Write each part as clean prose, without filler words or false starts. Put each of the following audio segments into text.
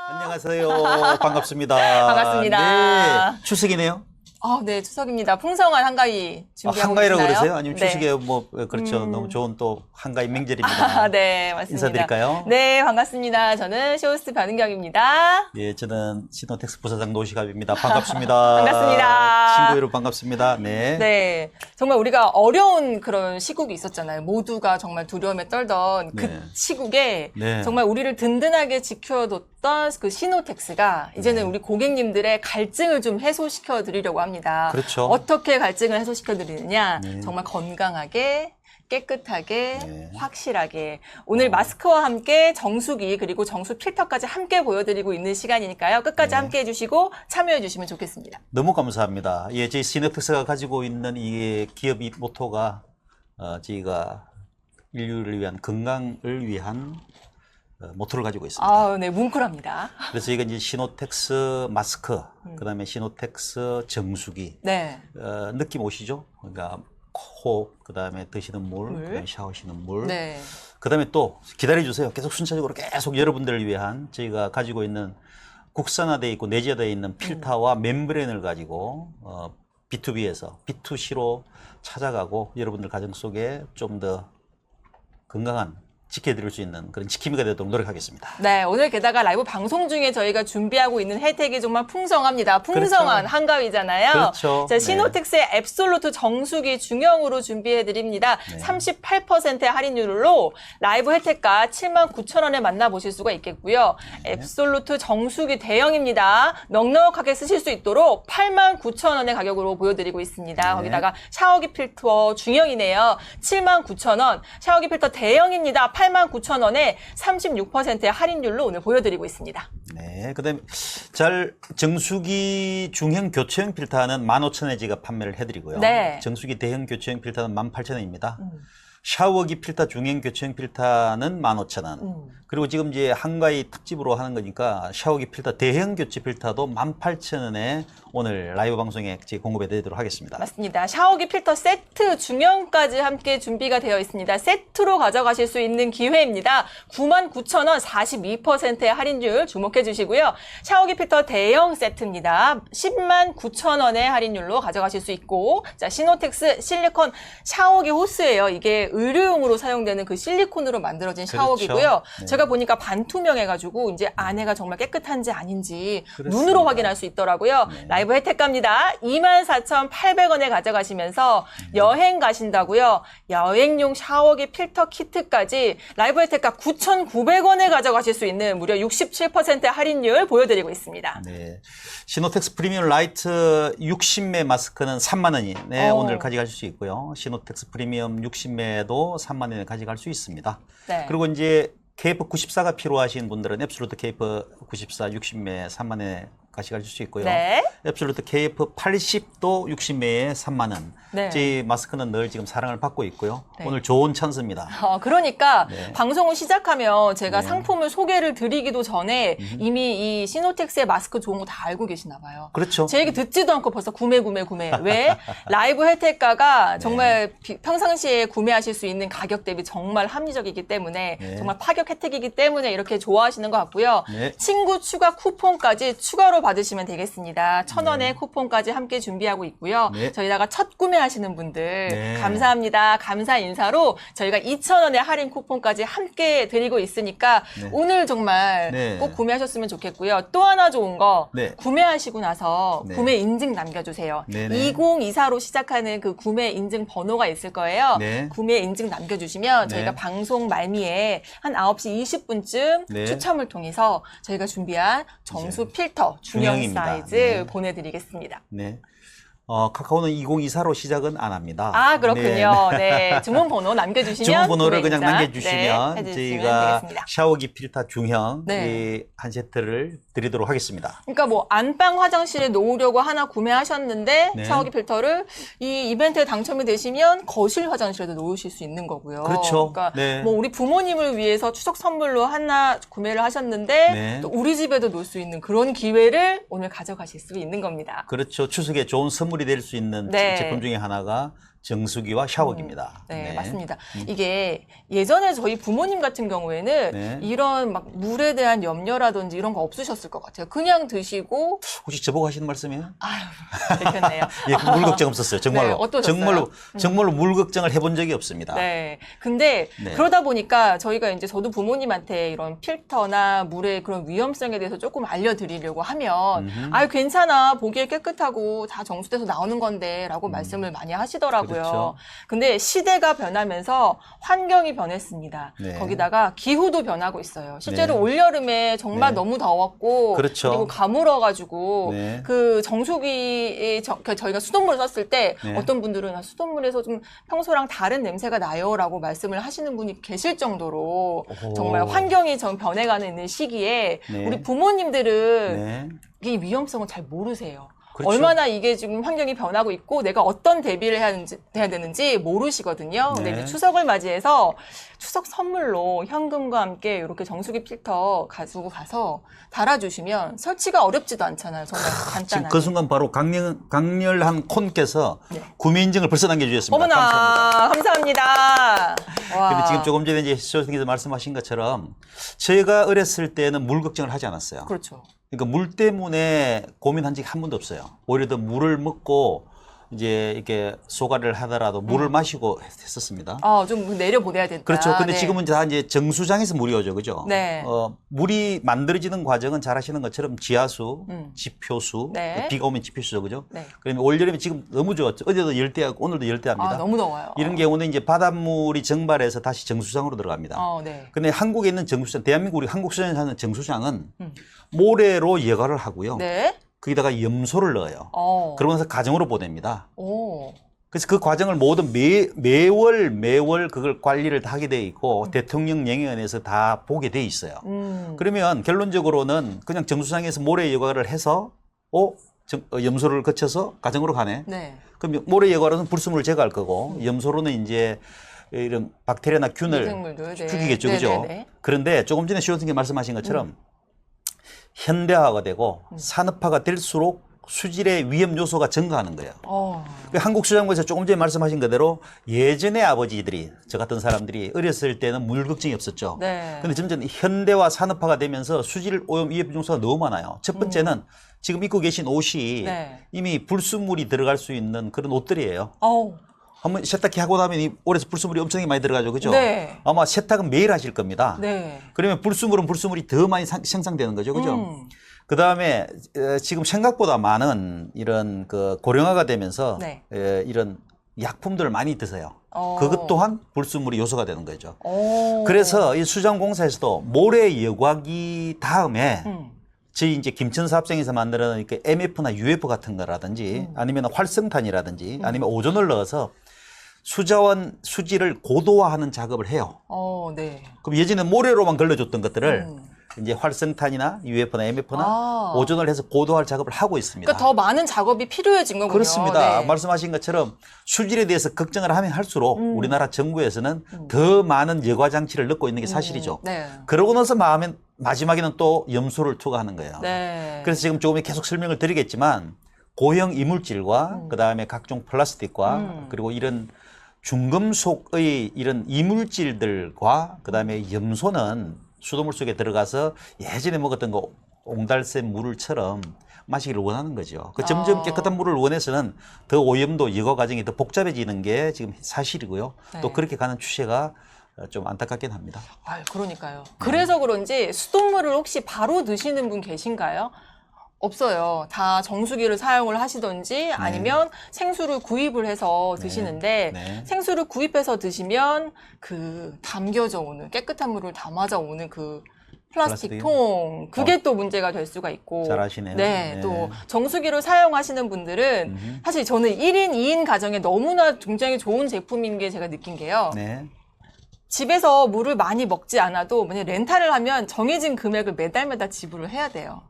안녕하세요. 반갑습니다. 반갑습니다. 네, 추석이네요. 네, 추석입니다. 풍성한 한가위 준비하고 한가위라고 계시나요? 그러세요? 아니면 네. 추석에 뭐 그렇죠. 너무 좋은 또 한가위 명절입니다. 네, 맞습니다. 인사드릴까요? 네, 반갑습니다. 저는 쇼호스트 변은경입니다. 예, 저는 신호텍스 부사장 노시갑입니다. 반갑습니다. 반갑습니다. 친구 여러분 반갑습니다. 네. 네, 정말 우리가 어려운 그런 시국이 있었잖아요. 모두가 정말 두려움에 떨던 그 네. 시국에 네. 정말 우리를 든든하게 지켜뒀던 그 신호텍스가 이제는 네. 우리 고객님들의 갈증을 좀 해소시켜 드리려고 합니다. 그렇죠. 어떻게 갈증을 해소시켜 드리느냐? 네. 정말 건강하게 깨끗하게 네. 확실하게 오늘 마스크와 함께 정수기 그리고 정수 필터까지 함께 보여드리고 있는 시간이니까요. 끝까지 네. 함께 해주시고 참여해 주시면 좋겠습니다. 너무 감사합니다. 예, 저희 신호텍스가 가지고 있는 이 기업 모토가 저희가 인류를 위한 건강을 위한 모토를 가지고 있습니다. 네, 뭉클합니다. 그래서 저희가 이제 신호텍스 마스크, 그다음에 신호텍스 정수기, 네. 느낌 오시죠? 그러니까 코, 그다음에 드시는 물, 물. 그다음에 샤워하시는 물, 네. 그다음에 또 기다려주세요. 계속 순차적으로 계속 여러분들을 위한 저희가 가지고 있는 국산화되어 있고 내재되어 있는 필터와 멤브레인을 가지고 B2B에서 B2C로 찾아가고 여러분들 가정 속에 좀 더 건강한 지켜드릴 수 있는 그런 지킴이가 되도록 노력하겠습니다. 네, 오늘 게다가 라이브 방송 중에 저희가 준비하고 있는 혜택이 정말 풍성합니다. 풍성한 그렇죠. 한가위잖아요. 그렇죠. 자, 네. 신호텍스의 앱솔루트 정수기 중형으로 준비해드립니다. 네. 38%의 할인율로 라이브 혜택가 79,000원에 만나보실 수가 있겠고요. 네. 앱솔루트 정수기 대형입니다. 넉넉하게 쓰실 수 있도록 89,000원의 가격으로 보여드리고 있습니다. 네. 거기다가 샤워기 필터 중형이네요. 79,000원. 샤워기 필터 대형입니다. 89,000원에 36%의 할인율로 오늘 보여드리고 있습니다. 네, 그다음에 정수기 중형 교체형 필터는 15,000원에 제가 판매를 해드리고요. 네. 정수기 대형 교체형 필터는 18,000원입니다. 샤워기 필터 중형 교체형 필터는 15,000원. 그리고 지금 이제 한가위 특집으로 하는 거니까 샤워기 필터 대형 교체 필터도 18,000원에 오늘 라이브 방송에 공급해 드리도록 하겠습니다. 맞습니다. 샤워기 필터 세트 중형까지 함께 준비가 되어 있습니다. 세트로 가져가실 수 있는 기회입니다. 99,000원 42%의 할인율 주목해 주시고요. 샤워기 필터 대형 세트입니다. 109,000원의 할인율로 가져가실 수 있고, 자, 신호텍스 실리콘 샤워기 호스예요. 이게 의료용으로 사용되는 그 실리콘으로 만들어진 샤워기고요. 그렇죠. 네. 제가 보니까 반투명해가지고 이제 안에가 정말 깨끗한지 아닌지 그렇습니다. 눈으로 확인할 수 있더라고요. 네. 라이브 혜택갑니다. 24,800원에 가져가시면서 여행 가신다고요. 여행용 샤워기 필터 키트까지 라이브 혜택가 9,900원에 가져가실 수 있는 무려 67%의 할인율 보여드리고 있습니다. 네, 신호텍스 프리미엄 라이트 60매 마스크는 3만 원에 오늘 가져갈 수 있고요. 신호텍스 프리미엄 60매도 3만 원에 가져갈 수 있습니다. 네. 그리고 이제 KF94가 필요하신 분들은 앱솔루트 KF94 60매 3만 원에 가져갈 수 있고요. 네. 앱솔루트 KF80도 60매에 3만 원. 네. 저희 마스크는 늘 지금 사랑을 받고 있고요. 네. 오늘 좋은 찬스입니다. 그러니까 네. 방송을 시작하면 제가 네. 상품을 소개를 드리기도 전에 이미 이 신호텍스의 마스크 좋은 거 다 알고 계시나 봐요. 그렇죠. 제 얘기 듣지도 않고 벌써 구매. 왜? 라이브 혜택가가 정말 평상시에 구매하실 수 있는 가격 대비 정말 합리적이기 때문에 네. 정말 파격 혜택이기 때문에 이렇게 좋아하시는 것 같고요. 네. 친구 추가 쿠폰까지 추가로 받으시면 되겠습니다. 1,000원의 쿠폰까지 함께 준비하고 있고요. 네. 저희다가 첫 구매하시는 분들 네. 감사합니다. 감사 인사로 저희가 2,000원의 할인 쿠폰까지 함께 드리고 있으니까 네. 오늘 정말 네. 꼭 구매하셨으면 좋겠고요. 또 하나 좋은 거 네. 구매하시고 나서 네. 구매 인증 남겨주세요. 네네. 2024로 시작하는 그 구매 인증 번호가 있을 거예요. 네. 구매 인증 남겨주시면 저희가 네. 방송 말미에 한 9시 20분쯤 네. 추첨을 통해서 저희가 준비한 정수 필터 중형 중형입니다. 사이즈 네. 보내드리겠습니다. 네. 카카오는 2024로 시작은 안 합니다. 그렇군요. 네. 주문 번호 남겨주시면 주문 번호를 구매 그냥 인증, 남겨주시면 해주시면 저희가 되겠습니다. 샤워기 필터 중형 네. 한 세트를 드리도록 하겠습니다. 그러니까 뭐 안방 화장실에 놓으려고 하나 구매하셨는데 네. 샤워기 필터를 이 이벤트에 당첨이 되시면 거실 화장실에도 놓으실 수 있는 거고요. 그렇죠. 그러니까 네. 뭐 우리 부모님을 위해서 추석 선물로 하나 구매를 하셨는데 네. 또 우리 집에도 놓을 수 있는 그런 기회를 오늘 가져가실 수 있는 겁니다. 그렇죠. 추석에 좋은 선물이 될 수 있는 네. 제품 중에 하나가 정수기와 샤워기입니다. 네, 맞습니다. 이게 예전에 저희 부모님 같은 경우에는 네. 이런 막 물에 대한 염려라든지 이런 거 없으셨을 것 같아요. 그냥 드시고 혹시 저보고 하시는 말씀이에요? 아유, 되셨네요. 예, 물 걱정 없었어요. 정말로. 네, 어떠셨어요? 정말로 물 걱정을 해본 적이 없습니다. 네. 근데 네. 그러다 보니까 저희가 이제 저도 부모님한테 이런 필터나 물의 그런 위험성에 대해서 조금 알려드리려고 하면 아유, 괜찮아. 보기에 깨끗하고 다 정수돼서 나오는 건데 라고 말씀을 많이 하시더라고요. 그렇죠. 근데 시대가 변하면서 환경이 변했습니다. 네. 거기다가 기후도 변하고 있어요. 실제로 네. 올여름에 정말 네. 너무 더웠고 그렇죠. 그리고 가물어가지고 네. 그 정수기에 저희가 수돗물을 썼을 때 네. 어떤 분들은 수돗물에서 좀 평소랑 다른 냄새가 나요라고 말씀을 하시는 분이 계실 정도로 오호. 정말 환경이 좀 변해가는 시기에 네. 우리 부모님들은 네. 이 위험성을 잘 모르세요. 그렇죠. 얼마나 이게 지금 환경이 변하고 있고 내가 어떤 대비를 해야 되는지 모르시거든요. 근데 네. 이제 추석을 맞이해서 추석 선물로 현금과 함께 이렇게 정수기 필터 가지고 가서 달아주시면 설치가 어렵지도 않잖아요. 정말 지금 간단하게. 그 순간 바로 강렬한 콘께서 네. 구매 인증을 벌써 남겨주셨습니다. 어머나, 감사합니다. 와. 근데 지금 조금 전에 이제 시조선께서 말씀하신 것처럼 저희가 어렸을 때는 물 걱정을 하지 않았어요. 그렇죠. 그러니까 물 때문에 고민한 적이 한 번도 없어요. 오히려 더 물을 먹고 이제 이렇게 소가를 하더라도 물을 마시고 했었습니다. 좀 내려보내야 된다. 그렇죠. 근데 네. 지금은 다 이제 정수장에서 물이 오죠. 그죠? 네. 물이 만들어지는 과정은 잘 아시는 것처럼 지하수, 지표수, 네. 비가 오면 지표수죠. 그죠? 네. 그러면 올여름에 지금 너무 좋았죠. 어제도 열대하고 오늘도 열대합니다. 너무 더워요. 이런 경우는 이제 바닷물이 증발해서 다시 정수장으로 들어갑니다. 네. 근데 한국에 있는 정수장, 대한민국 우리 한국 수장에 사는 정수장은 모래로 예가를 하고요. 네. 거기다가 염소를 넣어요. 그러고 나서 가정으로 보냅니다. 오. 그래서 그 과정을 모든 매월 그걸 관리를 다 하게 돼 있고 대통령령에서 다 보게 돼 있어요. 그러면 결론적으로는 그냥 정수장에서 모래 예가를 해서 염소를 거쳐서 가정으로 가네. 네. 그럼 모래 예가로는 불순물을 제거할 거고 염소로는 이제 이런 박테리아나 균을 미생물들, 네. 죽이겠죠. 네, 그죠? 네, 네. 그런데 조금 전에 시원생님 말씀하신 것처럼 현대화가 되고 산업화가 될수록 수질의 위험 요소가 증가하는 거예요. 한국 수장고에서 조금 전에 말씀하신 그대로 예전에 아버지들이 저 같은 사람들이 어렸을 때는 물 걱정이 없었죠. 네. 근데 점점 현대화 산업화가 되면서 수질 오염 위험 요소가 너무 많아요. 첫 번째는 지금 입고 계신 옷이 네. 이미 불순물이 들어갈 수 있는 그런 옷들이에요. 어우. 한번 세탁기 하고 나면 이 올에서 불순물이 엄청나게 많이 들어가죠. 그죠? 네. 아마 세탁은 매일 하실 겁니다. 네. 그러면 불순물이 더 많이 생성되는 거죠. 그죠? 그 다음에 지금 생각보다 많은 이런 그 고령화가 되면서 네. 이런 약품들을 많이 드세요. 그것 또한 불순물이 요소가 되는 거죠. 그래서 이 수장공사에서도 모래 여과기 다음에 저희 이제 김천사업장에서 만드는 이렇게 MF나 UF 같은 거라든지 아니면 활성탄이라든지 아니면 오존을 넣어서 수질을 고도화하는 작업을 해요. 네. 그럼 예전에 모래로만 걸러줬던 것들을 이제 활성탄이나 UF나 MF나 오존을 해서 고도화할 작업을 하고 있습니다. 그러니까 더 많은 작업이 필요해진 거군요. 그렇습니다. 네. 말씀하신 것처럼 수질에 대해서 걱정을 하면 할수록 우리나라 정부에서는 더 많은 여과 장치를 넣고 있는 게 사실이죠. 네. 그러고 나서 마지막에는 또 염소를 투과하는 거예요. 네. 그래서 지금 조금 계속 설명을 드리겠지만 고형 이물질과 그다음에 각종 플라스틱과 그리고 이런 중금속의 이런 이물질들과 그다음에 염소는 수돗물 속에 들어가서 예전에 먹었던 거 옹달샘 물처럼 마시기를 원하는 거죠. 그 점점 깨끗한 물을 원해서는 더 오염도 여과 과정이 더 복잡해지는 게 지금 사실이고요. 네. 또 그렇게 가는 추세가 좀 안타깝긴 합니다. 그러니까요. 그래서 그런지 수돗물을 혹시 바로 드시는 분 계신가요? 없어요. 다 정수기를 사용을 하시던지 아니면 생수를 구입을 해서 드시는데 네. 생수를 구입해서 드시면 그 담겨져 오는 깨끗한 물을 담아져 오는 그 플라스틱 플라스틱? 통 그게 또 문제가 될 수가 있고 잘 아시네요. 네, 네. 또 정수기를 사용하시는 분들은 사실 저는 1인, 2인 가정에 너무나 굉장히 좋은 제품인 게 제가 느낀 게요. 네. 집에서 물을 많이 먹지 않아도 만약 렌탈을 하면 정해진 금액을 매달 지불을 해야 돼요.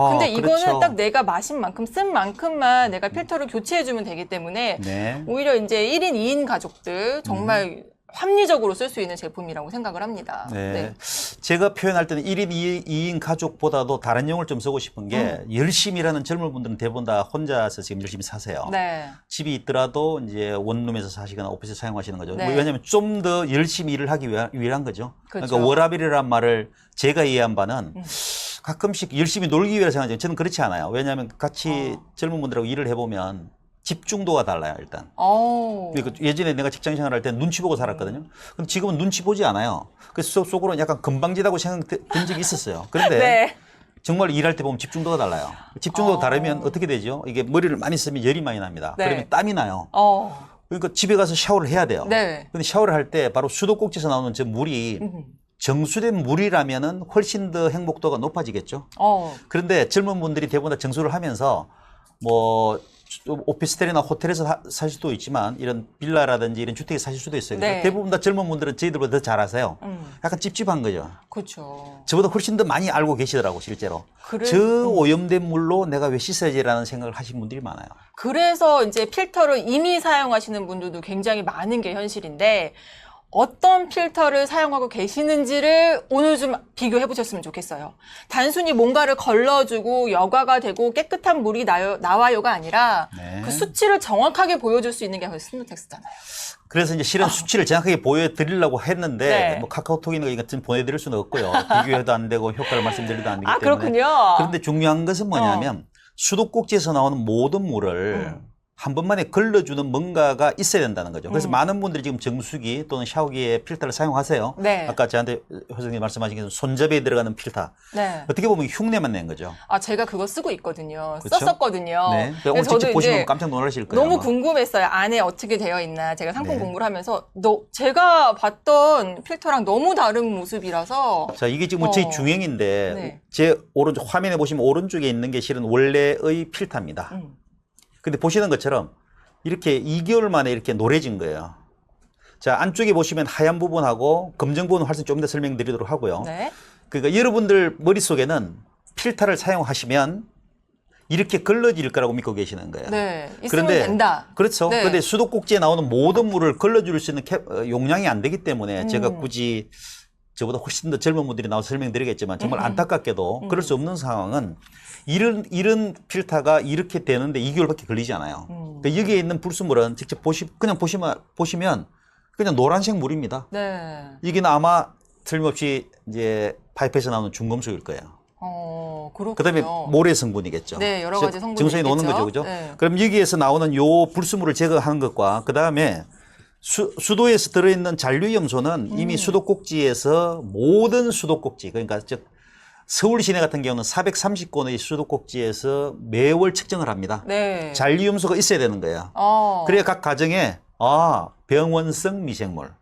근데 이거는 그렇죠. 딱 내가 마신 만큼 쓴 만큼만 내가 필터를 교체해주면 되기 때문에 네. 오히려 이제 1인, 2인 가족들 정말 합리적으로 쓸 수 있는 제품이라고 생각을 합니다. 네. 제가 표현할 때는 1인 2인 가족보다도 다른 용어를 좀 쓰고 싶은 게 열심히 일하는 젊은 분들은 대부분 다 혼자서 지금 열심히 사세요. 네. 집이 있더라도 이제 원룸에서 사시거나 오피스 사용하시는 거죠. 네. 왜냐하면 좀 더 열심히 일을 하기 위한 거죠. 그렇죠. 그러니까 워라밸이라는 말을 제가 이해한 바는 가끔씩 열심히 놀기 위해서 생각하죠. 저는 그렇지 않아요. 왜냐하면 같이 젊은 분들하고 일을 해보면 집중도가 달라요, 일단. 그러니까 예전에 내가 직장 생활할 때 눈치 보고 살았거든요. 근데 지금은 눈치 보지 않아요. 그래서 속으로 약간 건방지다고 생각된 적이 있었어요. 그런데 네. 정말 일할 때 보면 집중도가 달라요. 집중도가 다르면 어떻게 되죠? 이게 머리를 많이 쓰면 열이 많이 납니다. 네. 그러면 땀이 나요. 그러니까 집에 가서 샤워를 해야 돼요. 네. 근데 샤워를 할 때 바로 수도꼭지에서 나오는 저 물이 정수된 물이라면은 훨씬 더 행복도가 높아지겠죠. 그런데 젊은 분들이 대부분 다 정수를 하면서 뭐 오피스텔이나 호텔에서 살 수도 있지만 이런 빌라라든지 이런 주택에 사실 수도 있어요. 네. 대부분 다 젊은 분들은 저희들보다 더 잘 아세요. 약간 찝찝한 거죠. 그렇죠. 저보다 훨씬 더 많이 알고 계시더라고 실제로. 저 오염된 물로 내가 왜 씻어야지라는 생각을 하신 분들이 많아요. 그래서 이제 필터를 이미 사용하시는 분들도 굉장히 많은 게 현실인데 어떤 필터를 사용하고 계시는지를 오늘 좀 비교해 보셨으면 좋겠어요. 단순히 뭔가를 걸러주고 여과가 되고 깨끗한 물이 나와요가 아니라 네. 그 수치를 정확하게 보여줄 수 있는 게 바로 스노텍스잖아요. 그래서 이제 실은 수치를 정확하게 보여드리려고 했는데 네. 뭐 카카오톡이나 이거 같은 보내드릴 수는 없고요. 비교해도 안 되고 효과를 말씀드리도 안 되기 때문에. 그렇군요. 그런데 중요한 것은 뭐냐면 수도꼭지에서 나오는 모든 물을 한 번만에 걸러주는 뭔가가 있어야 된다는 거죠. 그래서 많은 분들이 지금 정수기 또는 샤워기에 필터를 사용하세요. 네. 아까 저한테 회장님 말씀하신 게 손잡이에 들어가는 필터. 네. 어떻게 보면 흉내만 낸 거죠. 제가 그거 쓰고 있거든요. 그렇죠? 썼었거든요. 네. 오늘 저도 직접 보시면 이제 깜짝 놀라실 거예요. 너무 아마. 궁금했어요. 안에 어떻게 되어 있나. 제가 상품 네. 공부를 하면서 제가 봤던 필터랑 너무 다른 모습이라서 자, 이게 지금 저희 중형인데 네. 제 오른쪽 화면에 보시면 오른쪽에 있는 게 실은 원래의 필터입니다. 근데 보시는 것처럼 이렇게 2개월 만에 이렇게 노래진 거예요. 자, 안쪽에 보시면 하얀 부분하고 검정 부분은 훨씬 좀 더 설명드리도록 하고요. 네. 그러니까 여러분들 머릿속에는 필터를 사용하시면 이렇게 걸러질 거라고 믿고 계시는 거예요. 네. 있으면 그런데 된다. 그렇죠. 네. 그런데 수도꼭지에 나오는 모든 물을 걸러줄 수 있는 용량이 안 되기 때문에 제가 굳이 저보다 훨씬 더 젊은 분들이 나와서 설명드리겠지만 정말 안타깝게도 그럴 수 없는 상황은 이런 필터가 이렇게 되는데 2개월밖에 걸리지 않아요. 그러니까 여기에 있는 불순물은 직접 그냥 보시면 그냥 노란색 물입니다. 네. 이게 아마 틀림없이 이제 파이프에서 나오는 중금속일 거예요. 그렇군요. 그다음에 모래 성분이겠죠. 네, 여러 가지 성분이 정성이 노는 있겠죠. 거죠, 그죠? 네. 그럼 여기에서 나오는 요 불순물을 제거하는 것과 그다음에 수도에서 들어있는 잔류염소는 이미 수도꼭지에서 모든 수도꼭지, 그러니까 즉 서울 시내 같은 경우는 430건의 수도꼭지에서 매월 측정을 합니다. 네. 잔류염소가 있어야 되는 거예요. 그래야 각 가정에 병원성 미생물,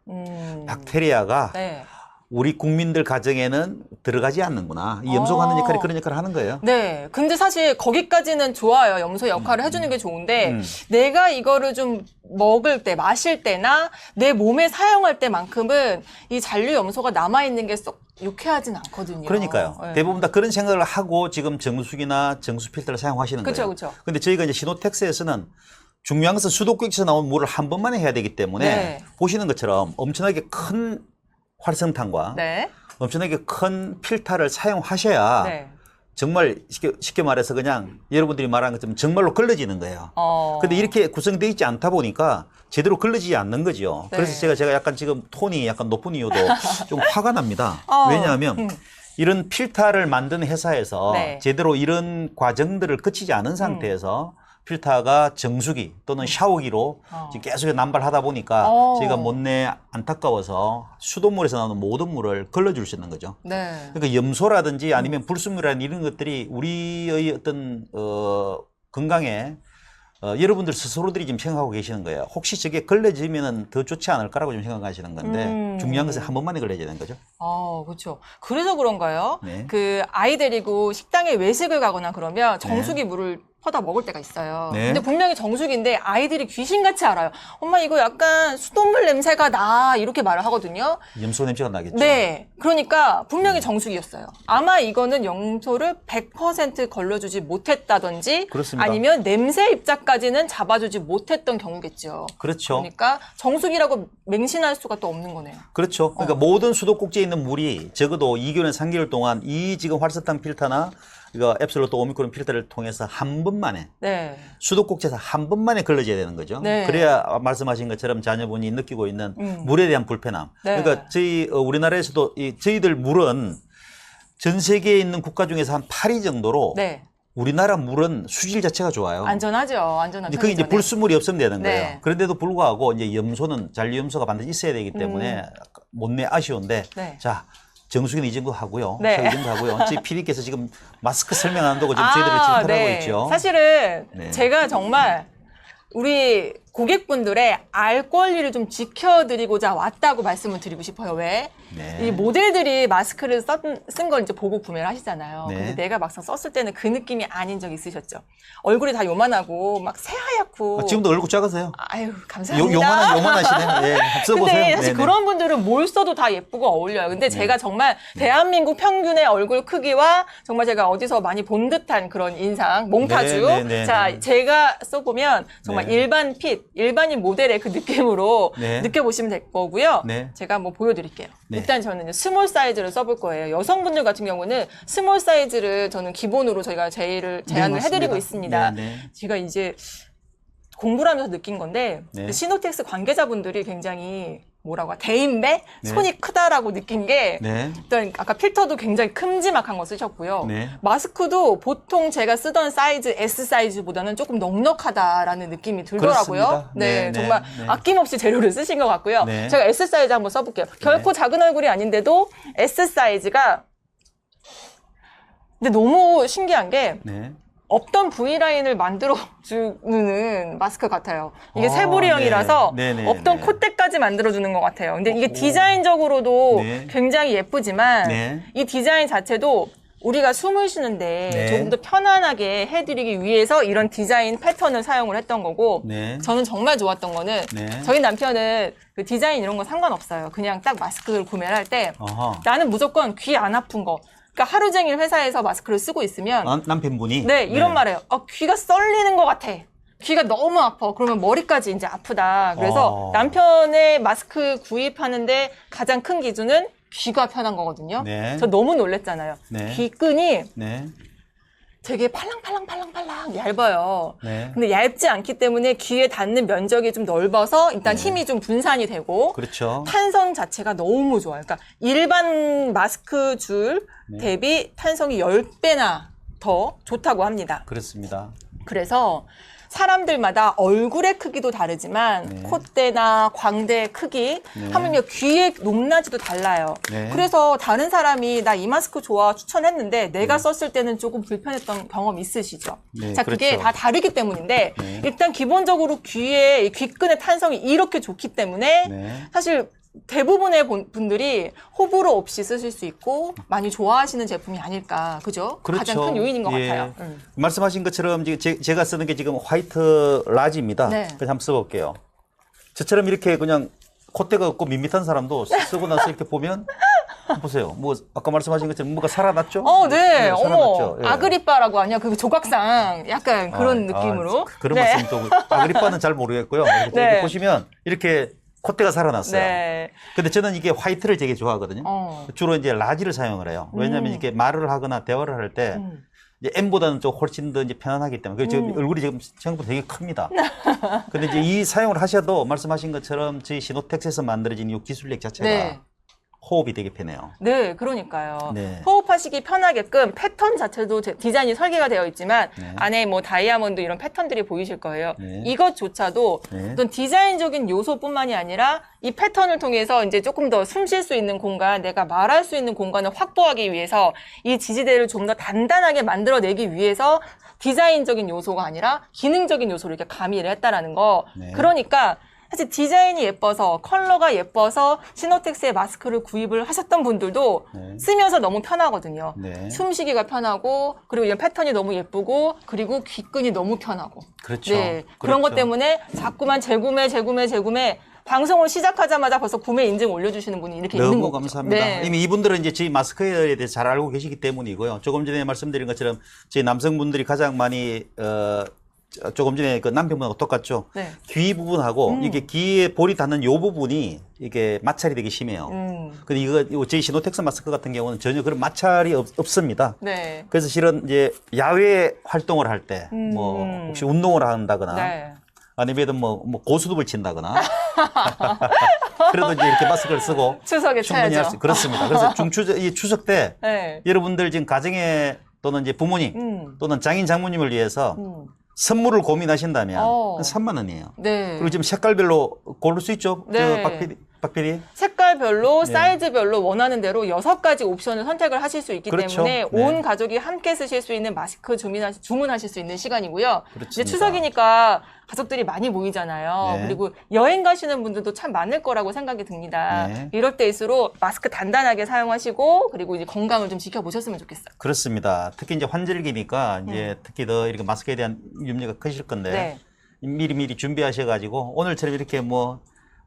박테리아가 네. 우리 국민들 가정에는 들어가지 않는구나. 이 염소가 하는 역할이 그런 역할을 하는 거예요. 네. 근데 사실 거기까지는 좋아요. 염소 역할을 해주는 게 좋은데 내가 이거를 좀 먹을 때, 마실 때나 내 몸에 사용할 때만큼은 이 잔류 염소가 남아있는 게 썩 유쾌하진 않거든요. 그러니까요. 네. 대부분 다 그런 생각을 하고 지금 정수기나 정수 필터를 사용하시는 거예요. 그쵸. 근데 저희가 이제 시노텍스에서는 중요한 것은 수도꼭지에서 나온 물을 한 번만에 해야 되기 때문에 네. 보시는 것처럼 엄청나게 큰 활성탄과 네. 엄청나게 큰 필터를 사용하셔야 네. 정말 쉽게 말해서 그냥 여러분들이 말한 것처럼 정말로 걸러지는 거예요. 근데 이렇게 구성되어 있지 않다 보니까 제대로 걸러지지 않는 거죠. 네. 그래서 제가 약간 지금 톤이 약간 높은 이유도 좀 화가 납니다. 왜냐하면 이런 필터를 만든 회사에서 네. 제대로 이런 과정들을 거치지 않은 상태에서 필터가 정수기 또는 샤워기로 지금 계속 남발하다 보니까 저희가 못내 안타까워서 수돗물에서 나오는 모든 물을 걸러줄 수 있는 거죠. 네. 그러니까 염소라든지 아니면 불순물이라는 이런 것들이 우리의 어떤 건강에 여러분들 스스로들이 지금 생각하고 계시는 거예요. 혹시 저게 걸러지면 더 좋지 않을까라고 좀 생각하시는 건데 중요한 것은 한 번만에 걸러야 되는 거죠. 그렇죠. 그래서 그런가요? 네. 그 아이 데리고 식당에 외식을 가거나 그러면 정수기 물을 퍼다 먹을 때가 있어요. 네. 근데 분명히 정수기인데 아이들이 귀신같이 알아요. 엄마 이거 약간 수돗물 냄새가 나 이렇게 말을 하거든요. 염소 냄새가 나겠죠. 네. 그러니까 분명히 정수기였어요. 아마 이거는 염소를 100% 걸러주지 못했다든지 그렇습니다. 아니면 냄새 입자까지는 잡아주지 못했던 경우겠죠. 그렇죠. 그러니까 정수기라고 맹신할 수가 또 없는 거네요. 그렇죠. 그러니까 모든 수도꼭지에 있는 물이 적어도 2개월에서 3개월 동안 이 지금 활성탄 필터나 이거 앱솔루트 오미크론 필터를 통해서 한 번만에 네. 수도꼭지에서 한 번만에 걸러져야 되는 거죠. 네. 그래야 말씀하신 것처럼 자녀분이 느끼고 있는 물에 대한 불편함. 네. 그러니까 저희 우리나라에서도 저희들 물은 전 세계에 있는 국가 중에서 한 8위 정도로 네. 우리나라 물은 수질 자체가 좋아요. 안전하죠. 안전한 그게 이제 편이죠. 불순물이 없으면 되는 네. 거예요. 그런데도 불구하고 이제 염소는 잔류염소가 반드시 있어야 되기 때문에 못내 아쉬운데 네. 자. 정수기는 이 정도 하고요. 네. 이 정도 하고요. 저희 PD께서 지금 마스크 설명 안 한다고 지금 저희들을 질타하고 네. 있죠. 사실은 네. 제가 정말 우리 고객분들의 알 권리를 좀 지켜드리고자 왔다고 말씀을 드리고 싶어요. 왜? 네. 이 모델들이 마스크를 쓴 걸 이제 보고 구매를 하시잖아요. 네. 근데 내가 막상 썼을 때는 그 느낌이 아닌 적 있으셨죠? 얼굴이 다 요만하고 막 새하얗고. 지금도 얼굴 작으세요. 아유, 감사합니다. 요만하시네. 네, 써보세요. 근데 사실 네네. 그런 분들은 뭘 써도 다 예쁘고 어울려요. 근데 제가 정말 대한민국 평균의 얼굴 크기와 정말 제가 어디서 많이 본 듯한 그런 인상, 몽타주. 네, 네, 네, 자, 네. 제가 써보면 정말 네. 일반 핏, 일반인 모델의 그 느낌으로 네. 느껴보시면 될 거고요. 네. 제가 한번 보여드릴게요. 네. 일단 저는 이제 스몰 사이즈를 써볼 거예요. 여성분들 같은 경우는 스몰 사이즈를 저는 기본으로 저희가 제안을 맞습니다. 해드리고 있습니다. 네, 네. 제가 이제 공부를 하면서 느낀 건데 네. 시노텍스 관계자분들이 굉장히 뭐라고 대인배? 네. 손이 크다라고 느낀 게 네. 일단 아까 필터도 굉장히 큼지막한 거 쓰셨고요. 네. 마스크도 보통 제가 쓰던 사이즈 S 사이즈보다는 조금 넉넉하다라는 느낌이 들더라고요. 그렇습니다. 네, 네, 정말 네. 아낌없이 재료를 쓰신 것 같고요. 네. 제가 S 사이즈 한번 써볼게요. 결코 작은 얼굴이 아닌데도 S 사이즈가 근데 너무 신기한 게 네. 없던 V라인을 만들어주는 마스크 같아요. 이게 아, 세부리형이라서 네. 네네, 없던 네. 콧대까지 만들어주는 것 같아요. 근데 이게 디자인적으로도 네. 굉장히 예쁘지만 네. 이 디자인 자체도 우리가 숨을 쉬는데 네. 조금 더 편안하게 해드리기 위해서 이런 디자인 패턴을 사용을 했던 거고 네. 저는 정말 좋았던 거는 네. 저희 남편은 그 디자인 이런 거 상관없어요. 그냥 딱 마스크를 구매를 할 때 어허. 나는 무조건 귀 안 아픈 거. 그러니까 하루 종일 회사에서 마스크를 쓰고 있으면 남편분이 네, 이런 말해요. 귀가 썰리는 것 같아. 귀가 너무 아파. 그러면 머리까지 이제 아프다. 그래서 남편의 마스크 구입하는데 가장 큰 기준은 귀가 편한 거거든요. 네. 저 너무 놀랬잖아요. 네. 귀끈이 네. 되게 팔랑팔랑 얇아요. 네. 근데 얇지 않기 때문에 귀에 닿는 면적이 좀 넓어서 일단 네. 힘이 좀 분산이 되고 그렇죠. 탄성 자체가 너무 좋아요. 그러니까 일반 마스크 줄 네. 대비 탄성이 10배나 더 좋다고 합니다. 그렇습니다. 그래서 사람들마다 얼굴의 크기도 다르지만 네. 콧대나 광대의 크기, 네. 하물며 귀의 높낮이도 달라요. 네. 그래서 다른 사람이 나 이 마스크 좋아 추천했는데 내가 썼을 때는 조금 불편했던 경험 있으시죠? 네, 자, 그게 그렇죠. 다 다르기 때문인데 네. 일단 기본적으로 귀의 귀끈의 탄성이 이렇게 좋기 때문에 네. 사실 대부분의 분들이 호불호 없이 쓰실 수 있고 많이 좋아하시는 제품이 아닐까, 그죠? 그렇죠. 가장 큰 요인인 것 예. 같아요. 말씀하신 것처럼 제가 쓰는 게 지금 화이트 라지입니다. 네. 그래서 한번 써볼게요. 저처럼 이렇게 그냥 콧대가 없고 밋밋한 사람도 쓰고 나서 이렇게 보면 보세요. 뭐 아까 말씀하신 것처럼 뭔가 살아났죠? 네. 어머, 살아났죠. 예. 아그리빠라고 하냐? 그 조각상 약간 그런 느낌으로. 그런 네. 말씀 또 아그리빠는 잘 모르겠고요. 이렇게 네. 보시면 이렇게 콧대가 살아났어요. 네. 근데 저는 이게 화이트를 되게 좋아하거든요. 주로 이제 라지를 사용을 해요. 왜냐하면 이렇게 말을 하거나 대화를 할 때 이제 M보다는 좀 훨씬 더 이제 편안하기 때문에. 그래서 지금 얼굴이 지금 생각보다 되게 큽니다. 근데 이제 이 사용을 하셔도 말씀하신 것처럼 저희 시노텍스에서 만들어진 이 기술력 자체가 네. 호흡이 되게 편해요. 네, 그러니까요. 네. 호흡하시기 편하게끔 패턴 자체도 디자인이 설계가 되어 있지만 네. 안에 뭐 다이아몬드 이런 패턴들이 보이실 거예요. 네. 이것조차도 네. 어떤 디자인적인 요소뿐만이 아니라 이 패턴을 통해서 이제 조금 더 숨 쉴 수 있는 공간, 내가 말할 수 있는 공간을 확보하기 위해서 이 지지대를 좀 더 단단하게 만들어내기 위해서 디자인적인 요소가 아니라 기능적인 요소를 이렇게 가미를 했다라는 거. 네. 그러니까 사실 디자인이 예뻐서 컬러가 예뻐서 시노텍스의 마스크를 구입을 하셨던 분들도 네. 쓰면서 너무 편하거든요. 네. 숨쉬기가 편하고 그리고 이런 패턴이 너무 예쁘고 그리고 귀끈이 너무 편하고 그렇죠. 네, 그런 것 그렇죠. 때문에 자꾸만 재구매 방송을 시작하자마자 벌써 구매 인증 올려주시는 분이 이렇게 있는 너무 거죠. 감사합니다. 네. 이미 이분들은 이제 저희 마스크에 대해서 잘 알고 계시기 때문이고요. 조금 전에 말씀드린 것처럼 저희 남성분들이 가장 많이 조금 전에 그 남편분하고 똑같죠. 네. 귀 부분하고 이게 귀에 볼이 닿는 요 부분이 이게 마찰이 되게 심해요. 근데 이거 저희 시노텍스 마스크 같은 경우는 전혀 그런 마찰이 없습니다. 네. 그래서 실은 이제 야외 활동을 할 때 뭐 혹시 운동을 한다거나 네. 아니면 뭐 고수톱을 친다거나 그래도 이제 이렇게 마스크를 쓰고 추석에 충분히 할 쳐야죠. 수 그렇습니다. 그래서 이 추석 때 네. 여러분들 지금 가정에 또는 이제 부모님 또는 장인 장모님을 위해서 선물을 고민하신다면 어. 3만 원이에요. 네. 그리고 지금 색깔별로 고를 수 있죠. 네. 박 PD. 색깔별로, 네. 사이즈별로 원하는 대로 6가지 옵션을 선택을 하실 수 있기 그렇죠. 때문에 네. 온 가족이 함께 쓰실 수 있는 마스크 주문하실 수 있는 시간이고요. 이제 그렇습니다. 추석이니까 가족들이 많이 모이잖아요. 네. 그리고 여행 가시는 분들도 참 많을 거라고 생각이 듭니다. 네. 이럴 때일수록 마스크 단단하게 사용하시고 그리고 이제 건강을 좀 지켜보셨으면 좋겠어요. 그렇습니다. 특히 이제 환절기니까 이제 특히 더 이렇게 마스크에 대한 염려가 크실 건데 네. 미리 준비하셔가지고 오늘처럼 이렇게 뭐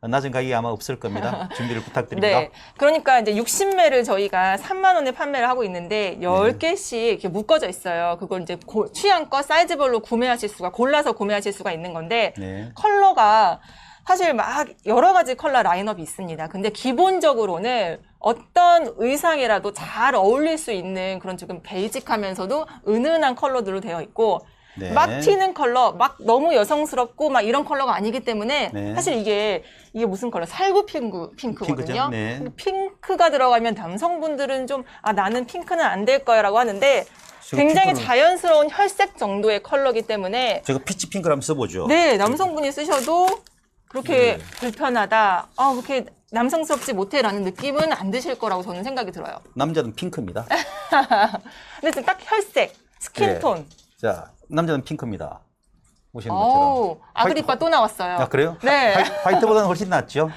낮은 가격이 아마 없을 겁니다. 준비를 부탁드립니다. 네. 그러니까 이제 60매를 저희가 3만 원에 판매를 하고 있는데 10개씩 이렇게 묶어져 있어요. 그걸 이제 취향껏 사이즈별로 골라서 구매하실 수가 있는 건데 네. 컬러가 사실 막 여러 가지 컬러 라인업이 있습니다. 근데 기본적으로는 어떤 의상이라도 잘 어울릴 수 있는 그런 조금 베이직하면서도 은은한 컬러들로 되어 있고 네. 막 튀는 컬러, 막 너무 여성스럽고 막 이런 컬러가 아니기 때문에 네. 사실 이게 무슨 컬러? 살구 핑크거든요. 핑크죠? 네. 핑크가 들어가면 남성분들은 좀 나는 핑크는 안 될 거야라고 하는데 제가 굉장히 핑크를- 자연스러운 혈색 정도의 컬러기 때문에 제가 피치 핑크를 한번 써보죠. 네, 남성분이 쓰셔도 그렇게 네. 불편하다, 그렇게 남성스럽지 못해라는 느낌은 안 드실 거라고 저는 생각이 들어요. 남자는 핑크입니다. 근데 지금 딱 혈색, 스킨톤. 네. 자, 남자는 핑크입니다. 보시는 것처럼. 오, 아그리파 또 나왔어요. 아, 그래요? 네. 화이트보다는 훨씬 낫죠?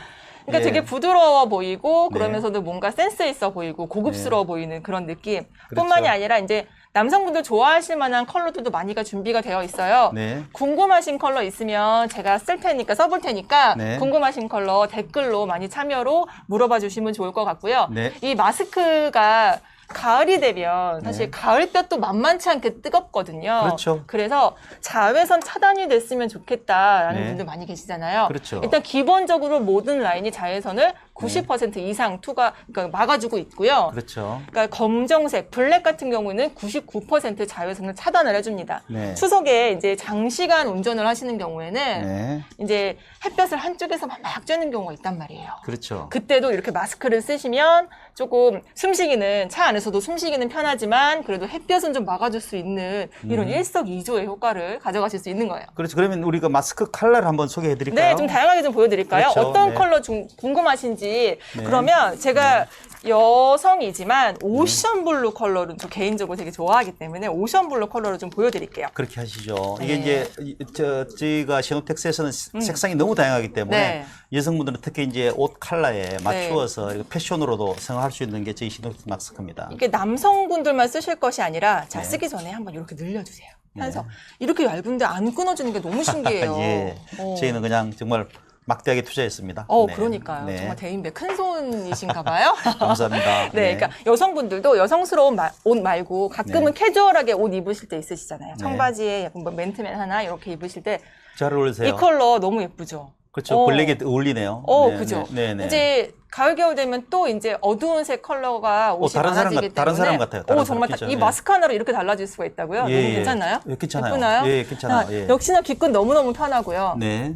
그러니까 예. 되게 부드러워 보이고 네. 그러면서도 뭔가 센스 있어 보이고 고급스러워 보이는 그런 느낌. 그렇죠. 뿐만이 아니라 이제 남성분들 좋아하실 만한 컬러들도 많이가 준비가 되어 있어요. 네. 궁금하신 컬러 있으면 제가 써볼 테니까 네. 궁금하신 컬러 댓글로 많이 참여로 물어봐 주시면 좋을 것 같고요. 네. 이 마스크가 가을이 되면 사실 네. 가을볕도 만만치 않게 뜨겁거든요. 그렇죠. 그래서 자외선 차단이 됐으면 좋겠다라는 네. 분들 많이 계시잖아요. 그렇죠. 일단 기본적으로 모든 라인이 자외선을 90% 이상 그러니까 막아주고 있고요. 그렇죠. 그러니까 검정색, 블랙 같은 경우는 99% 자외선을 차단을 해줍니다. 네. 추석에 이제 장시간 운전을 하시는 경우에는 네. 이제 햇볕을 한쪽에서만 막 쬐는 경우가 있단 말이에요. 그렇죠. 그때도 이렇게 마스크를 쓰시면 조금 차 안에서도 숨쉬기는 편하지만 그래도 햇볕은 좀 막아줄 수 있는 이런 일석이조의 효과를 가져가실 수 있는 거예요. 그렇죠. 그러면 우리가 마스크 컬러를 한번 소개해 드릴까요? 네, 좀 다양하게 좀 보여드릴까요? 그렇죠. 어떤 네. 컬러 좀 궁금하신지. 네. 그러면 제가 여성이지만 오션 블루 컬러를 저 개인적으로 되게 좋아하기 때문에 오션 블루 컬러를 좀 보여드릴게요. 그렇게 하시죠. 이게 네. 이제 저희가 시노텍스에서는 색상이 너무 다양하기 때문에 네. 여성분들은 특히 이제 옷 컬러에 맞추어서 이렇게 패션으로도 생각할 수 있는 게 저희 시노텍스 마스크입니다. 이게 남성분들만 쓰실 것이 아니라 자 네. 쓰기 전에 한번 이렇게 늘려주세요. 하면서 이렇게 얇은데 안 끊어지는 게 너무 신기해요. 예. 어. 저희는 그냥 정말 막대하게 투자했습니다. 네. 그러니까요. 네. 정말 대인배 큰 손이신가 봐요. 감사합니다. 네, 그러니까 여성분들도 여성스러운 옷 말고 가끔은 캐주얼하게 옷 입으실 때 있으시잖아요. 네. 청바지에 약간 뭐 맨투맨 하나 이렇게 입으실 때 이 잘 어울리세요. 컬러 너무 예쁘죠. 그렇죠. 블랙에 어울리네요. 네, 그죠. 네, 네. 이제 가을 겨울 되면 또 이제 어두운 색 컬러가 옷이 다른 사람 많아지기 때문에 다른 사람 같아요. 다른 정말 사람. 이 네. 마스크 하나로 이렇게 달라질 수가 있다고요? 예, 너무 예. 괜찮나요? 예, 괜찮아요. 예쁘나요? 예, 괜찮아요. 예. 역시나 귀끈 너무너무 편하고요. 네.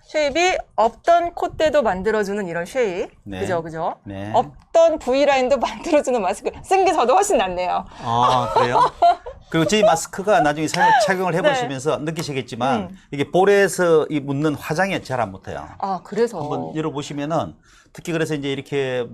쉐입이 없던 콧대도 만들어주는 이런 쉐입. 네. 그죠? 네. 없던 V라인도 만들어주는 마스크. 쓴 게 저도 훨씬 낫네요. 아, 그래요? 그리고 저희 마스크가 나중에 착용을 해보시면서 느끼시겠지만 이게 볼에서 이 묻는 화장이 잘 안 묻어요. 그래서. 한번 열어보시면은 특히 그래서 이제 이렇게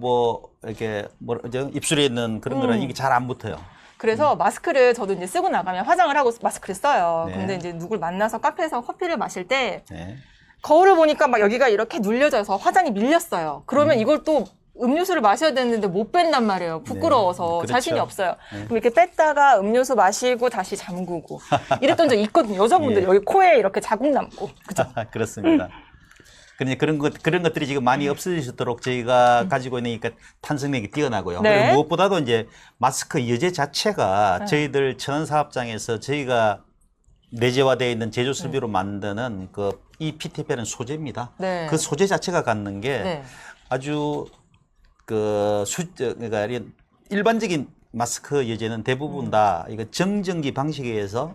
입술에 있는 그런 거는 이게 잘 안 붙어요. 그래서 마스크를 저도 이제 쓰고 나가면 화장을 하고 마스크를 써요. 네. 근데 이제 누굴 만나서 카페에서 커피를 마실 때 네. 거울을 보니까 막 여기가 이렇게 눌려져서 화장이 밀렸어요. 그러면 이걸 또 음료수를 마셔야 되는데 못 뺀단 말이에요. 부끄러워서 네, 그렇죠. 자신이 없어요. 네. 그럼 이렇게 뺐다가 음료수 마시고 다시 잠그고 이랬던 적 있거든요. 여자분들 예. 여기 코에 이렇게 자국 남고. 그죠? 그렇습니다. 그런 것들이 지금 많이 없어지도록 저희가 가지고 있는 그 탄성력이 뛰어나고요. 네. 그리고 무엇보다도 이제 마스크 여제 자체가 저희들 천연사업장에서 저희가 내재화되어 있는 제조 설비로 만드는 그 이 PTF라는 소재입니다. 네. 그 소재 자체가 갖는 게 네. 아주 그러니까 일반적인 마스크 여제는 대부분 다 이거 정전기 방식에 의해서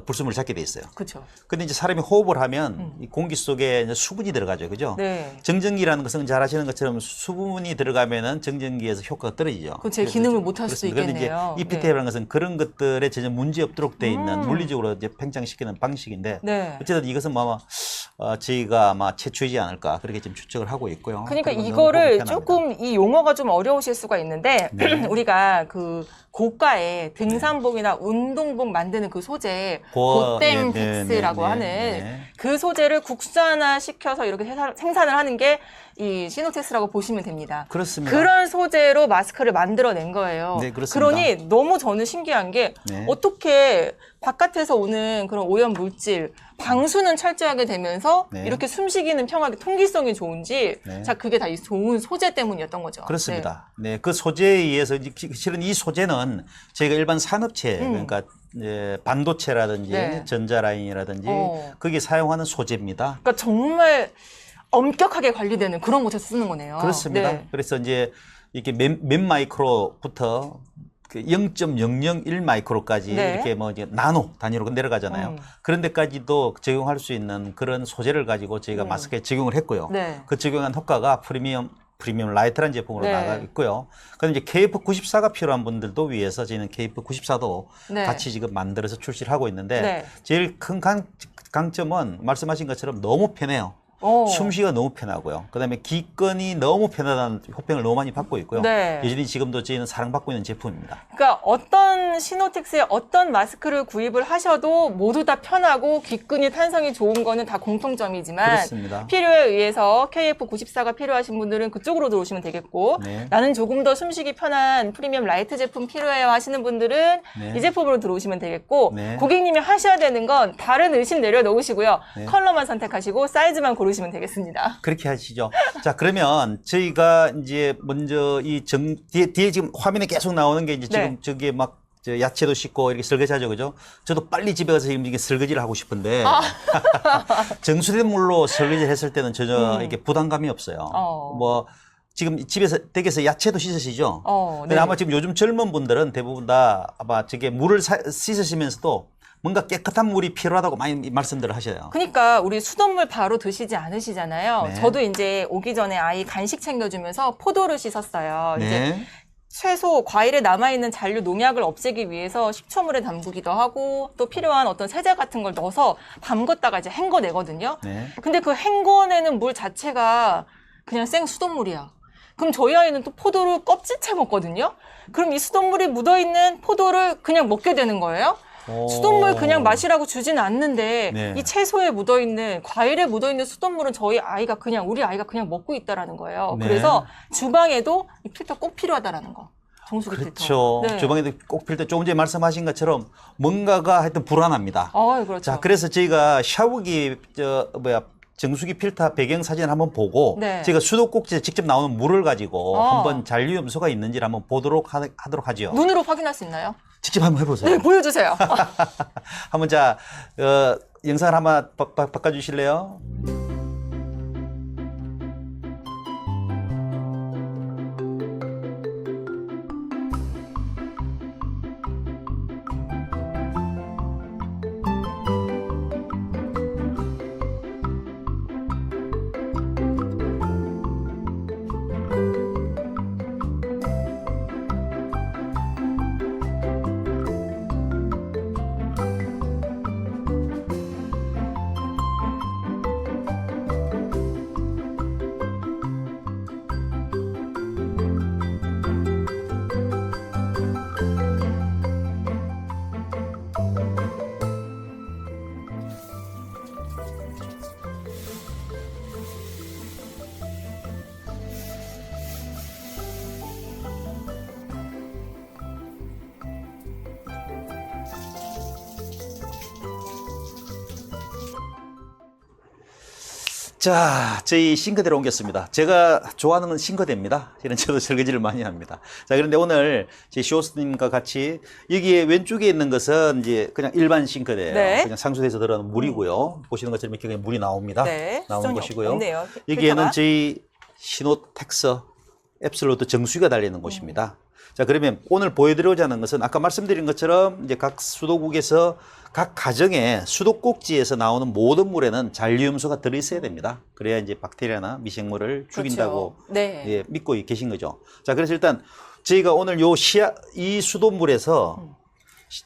불순물을 잡게 돼 있어요. 그렇죠. 근데 이제 사람이 호흡을 하면 이 공기 속에 이제 수분이 들어가죠. 그죠? 네. 정전기라는 것은 잘 아시는 것처럼 수분이 들어가면은 정전기에서 효과가 떨어지죠. 그럼 제 기능을 못할 수도 그런데 있겠네요. 이제 이 PTF라는 것은 그런 것들에 전혀 문제 없도록 돼 있는 물리적으로 이제 팽창시키는 방식인데 네. 어쨌든 이것은 뭐 아마 저희가 아마 최초이지 않을까 그렇게 지금 추측을 하고 있고요. 그러니까 그리고 너무 이거를 보기 편합니다. 조금 이 용어가 좀 어려우실 수가 있는데 우리가 그 고가의 등산복이나 운동복 만드는 그 소재 고땡텍스라고 하는 그 소재를 국산화 시켜서 이렇게 생산을 하는 게 이 시노텍스라고 보시면 됩니다. 그렇습니다. 그런 소재로 마스크를 만들어낸 거예요. 네, 그렇습니다. 그러니 너무 저는 신기한 게 네. 어떻게 바깥에서 오는 그런 오염 물질, 방수는 철저하게 되면서 네. 이렇게 숨쉬기는 평하게 통기성이 좋은지 네. 자 그게 다 이 좋은 소재 때문이었던 거죠. 그렇습니다. 네, 그 소재에 의해서 실은 이 소재는 저희가 일반 산업체 그러니까 반도체라든지 네. 전자라인이라든지 거기에 사용하는 소재입니다. 그러니까 정말 엄격하게 관리되는 그런 곳에서 쓰는 거네요. 그렇습니다. 네. 그래서 이제 이렇게 몇 마이크로부터 그 0.001 마이크로까지 네. 이렇게 뭐 이제 나노 단위로 내려가잖아요. 그런 데까지도 적용할 수 있는 그런 소재를 가지고 저희가 마스크에 적용을 했고요. 네. 그 적용한 효과가 프리미엄 라이트라는 제품으로 네. 나가 있고요. 그런데 이제 KF94가 필요한 분들도 위해서 저희는 KF94도 네. 같이 지금 만들어서 출시를 하고 있는데 네. 제일 큰 강점은 말씀하신 것처럼 너무 편해요. 오. 숨쉬기가 너무 편하고요. 그다음에 기권이 너무 편하다는 호평을 너무 많이 받고 있고요. 네. 여전히 지금도 저희는 사랑받고 있는 제품입니다. 그러니까 어떤 시노텍스의 어떤 마스크를 구입을 하셔도 모두 다 편하고 귀끈이 탄성이 좋은 거는 다 공통점이지만 그렇습니다. 필요에 의해서 KF94가 필요하신 분들은 그쪽으로 들어오시면 되겠고 네. 나는 조금 더 숨쉬기 편한 프리미엄 라이트 제품 필요해요 하시는 분들은 네. 이 제품으로 들어오시면 되겠고 네. 고객님이 하셔야 되는 건 다른 의심 내려놓으시고요. 네. 컬러만 선택하시고 사이즈만 고르시면 되겠습니다. 그렇게 하시죠. 자, 그러면 저희가 이제 먼저 뒤에 지금 화면에 계속 나오는 게 이제 네. 지금 저기에 막 야채도 씻고 이렇게 설거지하죠, 그죠? 저도 빨리 집에 가서 지금 이게 설거지를 하고 싶은데 정수된 물로 설거지를 했을 때는 전혀 이게 부담감이 없어요. 뭐 지금 집에서 댁에서 야채도 씻으시죠? 근데 네. 아마 지금 요즘 젊은 분들은 대부분 다 아마 저게 물을 씻으시면서도 뭔가 깨끗한 물이 필요하다고 많이 말씀들을 하셔요. 그러니까 우리 수돗물 바로 드시지 않으시잖아요. 네. 저도 이제 오기 전에 아이 간식 챙겨주면서 포도를 씻었어요. 이제 네. 채소, 과일에 남아있는 잔류 농약을 없애기 위해서 식초물에 담그기도 하고 또 필요한 어떤 세제 같은 걸 넣어서 담궜다가 이제 헹궈내거든요. 네. 근데 그 헹궈내는 물 자체가 그냥 생 수돗물이야. 그럼 저희 아이는 또 포도를 껍질째 먹거든요. 그럼 이 수돗물이 묻어있는 포도를 그냥 먹게 되는 거예요. 수돗물 그냥 마시라고 주지는 않는데 네. 이 채소에 묻어있는 과일에 묻어있는 수돗물은 우리 아이가 그냥 먹고 있다라는 거예요. 네. 그래서 주방에도 이 필터 꼭 필요하다라는 거. 정수기 그렇죠. 필터. 네. 주방에도 꼭 필 때 조금 전에 말씀하신 것처럼 뭔가가 하여튼 불안합니다. 그렇죠. 자, 그래서 저희가 샤워기 정수기 필터 배경 사진 한번 보고 네. 제가 수도꼭지에 직접 나오는 물을 가지고 아. 한번 잔류 염소가 있는지를 한번 보도록 하도록 하죠. 눈으로 확인할 수 있나요? 직접 한번 해보세요. 네, 보여주세요. 한번 자 영상을 한번 바꿔주실래요? 자, 저희 싱크대로 옮겼습니다. 제가 좋아하는 건 싱크대입니다. 실은 저도 설거지를 많이 합니다. 자, 그런데 오늘 제 쇼호스님과 같이 여기에 왼쪽에 있는 것은 이제 그냥 일반 싱크대예요. 네. 그냥 상수대에서 들어가는 물이고요. 보시는 것처럼 이렇게 그냥 물이 나옵니다. 네. 나오는 수정이 것이고요. 없네요. 여기에는 필터가. 저희 시노텍스 앱솔루트 정수기가 달리는 곳입니다. 자, 그러면 오늘 보여드리고자 하는 것은 아까 말씀드린 것처럼 이제 각 수도국에서 각 가정의 수도꼭지에서 나오는 모든 물에는 잔류염소가 들어있어야 됩니다. 그래야 이제 박테리아나 미생물을 죽인다고 그렇죠. 네. 예, 믿고 계신 거죠. 자, 그래서 일단 저희가 오늘 이 수돗물에서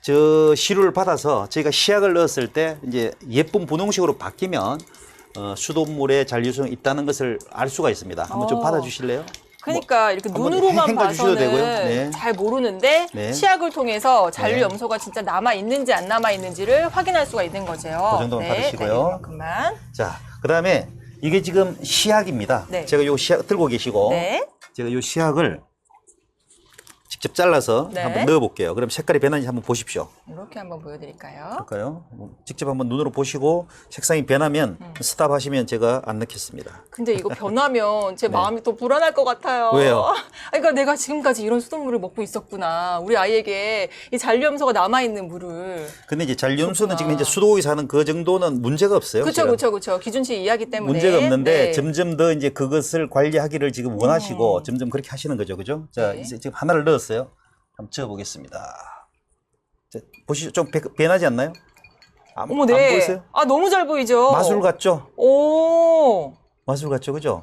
저 시루를 받아서 저희가 시약을 넣었을 때 이제 예쁜 분홍색으로 바뀌면 수돗물에 잔류성이 있다는 것을 알 수가 있습니다. 한번 좀 받아주실래요? 그러니까 이렇게 한번 눈으로만 헹궈 주셔도 봐서는 되고요. 네. 잘 모르는데 네. 시약을 통해서 잔류 네. 염소가 진짜 남아 있는지 안 남아 있는지를 확인할 수가 있는 거죠. 그 정도만 받으시고요. 네, 이만큼만. 자, 그 다음에 이게 지금 시약입니다. 네. 제가 요 시약 들고 계시고 네. 제가 요 시약을 직접 잘라서 네. 한번 넣어볼게요. 그럼 색깔이 변하는지 한번 보십시오. 이렇게 한번 보여드릴까요? 볼까요? 직접 한번 눈으로 보시고 색상이 변하면 스탑하시면 제가 안 넣겠습니다. 근데 이거 변하면 제 마음이 더 불안할 것 같아요. 네. 왜요? 그러니까 내가 지금까지 이런 수돗물을 먹고 있었구나. 우리 아이에게 이 잔류염소가 남아있는 물을. 근데 이제 잔류염소는 그렇구나. 지금 이제 수도국에 사는 그 정도는 문제가 없어요. 그렇죠, 제가. 그렇죠, 그렇죠. 기준치 이하기 때문에. 문제가 없는데 네. 점점 더 이제 그것을 관리하기를 지금 원하시고 점점 그렇게 하시는 거죠. 그죠? 자, 네. 이제 지금 하나를 넣었어요. 한번 적어보겠습니다. 자, 보시죠. 좀 변하지 않나요? 안 어머, 네. 보이세요? 아, 너무 잘 보이죠? 마술 같죠? 오, 마술 같죠? 그죠?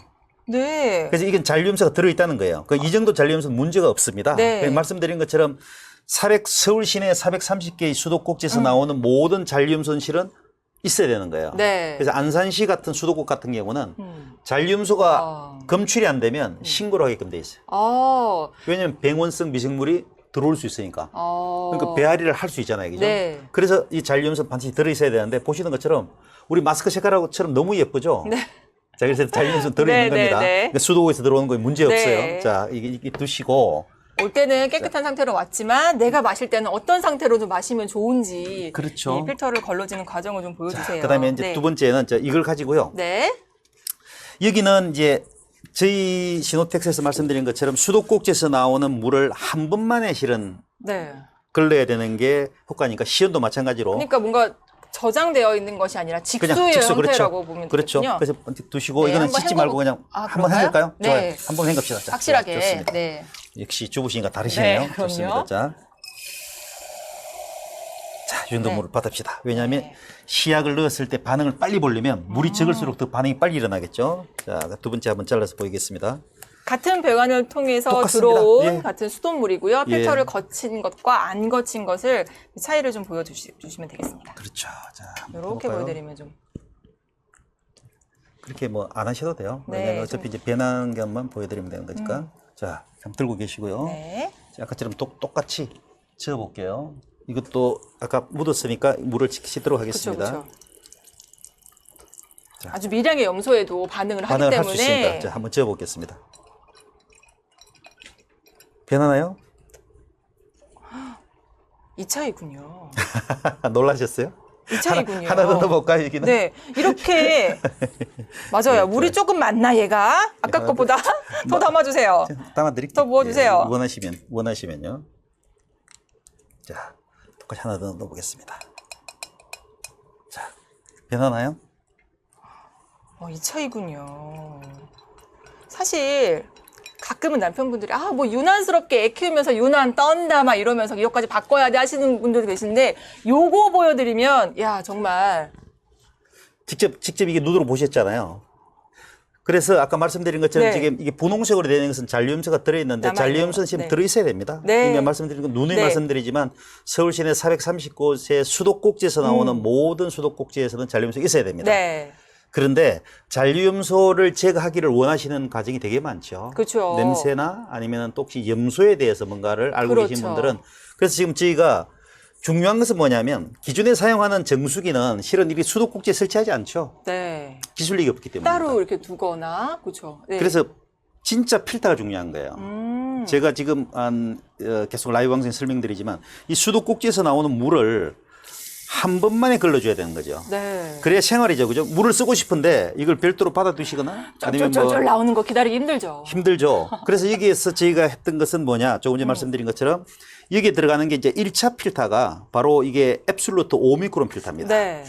네. 그래서 이건 잔류염소가 들어있다는 거예요. 이 정도 잔류염소는 문제가 없습니다. 네. 그냥 말씀드린 것처럼 서울 시내 430개의 수도꼭지에서 나오는 모든 잔류염소는 실은 있어야 되는 거예요. 네. 그래서 안산시 같은 수도국 같은 경우는 음. 잔류염소가 아. 검출이 안 되면 신고를 하게끔 돼 있어요. 아, 왜냐하면 병원성 미생물이 들어올 수 있으니까. 그러니까 배앓이를 할 수 있잖아요. 그죠? 네. 그래서 이 잔류염소 반드시 들어있어야 되는데 보시는 것처럼 우리 마스크 색깔하고처럼 너무 예쁘죠? 네. 자, 그래서 잔류염소 들어있는 네, 겁니다. 네, 네. 그러니까 수도국에서 들어오는 거에 문제 네. 없어요. 자, 이게 두시고. 올 때는 깨끗한 상태로 왔지만 내가 마실 때는 어떤 상태로 좀 마시면 좋은지 그렇죠. 이 필터를 걸러지는 과정을 좀 보여주세요. 그다음에 이제 네. 두 번째는 이걸 가지고요. 네. 여기는 이제 저희 시노텍스에서 말씀드린 것처럼 수도꼭지에서 나오는 물을 한 번만에 실은 네. 걸러야 되는 게 효과니까 시연도 마찬가지로 그러니까 뭔가 저장되어 있는 것이 아니라 직수의 직수, 형태라고 보면 그렇죠. 되겠군요. 그래서 두시고 네, 이거는 한번 씻지 말고 헹궈보- 그냥 아, 한번 그런가요? 해볼까요? 네. 좋아요. 한번 헹갑시다. 자, 확실하게. 좋습니다. 네. 역시 주부시니까 다르시네요. 네, 그럼요. 좋습니다. 자, 이 정도 네. 물을 받읍시다. 왜냐하면 네. 시약을 넣었을 때 반응을 빨리 보려면 물이 적을수록 더 반응이 빨리 일어나겠죠. 자, 두 번째 한번 잘라서 보이겠습니다. 같은 배관을 통해서 똑같습니다. 들어온 예. 같은 수돗물이고요. 예. 필터를 거친 것과 안 거친 것을 차이를 좀 보여주시면 되겠습니다. 그렇죠. 자, 한번 이렇게 해볼까요? 보여드리면 좀. 그렇게 뭐 안 하셔도 돼요. 네, 왜냐하면 어차피 이제 변한 것만 보여드리면 되는 거니까. 자, 한번 들고 계시고요. 네. 자, 아까처럼 똑같이 저어볼게요. 이것도 아까 묻었으니까 물을 씻도록 그렇죠, 하겠습니다. 그렇죠. 자. 아주 미량의 염소에도 반응을 하기 반응을 할 수 있습니다. 때문에 자, 한번 저어보겠습니다. 변하나요? 이 차이군요. 놀라셨어요? 이 차이군요. 하나 더 넣어볼까요, 여기는? 네, 이렇게 맞아요. 네, 물이 조금 많나 얘가 아까 하나 것보다 더 담아주세요. 담아드릴게요. 더 부어주세요. 예, 원하시면요. 자, 똑같이 하나 더 넣어보겠습니다. 자, 변하나요? 이 차이군요. 사실 가끔은 남편분들이 뭐 유난스럽게 애 키우면서 유난 떤다 막 이러면서 이것까지 바꿔야 돼 하시는 분들도 계신데 요거 보여드리면 야 정말 직접 이게 눈으로 보셨잖아요. 그래서 아까 말씀드린 것처럼 네. 지금 이게 분홍색으로 되는 것은 잔류염소가 들어있는데 남아있는 잔류염소는 거. 지금 네. 들어있어야 됩니다. 네. 그러니까 말씀드린 건 누누이 네. 말씀드리지만 서울 시내 430곳의 수도꼭지에서 나오는 모든 수도꼭지에서는 잔류염소가 있어야 됩니다. 네. 그런데 잔류염소를 제거하기를 원하시는 가정이 되게 많죠. 그렇죠. 냄새나 아니면 또 혹시 염소에 대해서 뭔가를 알고 계신 그렇죠. 분들은 그래서 지금 저희가 중요한 것은 뭐냐면 기존에 사용하는 정수기는 실은 이렇게 수도꼭지에 설치하지 않죠. 네. 기술력이 없기 때문에. 따로 이렇게 두거나 그렇죠. 네. 그래서 진짜 필터가 중요한 거예요. 제가 지금 계속 라이브 방송에 설명드리지만 이 수도꼭지에서 나오는 물을 한 번만에 걸러줘야 되는 거죠. 네. 그래야 생활이죠. 그죠? 물을 쓰고 싶은데 이걸 별도로 받아두시거나 아니면 쫄쫄쫄 나오는 거 기다리기 힘들죠. 힘들죠. 그래서 여기에서 저희가 했던 것은 뭐냐. 조금 전에 말씀드린 것처럼 여기에 들어가는 게 이제 1차 필터가 바로 이게 앱솔루트 5미크론 필터입니다. 네.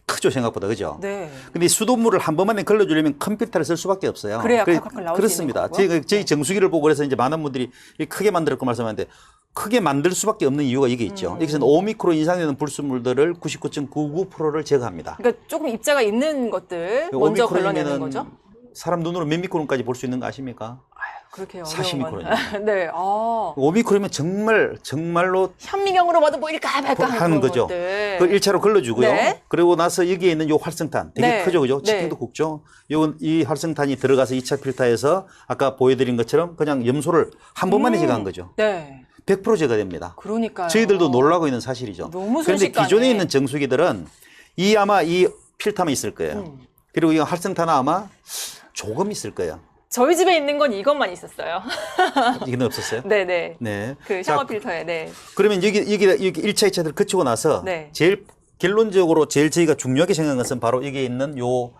크죠, 생각보다. 그죠? 네. 근데 이 수돗물을 한 번만에 걸러주려면 큰 필터를 쓸 수밖에 없어요. 그래야 콸콸콸 나올 수 그렇습니다. 있는 거고요. 저희 정수기를 보고 그래서 이제 많은 분들이 크게 만들었고 말씀하는데 크게 만들 수밖에 없는 이유가 이게 있죠. 여기서는 5미크론 이상 되는 불순물들을 99.99%를 제거합니다. 그러니까 조금 입자가 있는 것들 먼저 걸러내는 거죠? 사람 눈으로 몇 미크론까지 볼 수 있는 거 아십니까? 그렇게 40미크론입니다. 네. 5미크론이면 정말로 현미경으로 봐도 뭐 일까 말까 하는 거죠. 것들. 그걸 1차로 걸러주고요. 네. 그리고 나서 여기에 있는 요 활성탄 되게 네. 크죠, 그죠? 네. 치킨도 굵죠. 이 활성탄이 들어가서 2차 필터에서 아까 보여드린 것처럼 그냥 염소를 한 번만에 제거한 거죠. 네. 100% 제거됩니다. 그러니까요. 저희들도 놀라고 있는 사실이죠. 너무 그런데 순식간에. 기존에 있는 정수기들은 아마 이 필터만 있을 거예요. 그리고 이 활성탄은 아마 조금 있을 거예요. 저희 집에 있는 건 이것만 있었어요. 이건 없었어요? 네네. 네. 그 자, 샤워 필터에, 네. 그러면 여기 1차, 2차를 거치고 나서 네. 제일 결론적으로 제일 저희가 중요하게 생각한 것은 바로 여기에 있는 요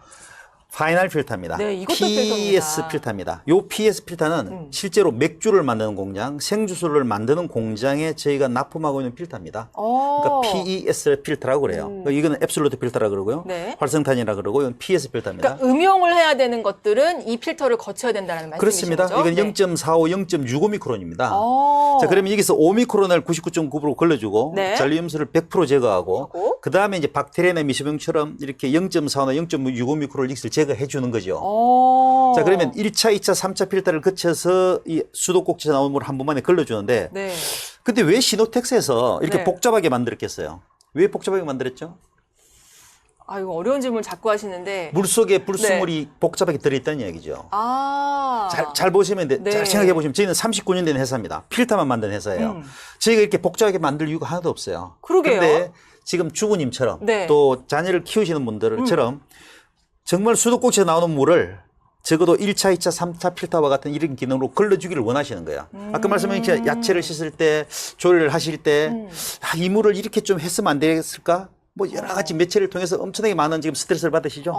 파이널 필터입니다. 네, 이것도 PS 필터입니다. 필터입니다. 요 PS 필터는 실제로 맥주를 만드는 공장, 생주스를 만드는 공장에 저희가 납품하고 있는 필터입니다. 그러니까 PES 필터라고 그래요. 그러니까 이거는 앱솔루트 필터라 그러고요. 네. 활성탄이라 그러고 이건 PS 필터입니다. 그러니까 음용을 해야 되는 것들은 이 필터를 거쳐야 된다는 말씀이신 그렇습니다. 거죠? 이건 0.45, 0.65미크론입니다. 오. 자, 그러면 여기서 5미크론을 99.9% 걸러주고 네. 잔류염수를 100% 제거하고 하고. 그 다음에 이제 박테리아나 미세병처럼 이렇게 0.45나 0.65미크론 릭스를 제거해 주는 거죠. 오. 자, 그러면 1차, 2차, 3차 필터를 거쳐서 이 수도꼭지에서 나온 물을 한 번만에 걸러주는데 네. 근데 왜 시노텍스에서 이렇게 네. 복잡하게 만들었겠어요? 왜 복잡하게 만들었죠? 아, 이거 어려운 질문 자꾸 하시는데. 물속에 불순물이 복잡하게 들어있다는 얘기죠. 아. 잘 보시면 돼. 네. 잘 생각해 보시면 저희는 39년 된 회사입니다. 필터만 만든 회사예요. 저희가 이렇게 복잡하게 만들 이유가 하나도 없어요. 그러게요. 근데 지금 주부님처럼 네. 또 자녀를 키우시는 분들처럼 정말 수도꼭지에 나오는 물을 적어도 1차, 2차, 3차 필터와 같은 이런 기능으로 걸러주기를 원하시는 거예요. 아까 말씀하신 야채를 씻을 때, 조리를 하실 때, 이 물을 이렇게 좀 했으면 안 되겠을까? 뭐 여러 가지 매체를 통해서 엄청나게 많은 지금 스트레스를 받으시죠?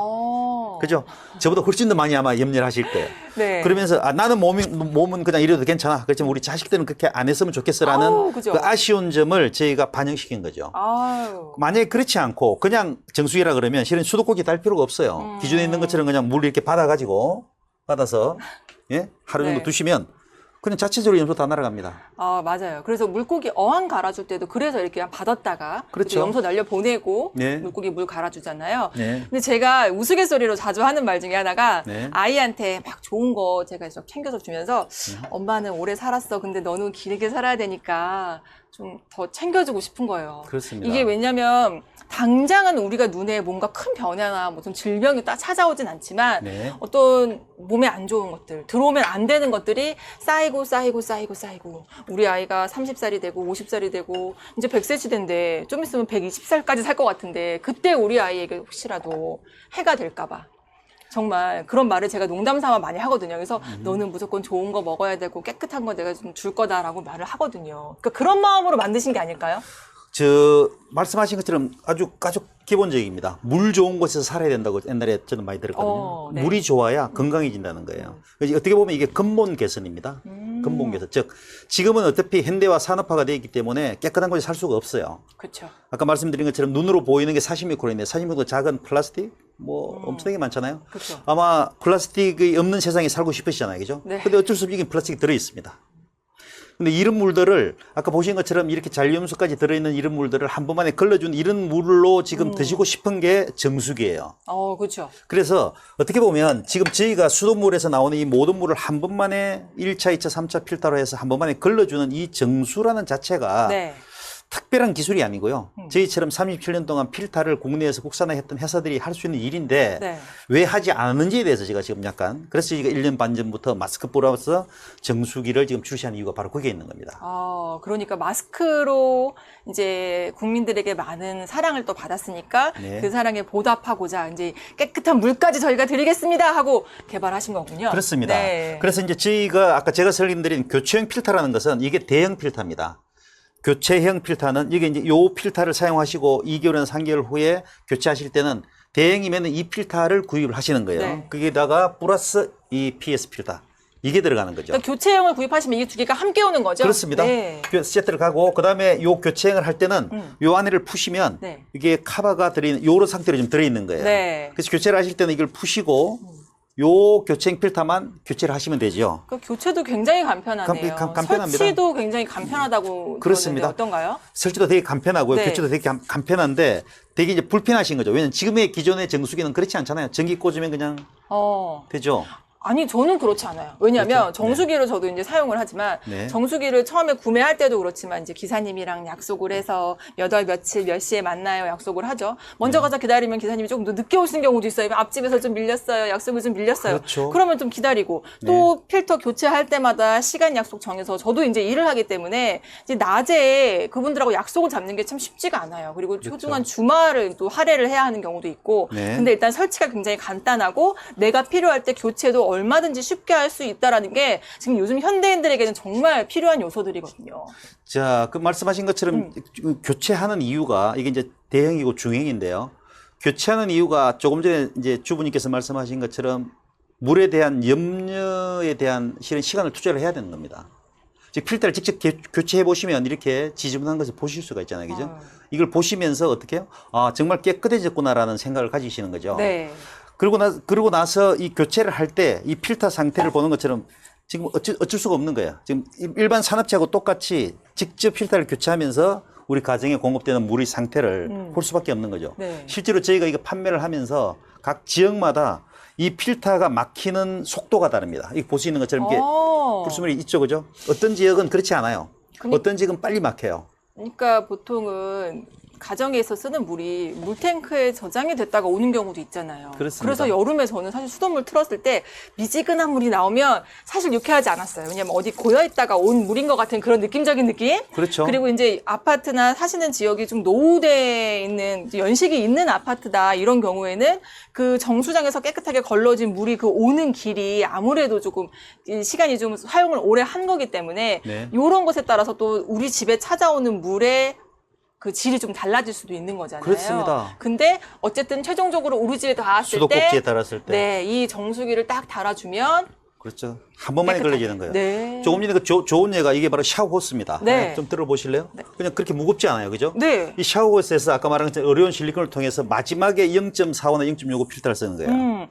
그죠? 저보다 훨씬 더 많이 아마 염려를 하실 거예요. 네. 그러면서 나는 몸은 그냥 이래도 괜찮아. 그렇지만 우리 자식들은 그렇게 안 했으면 좋겠어라는 아우, 그죠. 그 아쉬운 점을 저희가 반영시킨 거죠. 아유. 만약에 그렇지 않고 그냥 정수기라 그러면 실은 수도꼭지 달 필요가 없어요. 기존에 있는 것처럼 그냥 물을 이렇게 받아서 예? 하루 정도 네. 두시면 그냥 자체적으로 염소 다 날아갑니다. 아, 맞아요. 그래서 물고기 어항 갈아줄 때도 그래서 이렇게 그냥 받았다가 그렇죠. 염소 날려 보내고 네. 물고기 물 갈아주잖아요. 네. 근데 제가 우스갯소리로 자주 하는 말 중에 하나가 네. 아이한테 막 좋은 거 제가 계속 챙겨서 주면서 엄마는 오래 살았어. 근데 너는 길게 살아야 되니까 좀 더 챙겨주고 싶은 거예요. 그렇습니다. 이게 왜냐면 당장은 우리가 눈에 뭔가 큰 변화나 무슨 질병이 딱 찾아오진 않지만 네. 어떤 몸에 안 좋은 것들, 들어오면 안 되는 것들이 쌓이고 우리 아이가 30살이 되고 50살이 되고 이제 100세 시대인데 좀 있으면 120살까지 살 것 같은데 그때 우리 아이에게 혹시라도 해가 될까 봐. 정말 그런 말을 제가 농담 삼아 많이 하거든요. 그래서 너는 무조건 좋은 거 먹어야 되고 깨끗한 거 내가 좀 줄 거다라고 말을 하거든요. 그러니까 그런 마음으로 만드신 게 아닐까요? 말씀하신 것처럼 아주 기본적입니다. 물 좋은 곳에서 살아야 된다고 옛날에 저는 많이 들었거든요. 네. 물이 좋아야 건강해진다는 거예요. 그래서 어떻게 보면 이게 근본 개선입니다. 근본 개선. 즉, 지금은 어차피 현대화 산업화가 되어 있기 때문에 깨끗한 곳에 살 수가 없어요. 그렇죠. 아까 말씀드린 것처럼 눈으로 보이는 게 40미크론인데 40미크론 작은 플라스틱 엄청나게 많잖아요. 그렇죠. 아마 플라스틱이 없는 세상에 살고 싶으시잖아요. 그죠? 네. 근데 어쩔 수 없이 이게 플라스틱이 들어 있습니다. 근데 이런 물들을 아까 보신 것처럼 이렇게 잔류염수까지 들어있는 이런 물들을 한 번만에 걸러준 이런 물로 지금 드시고 싶은 게 정수기예요. 그렇죠. 그래서 어떻게 보면 지금 저희가 수돗물에서 나오는 이 모든 물을 한 번만에 1차, 2차, 3차 필터로 해서 한 번만에 걸러주는 이 정수라는 자체가 네. 특별한 기술이 아니고요. 저희처럼 37년 동안 필터를 국내에서 국산화했던 회사들이 할 수 있는 일인데 네. 왜 하지 않았는지에 대해서 제가 지금 약간 그래서 저희가 1년 반 전부터 마스크 뿌려서 정수기를 지금 출시하는 이유가 바로 거기에 있는 겁니다. 그러니까 마스크로 이제 국민들에게 많은 사랑을 또 받았으니까 네. 그 사랑에 보답하고자 이제 깨끗한 물까지 저희가 드리겠습니다 하고 개발하신 거군요. 그렇습니다. 네. 그래서 이제 저희가 아까 제가 설명드린 교체형 필터라는 것은 이게 대형 필터입니다. 교체형 필터는 이게 이제 요 필터를 사용하시고 2개월이나 3개월 후에 교체하실 때는 대행이면 이 필터를 구입을 하시는 거예요. 네. 거기다가 플러스 이 PS 필터 이게 들어가는 거죠. 그러니까 교체형을 구입하시면 이게 두 개가 함께 오는 거죠? 그렇습니다. 네. 세트를 가고 그다음에 요 교체형을 할 때는 요 안에를 푸시면 네. 이게 카바가 들어있는 요런 상태로 좀 들어있는 거예요. 네. 그래서 교체를 하실 때는 이걸 푸시고 요 교체형 필터만 교체를 하시면 되죠. 그 교체도 굉장히 간편하네요. 간편합니다. 설치도 굉장히 간편하다고 그렇습니다. 들었는데 어떤가요? 설치도 되게 간편하고요. 네. 교체도 되게 간편한데 되게 이제 불편하신 거죠. 왜냐면 지금의 기존의 정수기는 그렇지 않잖아요. 전기 꽂으면 그냥 되죠. 아니 저는 그렇지 않아요. 왜냐하면 그렇죠? 정수기를 저도 이제 사용을 하지만 네. 정수기를 처음에 구매할 때도 그렇지만 이제 기사님이랑 약속을 해서 몇 월 며칠 몇 시에 만나요 약속을 하죠. 먼저 네. 가서 기다리면 기사님이 조금 더 늦게 오시는 경우도 있어요. 앞집에서 좀 밀렸어요. 약속을 좀 밀렸어요. 그렇죠. 그러면 좀 기다리고 또 필터 교체할 때마다 시간 약속 정해서 저도 이제 일을 하기 때문에 이제 낮에 그분들하고 약속을 잡는 게 참 쉽지가 않아요. 그리고 소중한 주말을 또 할애를 해야 하는 경우도 있고 네. 근데 일단 설치가 굉장히 간단하고 내가 필요할 때 교체도 얼마든지 쉽게 할 수 있다라는 게 지금 요즘 현대인들에게는 정말 필요한 요소들이거든요. 자, 그 말씀하신 것처럼 교체하는 이유가 이게 이제 대형이고 중형인데요. 교체하는 이유가 조금 전에 이제 주부님께서 말씀하신 것처럼 물에 대한 염려에 대한 실은 시간을 투자를 해야 되는 겁니다. 즉 필터를 직접 교체해 보시면 이렇게 지저분한 것을 보실 수가 있잖아요, 그죠? 이걸 보시면서 어떻게 해요? 아, 정말 깨끗해졌구나라는 생각을 가지시는 거죠. 네. 그러고 나서 이 교체를 할 때 이 필터 상태를 보는 것처럼 지금 어쩔 수가 없는 거예요. 지금 일반 산업체하고 똑같이 직접 필터를 교체하면서 우리 가정에 공급되는 물의 상태를 볼 수밖에 없는 거죠. 네. 실제로 저희가 이거 판매를 하면서 각 지역마다 이 필터가 막히는 속도가 다릅니다. 이거 볼 수 있는 것처럼 이렇게 불순물이 있죠, 그죠? 어떤 지역은 그렇지 않아요. 어떤 지역은 빨리 막혀요. 그러니까 보통은 가정에서 쓰는 물이 물탱크에 저장이 됐다가 오는 경우도 있잖아요. 그렇습니다. 그래서 여름에 저는 사실 수돗물 틀었을 때 미지근한 물이 나오면 사실 유쾌하지 않았어요. 왜냐면 어디 고여있다가 온 물인 것 같은 그런 느낌적인 느낌? 그렇죠. 그리고 이제 아파트나 사시는 지역이 좀 노후되어 있는, 연식이 있는 아파트다 이런 경우에는 그 정수장에서 깨끗하게 걸러진 물이 그 오는 길이 아무래도 조금 시간이 좀 사용을 오래 한 거기 때문에 네. 이런 것에 따라서 또 우리 집에 찾아오는 물의 그 질이 좀 달라질 수도 있는 거잖아요. 그렇습니다. 근데 어쨌든 최종적으로 우리 집에 닿았을 때 수도꼭지에 달았을 때. 네, 이 정수기를 딱 달아주면 그렇죠. 한 번만에 깨끗하게. 걸러지는 거예요. 네. 조금 전에 그 좋은 예가 이게 바로 샤워호스입니다. 네. 좀 들어보실래요? 그냥 그렇게 무겁지 않아요. 그죠? 네. 이 샤워호스에서 아까 말한 것처럼 어려운 실리콘을 통해서 마지막에 0.45나 0.65 필터를 쓰는 거예요.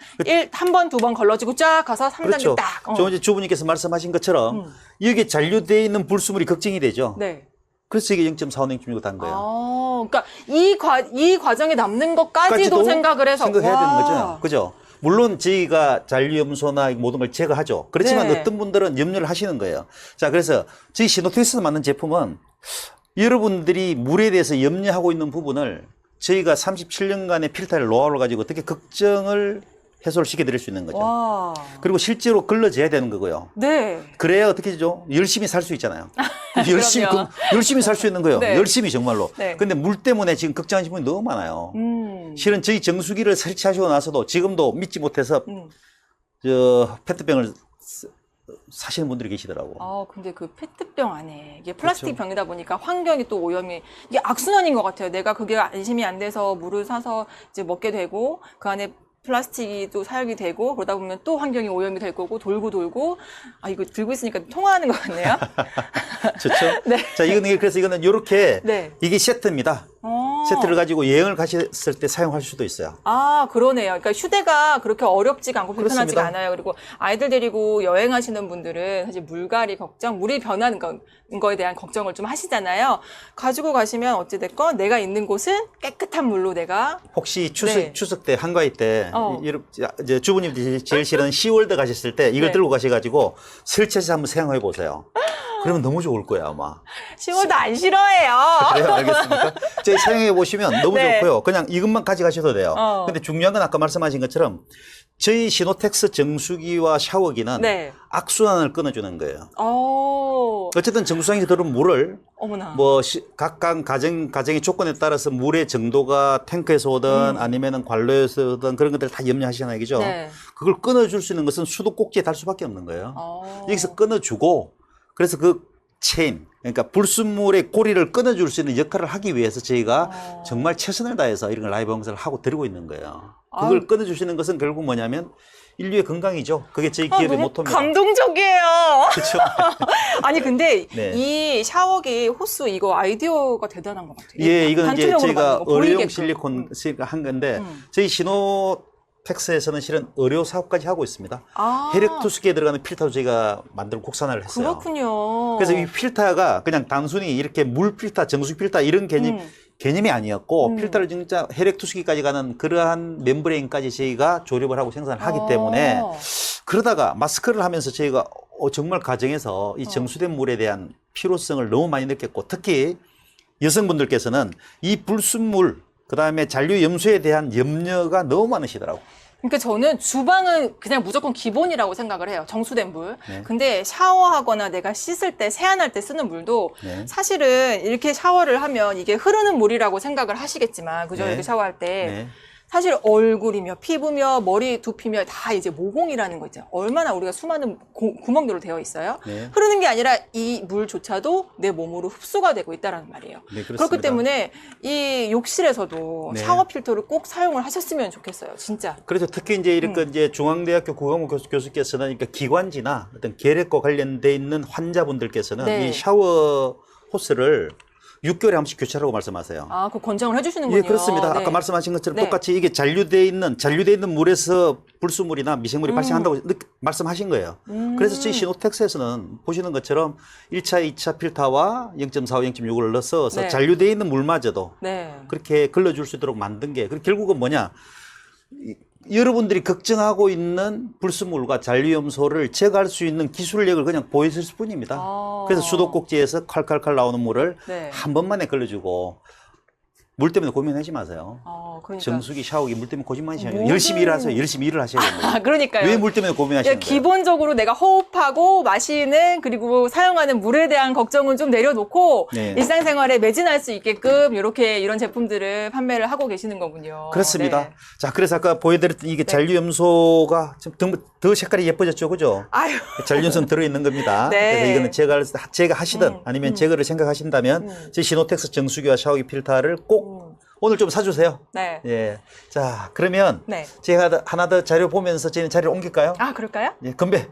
한 번, 두 번 걸러지고 쫙 가서 3단계 그렇죠. 딱. 조금 전에 주부님께서 말씀하신 것처럼 여기에 잔류되어 있는 불순물이 걱정이 되죠. 네. 그래서 이게 0.45나 0.65 단 거예요. 그러니까 이 과정에 남는 것까지도 생각을 해서 생각해야 되는 와. 거죠. 그죠? 물론 저희가 잔류염소나 모든 걸 제거하죠. 그렇지만 네. 어떤 분들은 염려를 하시는 거예요. 자, 그래서 저희 시노텍스에서 만든 제품은 여러분들이 물에 대해서 염려하고 있는 부분을 저희가 37년간의 필터를 노하우를 가지고 어떻게 걱정을 해소를 시켜드릴 수 있는 거죠. 와. 그리고 실제로 걸러져야 되는 거고요. 네. 그래야 어떻게 되죠? 열심히 살 수 있잖아요. 그럼요. 열심히 살 수 있는 거예요. 네. 열심히 정말로. 네. 근데 물 때문에 지금 걱정하시는 분이 너무 많아요. 실은 저희 정수기를 설치하시고 나서도 지금도 믿지 못해서 페트병을 사시는 분들이 계시더라고. 근데 그 페트병 안에 이게 플라스틱 병이다 보니까 환경이 또 오염이 이게 악순환인 것 같아요. 내가 그게 안심이 안 돼서 물을 사서 이제 먹게 되고 그 안에 플라스틱이 또 사용이 되고 그러다 보면 또 환경이 오염이 될 거고 돌고 이거 들고 있으니까 통화하는 것 같네요. 좋죠? 네. 자, 그래서 이거는 이렇게 네. 이게 세트입니다. 세트를 가지고 여행을 가셨을 때 사용할 수도 있어요. 그러네요. 그러니까 휴대가 그렇게 어렵지가 않고 불편하지가 그렇습니다. 않아요. 그리고 아이들 데리고 여행하시는 분들은 사실 물갈이 걱정, 물이 변하는 거에 대한 걱정을 좀 하시잖아요. 가지고 가시면 어찌됐건 내가 있는 곳은 깨끗한 물로 내가 혹시 네. 추석 때 한가위 때 이제 주부님들이 제일 싫은 10월대 가셨을 때 이걸 네. 들고 가셔가지고 설치해서 한번 사용해 보세요. 그러면 너무 좋을 거예요, 아마. 10월도 안 싫어해요. 그래요? 알겠습니까? 저희 사용해 보시면 너무 네. 좋고요. 그냥 이것만 가져가셔도 돼요. 근데 중요한 건 아까 말씀하신 것처럼 저희 시노텍스 정수기와 샤워기는 네. 악순환을 끊어주는 거예요. 어, 어쨌든 정수장에 들어온 물을 어머나. 각각 가정의 조건에 따라서 물의 정도가 탱크에서 오든 아니면은 관로에서 오든 그런 것들 다 염려하시잖아요. 그죠? 네. 그걸 끊어줄 수 있는 것은 수도꼭지에 달 수밖에 없는 거예요. 어. 여기서 끊어주고 그래서 그 체인, 그러니까 불순물의 고리를 끊어줄 수 있는 역할을 하기 위해서 저희가 정말 최선을 다해서 이런 라이브 방송을 하고 드리고 있는 거예요. 그걸 끊어주시는 것은 결국 뭐냐면 인류의 건강이죠. 그게 저희 기업의 너무 모토입니다. 감동적이에요. 그렇죠. 아니 근데 네. 이 샤워기 호스 이거 아이디어가 대단한 것 같아요. 예, 이건 이제 단투력으로 저희가 만든 거, 의료용 보이게끔. 실리콘 한 건데 저희 시노텍스에서는 실은 의료 사업까지 하고 있습니다. 혈액 투숙기에 들어가는 필터도 저희가 만들고 국산화를 했어요. 그렇군요. 그래서 이 필터가 그냥 단순히 이렇게 물 필터, 정수 필터 이런 개념이 아니었고 필터를 진짜 혈액 투숙기까지 가는 그러한 멤브레인까지 저희가 조립을 하고 생산을 하기 때문에 그러다가 마스크를 하면서 저희가 정말 가정에서 이 정수된 물에 대한 필요성을 너무 많이 느꼈고 특히 여성분들께서는 이 불순물 그다음에 잔류 염수에 대한 염려가 너무 많으시더라고요. 그러니까 저는 주방은 그냥 무조건 기본이라고 생각을 해요. 정수된 물. 네. 근데 샤워하거나 내가 씻을 때, 세안할 때 쓰는 물도 네. 사실은 이렇게 샤워를 하면 이게 흐르는 물이라고 생각을 하시겠지만, 그죠? 네. 이렇게 샤워할 때. 네. 사실 얼굴이며 피부며 머리 두피며 다 이제 모공이라는 거 있잖아요. 얼마나 우리가 수많은 구멍들로 되어 있어요. 네. 흐르는 게 아니라 이 물조차도 내 몸으로 흡수가 되고 있다는 말이에요. 네, 그렇습니다. 그렇기 때문에 이 욕실에서도 네. 샤워 필터를 꼭 사용을 하셨으면 좋겠어요. 진짜. 그래서 특히 이제 이렇게 이제 중앙대학교 국어학부 교수께서는 그러니까 기관지나 어떤 계획과 관련돼 있는 환자분들께서는 네. 이 샤워 호스를 6개월에 한 번씩 교체하라고 말씀하세요. 아, 그 권장을 해주시는군요. 예, 그렇습니다. 네. 아까 말씀하신 것처럼 네. 똑같이 이게 잔류돼 있는 물에서 불순물이나 미생물이 발생한다고 말씀하신 거예요. 그래서 저희 시노텍스에서는 보시는 것처럼 1차, 2차 필터와 0.45, 0.65를 넣어서 네. 잔류돼 있는 물마저도 네. 그렇게 걸러줄 수 있도록 만든 게 결국은 뭐냐? 여러분들이 걱정하고 있는 불순물과 잔류염소를 제거할 수 있는 기술력을 그냥 보여줄 뿐입니다. 그래서 수도꼭지에서 칼칼칼 나오는 물을 네. 한 번만에 걸러주고 물 때문에 고민하지 마세요. 그러니까. 정수기, 샤워기 물 때문에 고민하지 마세요. 모든- 열심히 일하세요. 열심히 일을 하셔야 됩니다. 그러니까요. 왜 물 때문에 고민하시는 거예요? 기본적으로 내가 호흡하고 마시는 그리고 사용하는 물에 대한 걱정은 좀 내려놓고 네. 일상생활에 매진할 수 있게끔 이렇게 이런 제품들을 판매를 하고 계시는 거군요. 그렇습니다. 네. 자, 그래서 아까 보여드렸던 이게 잔류염소가 좀 더 색깔이 예뻐졌죠, 그죠? 아유. 잔류염소는 들어있는 겁니다. 네. 그래서 이거는 제거하시든 아니면 제거를 생각하신다면 저희 시노텍스 정수기와 샤워기 필터를 꼭 오늘 좀 사주세요. 네. 예. 자, 그러면 네. 제가 하나 더 자료 보면서 저희는 자리를 옮길까요? 아, 그럴까요? 예, 건배.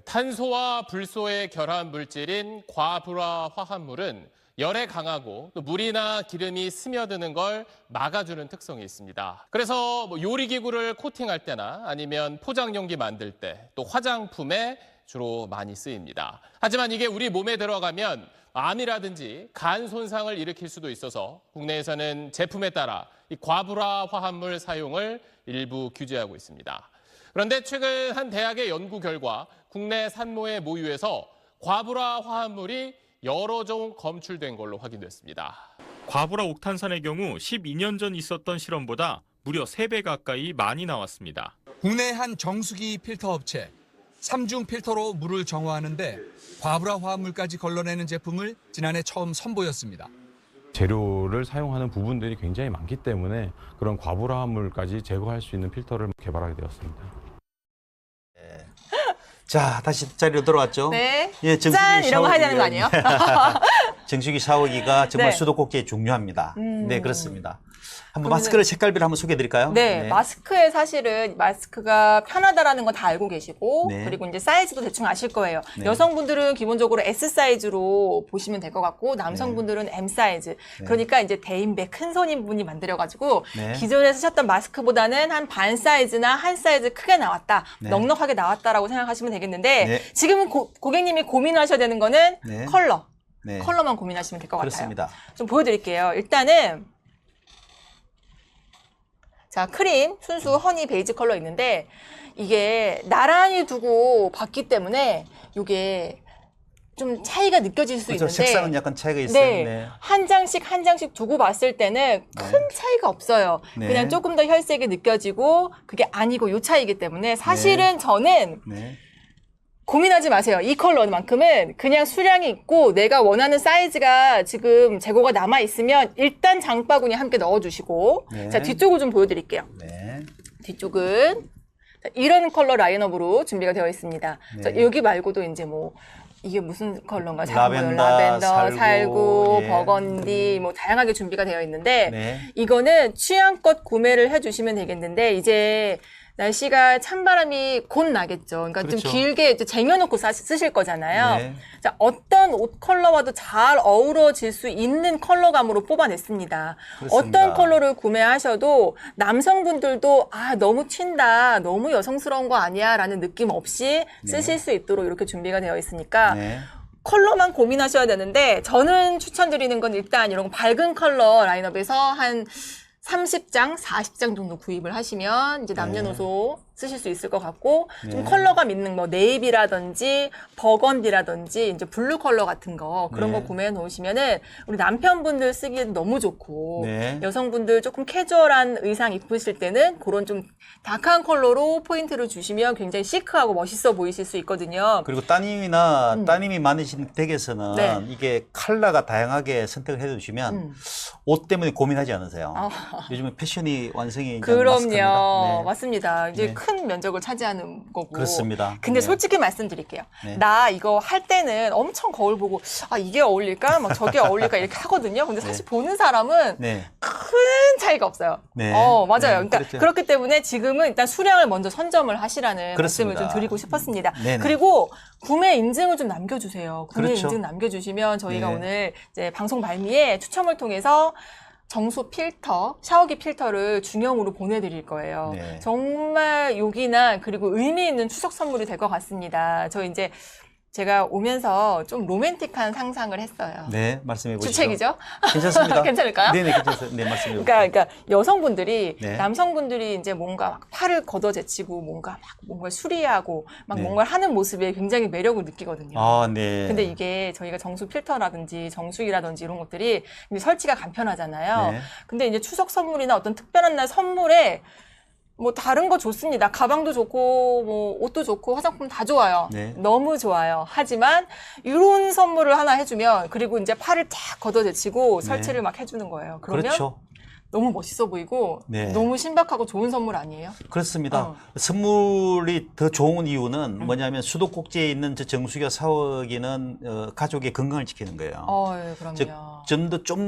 탄소와 불소의 결합 물질인 과불화 화합물은 열에 강하고 또 물이나 기름이 스며드는 걸 막아주는 특성이 있습니다. 그래서 요리기구를 코팅할 때나 아니면 포장용기 만들 때 또 화장품에 주로 많이 쓰입니다. 하지만 이게 우리 몸에 들어가면 암이라든지 간 손상을 일으킬 수도 있어서 국내에서는 제품에 따라 이 과불화 화합물 사용을 일부 규제하고 있습니다. 그런데 최근 한 대학의 연구 결과 국내 산모의 모유에서 과불화 화합물이 여러 종 검출된 걸로 확인됐습니다. 과불화 옥탄산의 경우 12년 전 있었던 실험보다 무려 3배 가까이 많이 나왔습니다. 국내 한 정수기 필터 업체, 3중 필터로 물을 정화하는데 과불화 화합물까지 걸러내는 제품을 지난해 처음 선보였습니다. 재료를 사용하는 부분들이 굉장히 많기 때문에 그런 과불화 화합물까지 제거할 수 있는 필터를 개발하게 되었습니다. 자, 다시 자리로 들어왔죠? 네. 예, 정수기 짠! 이런 거 해야 되는 거 아니에요? 정수기 샤워기가 정말 네. 수도꼭지에 중요합니다. 네, 그렇습니다. 한번 그러면은- 마스크를 색깔별로 한번 소개해 드릴까요? 네, 마스크에 사실은 마스크가 편하다라는 건 다 알고 계시고 네. 그리고 이제 사이즈도 대충 아실 거예요. 네. 여성분들은 기본적으로 S 사이즈로 보시면 될 것 같고 남성분들은 M 사이즈. 그러니까 이제 대인배 큰 손인 분이 만들어가지고 네. 기존에 쓰셨던 마스크보다는 한 반 사이즈나 한 사이즈 크게 나왔다, 네. 넉넉하게 나왔다라고 생각하시면 되겠는데 네. 지금은 고객님이 고민하셔야 되는 거는 네. 컬러. 네. 컬러만 고민하시면 될 것 같아요. 그렇습니다. 좀 보여드릴게요. 일단은 자, 크림, 순수, 허니, 베이지 컬러 있는데 이게 나란히 두고 봤기 때문에 이게 좀 차이가 느껴질 수 그렇죠. 있는데 색상은 약간 차이가 있어요. 네, 네. 한 장씩 두고 봤을 때는 큰 차이가 없어요. 네. 그냥 조금 더 혈색이 느껴지고 그게 아니고 요 차이기 때문에 사실은 저는 네. 고민하지 마세요. 이 컬러만큼은 그냥 수량이 있고 내가 원하는 사이즈가 지금 재고가 남아 있으면 일단 장바구니 함께 넣어주시고 네. 자, 뒤쪽을 좀 보여드릴게요. 네. 뒤쪽은 자, 이런 컬러 라인업으로 준비가 되어 있습니다. 네. 자, 여기 말고도 이제 뭐 이게 무슨 컬러인가 잘 라벤더, 보여요. 라벤더, 살구, 예. 버건디 뭐 다양하게 준비가 되어 있는데 네. 이거는 취향껏 구매를 해주시면 되겠는데 이제 날씨가 찬바람이 곧 나겠죠. 그러니까 그렇죠. 좀 길게 이제 쟁여놓고 쓰실 거잖아요. 네. 자, 어떤 옷 컬러와도 잘 어우러질 수 있는 컬러감으로 뽑아냈습니다. 그렇습니다. 어떤 컬러를 구매하셔도 남성분들도 아 너무 튄다, 너무 여성스러운 거 아니야 라는 느낌 없이 쓰실 수 있도록 이렇게 준비가 되어 있으니까 네. 컬러만 고민하셔야 되는데 저는 추천드리는 건 일단 이런 밝은 컬러 라인업에서 한 30장, 40장 정도 구입을 하시면 이제 남녀노소 쓰실 수 있을 것 같고 좀 네. 컬러감 있는 뭐 네이비라든지 버건디라든지 이제 블루 컬러 같은 거 그런 네. 거 구매해 놓으시면은 우리 남편분들 쓰기에도 너무 좋고 네. 여성분들 조금 캐주얼한 의상 입으실 때는 그런 좀 다크한 컬러로 포인트를 주시면 굉장히 시크하고 멋있어 보이실 수 있거든요. 그리고 따님이나 따님이 많으신 댁에서는 네. 이게 컬러가 다양하게 선택을 해주시면 옷 때문에 고민하지 않으세요. 요즘은 패션이 완성이 이제 그럼요. 마스크입니다. 네. 맞습니다. 이제 네. 큰 면적을 차지하는 거고. 그렇습니다. 근데 네. 솔직히 말씀드릴게요. 네. 나 이거 할 때는 엄청 거울 보고 아 이게 어울릴까? 막 저게 어울릴까? 이렇게 하거든요. 근데 사실 보는 사람은 네. 큰 차이가 없어요. 네. 맞아요. 네, 그러니까 그렇죠. 그렇기 때문에 지금은 일단 수량을 먼저 선점을 하시라는 그렇습니다. 말씀을 좀 드리고 싶었습니다. 네네. 그리고 구매 인증을 좀 남겨주세요. 구매 그렇죠. 인증 남겨주시면 저희가 네. 오늘 이제 방송 말미에 추첨을 통해서 정수 필터, 샤워기 필터를 중형으로 보내드릴 거예요. 네. 정말 요긴한 그리고 의미 있는 추석 선물이 될 것 같습니다. 저 이제 제가 오면서 좀 로맨틱한 상상을 했어요. 네, 말씀해 보시죠. 주책이죠? 괜찮습니다. 괜찮을까요? 네네, 괜찮습니다. 네, 말씀해 보시죠. 그러니까 여성분들이 네. 남성분들이 이제 뭔가 막 팔을 걷어제치고 뭔가 뭔가 수리하고 막 네. 뭔가를 하는 모습에 굉장히 매력을 느끼거든요. 아, 네. 근데 이게 저희가 정수 필터라든지 정수기라든지 이런 것들이 이제 설치가 간편하잖아요. 네. 근데 이제 추석 선물이나 어떤 특별한 날 선물에 뭐 다른 거 좋습니다. 가방도 좋고 뭐 옷도 좋고 화장품 다 좋아요. 네. 너무 좋아요. 하지만 이런 선물을 하나 해주면 그리고 이제 팔을 탁 걷어제치고 설치를 막 해주는 거예요. 그러면 그렇죠. 너무 멋있어 보이고 네. 너무 신박하고 좋은 선물 아니에요? 그렇습니다. 선물이 더 좋은 이유는 음. 뭐냐면 수도꼭지에 있는 저 정수기와 샤워기는 가족의 건강을 지키는 거예요. 예, 그럼요. 즉, 좀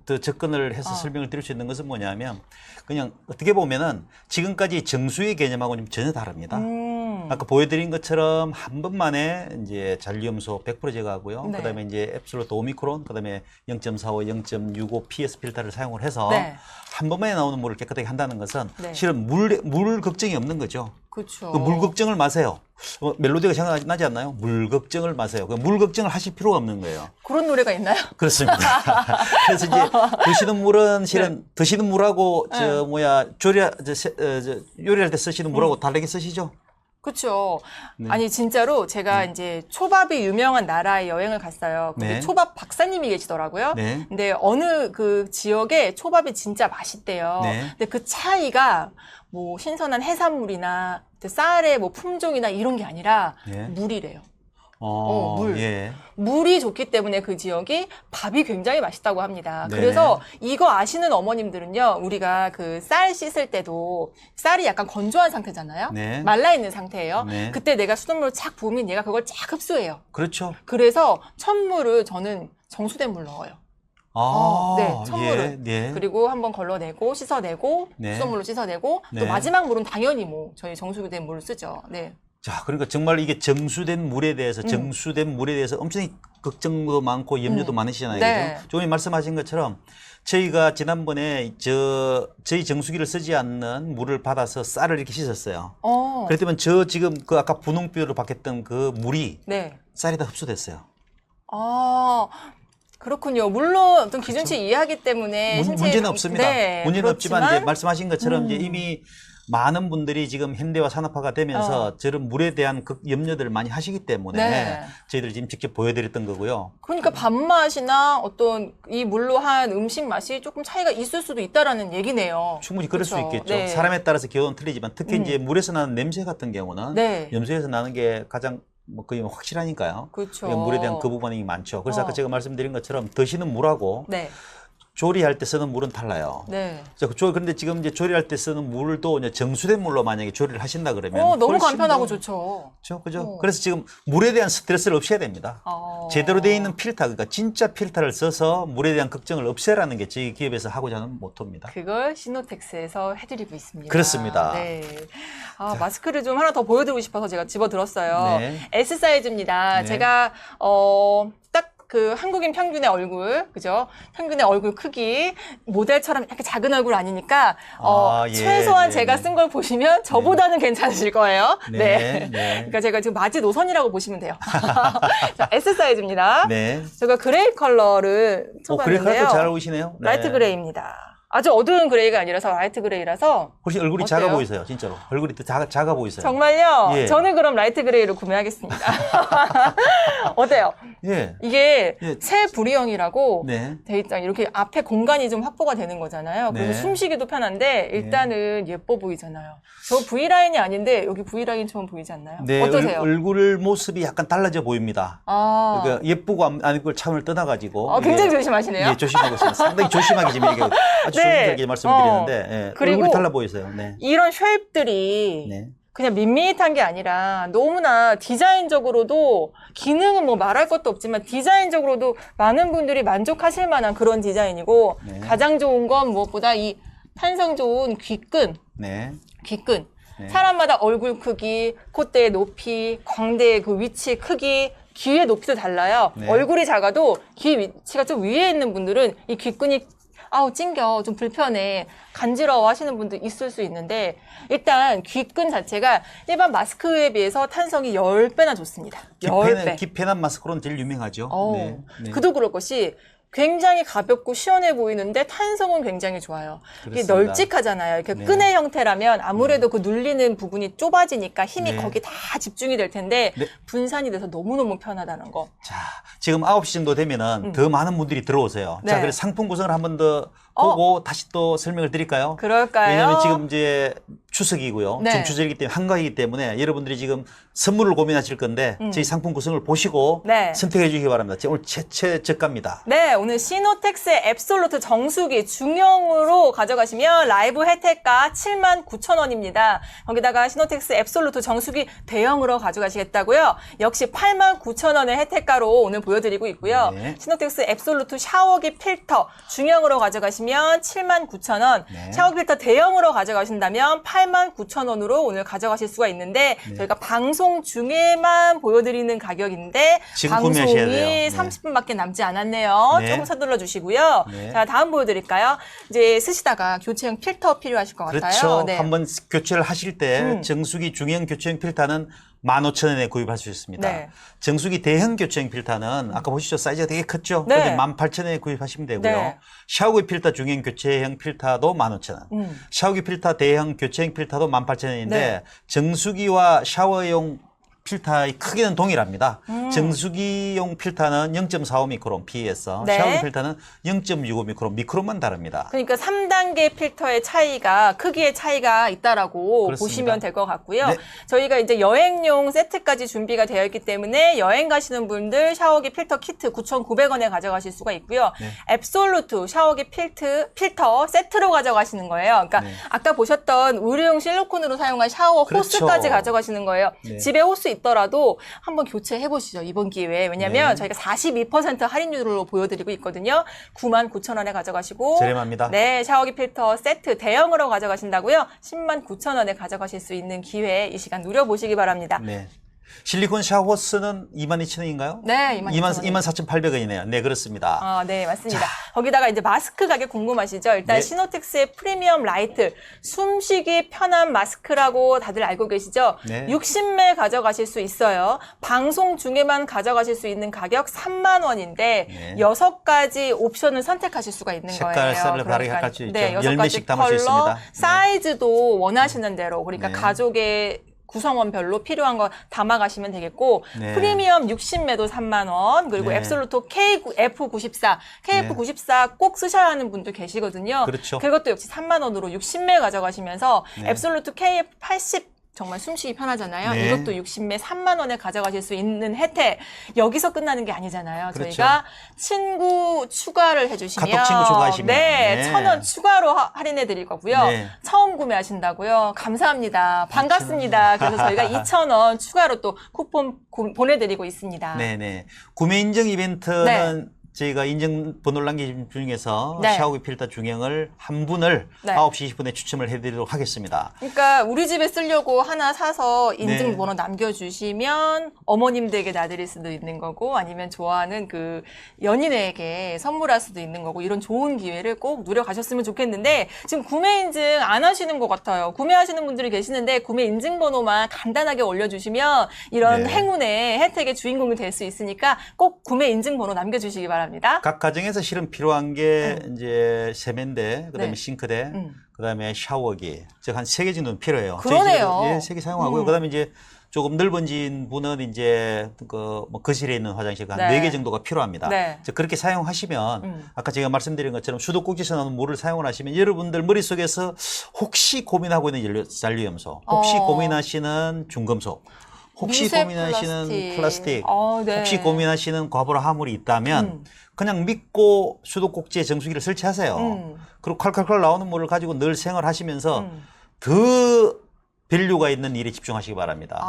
더 접근을 해서 어. 설명을 드릴 수 있는 것은 뭐냐면 그냥 어떻게 보면은 지금까지 정수의 개념하고는 전혀 다릅니다. 아까 보여드린 것처럼 한 번만에 이제 잔류염소 100% 제거하고요. 네. 그다음에 이제 앱솔루트 오미크론, 그다음에 0.45, 0.65 PS 필터를 사용을 해서 네. 한 번만에 나오는 물을 깨끗하게 한다는 것은 네. 실은 물 걱정이 없는 거죠. 그렇죠. 그 물 걱정을 마세요. 멜로디가 생각나지 않나요? 물 걱정을 마세요. 물 걱정을 하실 필요가 없는 거예요. 그런 노래가 있나요? 그렇습니다. 그래서 이제 드시는 물은 실은 드시는 물하고 요리할 때 쓰시는 물하고 다르게 쓰시죠? 그렇죠. 네. 아니 진짜로 제가 이제 초밥이 유명한 나라에 여행을 갔어요. 근데 네. 초밥 박사님이 계시더라고요. 네. 근데 어느 그 지역에 초밥이 진짜 맛있대요. 네. 근데 그 차이가 뭐 신선한 해산물이나 쌀의 뭐 품종이나 이런 게 아니라 네. 물이래요. 물. 물. 예. 물이 좋기 때문에 그 지역이 밥이 굉장히 맛있다고 합니다. 네네. 그래서 이거 아시는 어머님들은요, 우리가 그 쌀 씻을 때도 쌀이 약간 건조한 상태잖아요. 네. 말라있는 상태예요. 네. 그때 내가 수돗물을 착 부으면 얘가 그걸 쫙 흡수해요. 그렇죠. 그래서 찬물을 저는 정수된 물 넣어요. 네, 찬물을. 예. 그리고 한번 걸러내고 씻어내고 네. 수돗물로 씻어내고 네. 또 마지막 물은 당연히 뭐 저희 정수된 물을 쓰죠. 네. 자, 그러니까 정말 이게 정수된 물에 대해서 엄청 걱정도 많고 염려도 많으시잖아요. 네. 그죠? 조금 말씀하신 것처럼 저희가 지난번에 저희 정수기를 쓰지 않는 물을 받아서 쌀을 이렇게 씻었어요. 그랬더니 지금 그 아까 분홍빛으로 바뀌었던 그 물이 네. 쌀에 다 흡수됐어요. 그렇군요. 물론 어떤 기준치 이하기 때문에 문제는 없습니다. 네, 문제는 없지만 이제 그렇지만 말씀하신 것처럼 이제 이미 많은 분들이 지금 현대화 산업화가 되면서 저런 물에 대한 염려들을 많이 하시기 때문에 네. 저희들이 지금 직접 보여드렸던 거고요. 그러니까 밥맛이나 어떤 이 물로 한 음식 맛이 조금 차이가 있을 수도 있다라는 얘기네요. 충분히 그럴 수 그렇죠. 있겠죠. 네. 사람에 따라서 기호는 틀리지만 특히 이제 물에서 나는 냄새 같은 경우는 네. 염소에서 나는 게 가장 거의 확실하니까요. 그렇죠. 물에 대한 거부 반응이 많죠. 그래서 아까 제가 말씀드린 것처럼 드시는 물하고 네. 조리할 때 쓰는 물은 달라요. 네. 그런데 지금 이제 조리할 때 쓰는 물도 이제 정수된 물로 만약에 조리를 하신다 그러면 너무 훨씬 간편하고 더 좋죠. 그죠? 그래서 지금 물에 대한 스트레스를 없애야 됩니다. 제대로 되어 있는 필터, 그러니까 진짜 필터를 써서 물에 대한 걱정을 없애라는 게 저희 기업에서 하고자 하는 모토입니다. 그걸 시노텍스에서 해드리고 있습니다. 그렇습니다. 네. 마스크를 좀 하나 더 보여드리고 싶어서 제가 집어들었어요. 네. S 사이즈입니다. 네. 제가 딱 그 한국인 평균의 얼굴, 그죠? 평균의 얼굴 크기, 모델처럼 이렇게 작은 얼굴 아니니까 예, 최소한 네, 제가 네. 쓴 걸 보시면 저보다는 괜찮으실 거예요. 네, 네. 그러니까 제가 지금 마지노선이라고 보시면 돼요. 자, S 사이즈입니다. 네. 제가 그레이 컬러를 그래, 쳐봤는데요. 그래도 잘 오시네요. 네. 라이트 그레이입니다. 아주 어두운 그레이가 아니라서 라이트 그레이라서. 훨씬 얼굴이 어때요? 작아 보이세요, 진짜로. 얼굴이 더 작아 보이세요. 정말요? 예. 저는 그럼 라이트 그레이를 구매하겠습니다. 어때요? 예. 이게 예. 체브리형이라고 네. 돼 있잖아요. 이렇게 앞에 공간이 좀 확보가 되는 거잖아요. 그래서 네. 숨쉬기도 편한데 일단은 예뻐 보이잖아요. 저 V라인이 아닌데 여기 V라인처럼 보이지 않나요? 네, 어떠세요? 얼굴 모습이 약간 달라져 보입니다. 그러니까 예쁘고 안 예쁘고 차원을 떠나가지고. 굉장히 이게- 조심하시네요. 예, 조심하고 있습니다. 상당히 조심하게 지금 이렇게 아주 네. 조심스럽게 말씀을 드리는데, 예, 그리고 얼굴이 달라 보이세요. 네. 이런 쉐입들이 네. 그냥 밋밋한 게 아니라 너무나 디자인적으로도 기능은 뭐 말할 것도 없지만 디자인적으로도 많은 분들이 만족하실 만한 그런 디자인이고 네. 가장 좋은 건 무엇보다 이 탄성 좋은 귀끈. 네. 네. 사람마다 얼굴 크기, 콧대의 높이, 광대의 그 위치 크기, 귀의 높이도 달라요. 네. 얼굴이 작아도 귀 위치가 좀 위에 있는 분들은 이 귀끈이 찡겨, 좀 불편해, 간지러워 하시는 분도 있을 수 있는데 일단 귀끈 자체가 일반 마스크에 비해서 탄성이 10배나 좋습니다. 10배. 기펜한 마스크로는 제일 유명하죠. 네. 네. 그도 그럴 것이 굉장히 가볍고 시원해 보이는데 탄성은 굉장히 좋아요. 이게 그렇습니다. 널찍하잖아요. 이렇게 네. 끈의 형태라면 아무래도 그 눌리는 부분이 좁아지니까 힘이 네. 거기 다 집중이 될 텐데 네. 분산이 돼서 너무너무 편하다는 거. 자, 지금 9시 정도 되면은 더 많은 분들이 들어오세요. 네. 자, 그래서 상품 구성을 한 번 더 보고 다시 또 설명을 드릴까요? 그럴까요? 왜냐하면 지금 이제 추석이고요. 네. 중추절이기 때문에 한가위이기 때문에 여러분들이 지금 선물을 고민하실 건데 저희 상품 구성을 보시고 네. 선택해 주시기 바랍니다. 오늘 최저가입니다. 네, 오늘 시노텍스의 앱솔루트 정수기 중형으로 가져가시면 라이브 혜택가 79,000원입니다. 거기다가 시노텍스 앱솔루트 정수기 대형으로 가져가시겠다고요? 역시 89,000원의 혜택가로 오늘 보여드리고 있고요. 네. 시노텍스 앱솔루트 샤워기 필터 중형으로 가져가시면 79,000원, 네. 샤워기 필터 대형으로 가져가신다면 89,000원으로 오늘 가져가실 수가 있는데 네. 저희가 방송 중에만 보여드리는 가격인데 지금 구매하셔야 돼요. 방송이 네. 30분밖에 남지 않았네요. 네. 조금 서둘러 주시고요. 네. 자, 다음 보여드릴까요? 이제 쓰시다가 교체형 필터 필요하실 것 같아요. 그렇죠. 네. 한번 교체를 하실 때 정수기 중형 교체형 필터는 15,000원에 구입할 수 있습니다. 네. 정수기 대형 교체형 필터는 아까 보시죠. 사이즈가 되게 컸죠. 네. 그런데 18,000원에 구입하시면 되고요. 네. 샤워기 필터 중형 교체형 필터도 15,000원. 샤워기 필터 대형 교체형 필터도 18,000원인데 네. 정수기와 샤워용 필터의 크기는 동일합니다. 정수기용 필터는 0.45 미크론 PE에서 네. 샤워기 필터는 0.65 미크론, 미크론만 다릅니다. 그러니까 3단계 필터의 차이가 크기의 차이가 있다라고 그렇습니다. 보시면 될 것 같고요. 네. 저희가 이제 여행용 세트까지 준비가 되어 있기 때문에 여행 가시는 분들 샤워기 필터 키트 9,900원에 가져가실 수가 있고요. 네. 앱솔루트 샤워기 필터 세트로 가져가시는 거예요. 그러니까 네. 아까 보셨던 의료용 실리콘으로 사용한 샤워 그렇죠. 호스까지 가져가시는 거예요. 네. 집에 호스 있더라도 한번 교체해 보시죠. 이번 기회에. 왜냐면 네. 저희가 42% 할인율로 보여드리고 있거든요. 99,000원에 가져가시고 저렴합니다. 네, 샤워기 필터 세트 대형으로 가져가신다고요. 109,000원에 가져가실 수 있는 기회 이 시간 누려보시기 바랍니다. 네. 실리콘 샤워호스는 22,000원인가요? 네, 22,000원. 24,800원이네요. 네, 그렇습니다. 네, 맞습니다. 거기다가 이제 마스크 가격 궁금하시죠? 일단 네. 시노텍스의 프리미엄 라이트, 숨쉬기 편한 마스크라고 다들 알고 계시죠? 네. 60매 가져가실 수 있어요. 방송 중에만 가져가실 수 있는 가격 3만 원인데 네. 6가지 옵션을 선택하실 수가 있는 색깔, 거예요. 쌀을 다르게 할 수 있죠. 네, 10매씩 6가지 담을 수 컬러, 있습니다. 네. 사이즈도 원하시는 대로 그러니까 네. 가족의 구성원별로 필요한 거 담아가시면 되겠고 네. 프리미엄 60매도 3만 원 그리고 네. 앱솔루트 KF94 KF94 꼭 쓰셔야 하는 분들 계시거든요. 그렇죠. 그것도 역시 3만 원으로 60매 가져가시면서 네. 앱솔루트 KF80 정말 숨쉬기 편하잖아요. 네. 이것도 60매 3만 원에 가져가실 수 있는 혜택. 여기서 끝나는 게 아니잖아요. 그렇죠. 저희가 친구 추가를 해주시면 카톡 친구 추가하시면. 네, 네. 1,000원 추가로 할인해 드릴 거고요. 네. 처음 구매하신다고요. 감사합니다. 반갑습니다. 그래서 저희가 2,000원 추가로 또 쿠폰 보내드리고 있습니다. 네네. 구매 인증 이벤트는 저희가 인증번호를 남기신 중에서 네. 샤워기 필터 중형을 한 분을 네. 9시 20분에 추첨을 해드리도록 하겠습니다. 그러니까 우리 집에 쓰려고 하나 사서 인증번호 네. 남겨주시면 어머님들에게 놔드릴 수도 있는 거고 아니면 좋아하는 그 연인에게 선물할 수도 있는 거고 이런 좋은 기회를 꼭 누려가셨으면 좋겠는데 지금 구매 인증 안 하시는 것 같아요. 구매하시는 분들이 계시는데 구매 인증번호만 간단하게 올려주시면 이런 네. 행운의 혜택의 주인공이 될 수 있으니까 꼭 구매 인증번호 남겨주시기 바랍니다. 각 가정에서 실은 필요한 게 이제 세면대, 그다음에 네. 싱크대, 그다음에 샤워기, 즉 한 3개 정도는 필요해요. 그러네요. 예, 3개 사용하고요. 그다음에 이제 조금 넓어진 분은 이제 뭐 거실에 있는 화장실 한 네. 4개 정도가 필요합니다. 네. 즉 그렇게 사용하시면 아까 제가 말씀드린 것처럼 수도꼭지에서 나오는 물을 사용을 하시면 여러분들 머릿속에서 혹시 고민하고 있는 잔류염소, 혹시 고민하시는 중금속, 혹시 미세 고민하시는 플라스틱, 네. 혹시 고민하시는 과부라 화물이 있다면 그냥 믿고 수도꼭지에 정수기를 설치하세요. 그리고 콸콸콸 나오는 물을 가지고 늘 생활하시면서 더 밸류가 있는 일에 집중하시기 바랍니다.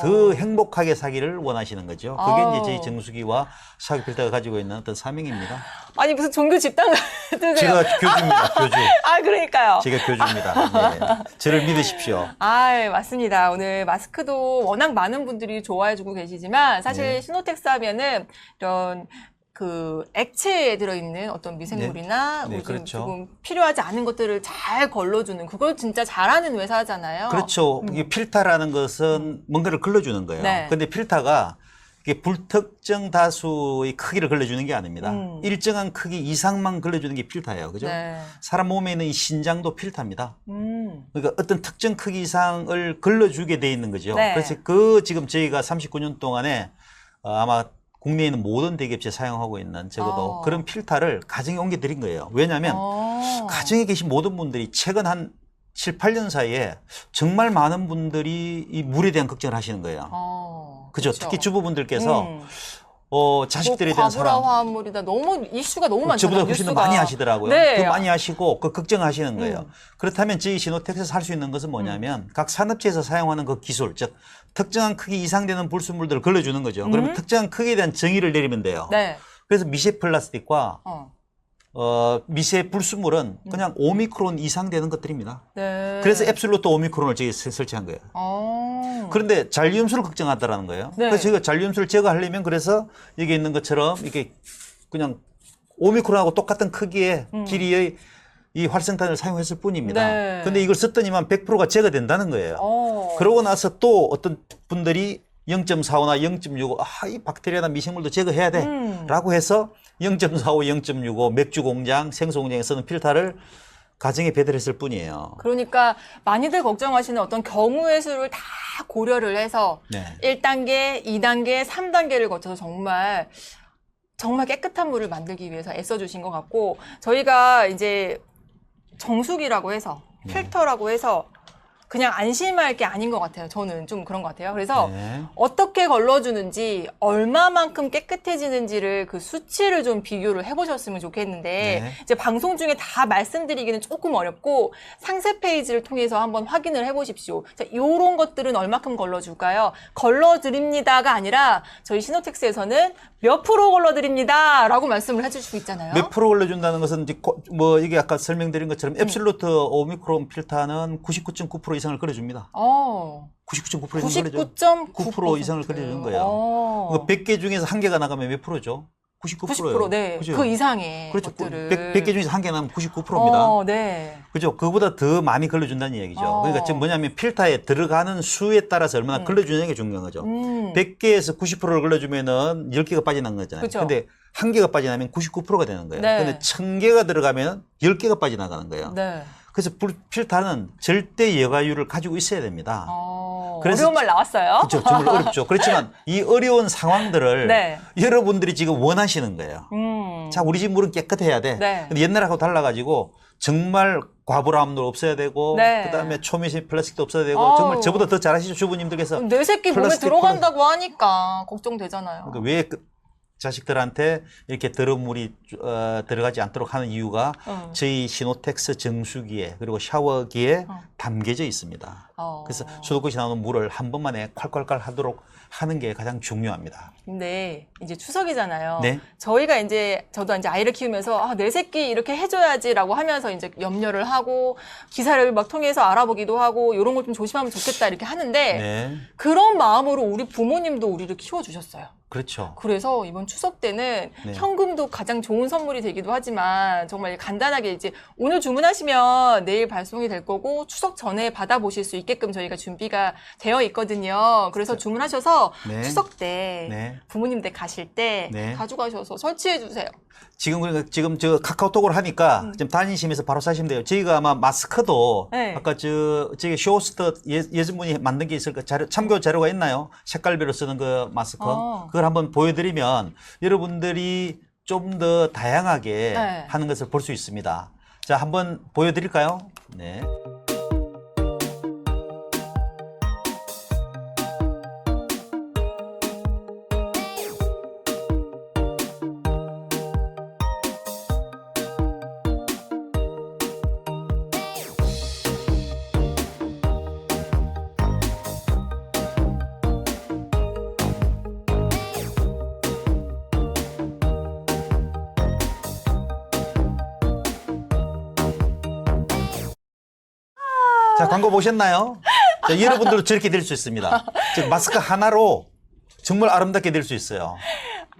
더 행복하게 사기를 원하시는 거죠. 그게 이제 저희 정수기와 샤워기 필터가 가지고 있는 어떤 사명입니다. 아니 무슨 종교 집단 같으세요? 제가 교주입니다. 교주. 그러니까요. 제가 교주입니다. 네. 저를 믿으십시오. 맞습니다. 오늘 마스크도 워낙 많은 분들이 좋아해주고 계시지만 사실 네. 시노텍스 하면은 이런 그 액체에 들어있는 어떤 미생물이나 네, 뭐 그렇죠. 조금 필요하지 않은 것들을 잘 걸러주는 그걸 진짜 잘하는 회사잖아요. 그렇죠. 이게 필터라는 것은 뭔가를 걸러주는 거예요. 네. 근데 필터가 이게 불특정 다수의 크기를 걸러주는 게 아닙니다. 일정한 크기 이상만 걸러주는 게 필터예요. 그죠? 네. 사람 몸에 있는 이 신장도 필터입니다. 음. 그러니까 어떤 특정 크기 이상을 걸러주게 돼 있는 거죠. 네. 그래서 지금 저희가 39년 동안에 아마 국내에 있는 모든 대기업체 사용하고 있는 적어도 그런 필터를 가정에 옮겨드린 거예요. 왜냐하면 가정에 계신 모든 분들이 최근 한 7, 8년 사이에 정말 많은 분들이 이 물에 대한 걱정을 하시는 거예요. 그죠? 특히 주부분들께서 자식들에 대한 사랑. 과부라 화합물이다. 너무 이슈가 너무 많잖아요. 저보다 훨씬 더 뉴스가. 많이 하시더라고요. 네. 더 많이 하시고 그 걱정하시는 거예요. 그렇다면 저희 시노텍스에서 할 수 있는 것은 뭐냐면 각 산업체에서 사용하는 그 기술, 즉 특정한 크기 이상 되는 불순물들을 걸러주는 거죠. 그러면 특정한 크기에 대한 정의를 내리면 돼요. 네. 그래서 미세 플라스틱과 미세 불순물은 그냥 5미크론 이상 되는 것들입니다. 네. 그래서 앱솔루트 5미크론을 저희 설치한 거예요. 그런데 잔류염수를 걱정하다라는 거예요. 네. 그래서 저희가 잔류염수를 제거하려면 그래서 여기 있는 것처럼 이게 그냥 5미크론하고 똑같은 크기의 길이의 이 활성탄을 사용했을 뿐입니다. 네. 근데 이걸 썼더니만 100%가 제거된다는 거예요. 그러고 나서 또 어떤 분들이 0.45나 0.65, 이 박테리아나 미생물도 제거해야 돼. 라고 해서 0.45, 0.65 맥주 공장, 생수 공장에 쓰는 필터를 가정에 배달했을 뿐이에요. 그러니까 많이들 걱정하시는 어떤 경우의 수를 다 고려를 해서 네. 1단계, 2단계, 3단계를 거쳐서 정말 깨끗한 물을 만들기 위해서 애써주신 것 같고 저희가 이제 정수기라고 해서 필터라고 해서 그냥 안심할 게 아닌 것 같아요. 저는 좀 그런 것 같아요. 그래서 네. 어떻게 걸러주는지 얼마만큼 깨끗해지는지를 그 수치를 좀 비교를 해보셨으면 좋겠는데 네. 이제 방송 중에 다 말씀드리기는 조금 어렵고 상세 페이지를 통해서 한번 확인을 해보십시오. 자, 이런 것들은 얼마큼 걸러줄까요? 걸러드립니다가 아니라 저희 시노텍스에서는 몇 프로 걸러드립니다 라고 말씀을 해주시고 있잖아요. 몇 프로 걸러준다는 것은 이제 이게 아까 설명드린 것처럼 앱솔루트 오미크론 필터는 99.9% 이상을 걸어줍니다. 99.9% 이상을 걸어줘. 99.9% 이상을 걸어주는 거예요. 100개 중에서 1개가 나가면 몇 프로죠? 99%예요. 90%, 네. 그죠? 그 이상의 그렇죠. 것들을. 100개 중에서 1개 나면 99%입니다. 네. 그죠? 그거보다 더 많이 걸러준다는 얘기죠. 그러니까 지금 뭐냐면 필터에 들어가는 수에 따라서 얼마나 걸러주는 게 중요한 거죠. 100개에서 90%를 걸러주면은 10개가 빠져나간 거잖아요. 그쵸. 근데 1개가 빠져나면 99%가 되는 거예요. 네. 근데 1000개가 들어가면 10개가 빠져나가는 거예요. 네. 그래서 필터는 절대 여과율을 가지고 있어야 됩니다. 그래서 어려운 말 나왔어요. 그렇죠. 정말 어렵죠. 그렇지만 이 어려운 상황들을 네. 여러분들이 지금 원하시는 거예요. 자, 우리 집 물은 깨끗해야 돼. 네. 근데 옛날하고 달라가지고 정말 과불암도 없어야 되고 네. 그다음에 초미세 플라스틱도 없어야 되고 어우. 정말 저보다 더 잘하시죠 주부님들께서. 내 새끼 몸에 플라스틱 들어간다고 하니까 걱정되잖아요. 그러니까 왜 자식들한테 이렇게 더러운 물이 들어가지 않도록 하는 이유가 저희 시노텍스 정수기에 그리고 샤워기에 담겨져 있습니다. 그래서 수도꼭지 나오는 물을 한 번만에 콸콸콸 하도록 하는 게 가장 중요합니다. 근데 이제 추석이잖아요. 네. 저희가 이제 저도 이제 아이를 키우면서 아, 내 새끼 이렇게 해줘야지라고 하면서 이제 염려를 하고 기사를 막 통해서 알아보기도 하고 이런 걸 좀 조심하면 좋겠다 이렇게 하는데 네, 그런 마음으로 우리 부모님도 우리를 키워주셨어요. 그렇죠. 그래서 이번 추석 때는 네. 현금도 가장 좋은 선물이 되기도 하지만 정말 간단하게 이제 오늘 주문하시면 내일 발송이 될 거고 추석 전에 받아보실 수 있게끔 저희가 준비가 되어 있거든요. 그래서 주문하셔서 네. 추석 때 네. 부모님 댁 가실 때 네. 가져가셔서 설치해 주세요. 지금 저 카카오톡으로 하니까 좀 다니시면서 바로 사시면 돼요. 저희가 아마 마스크도 네. 아까 저기 쇼스터 예전분이 만든 게 있을 까 참고 자료가 있나요? 색깔별로 쓰는 그 마스크 그걸 한번 보여드리면 여러분들이 좀 더 다양하게 네. 하는 것을 볼 수 있습니다. 자, 한번 보여드릴까요? 네. 자, 광고 보셨나요? 자, 여러분들도 저렇게 될 수 있습니다. 즉 마스크 하나로 정말 아름답게 될 수 있어요.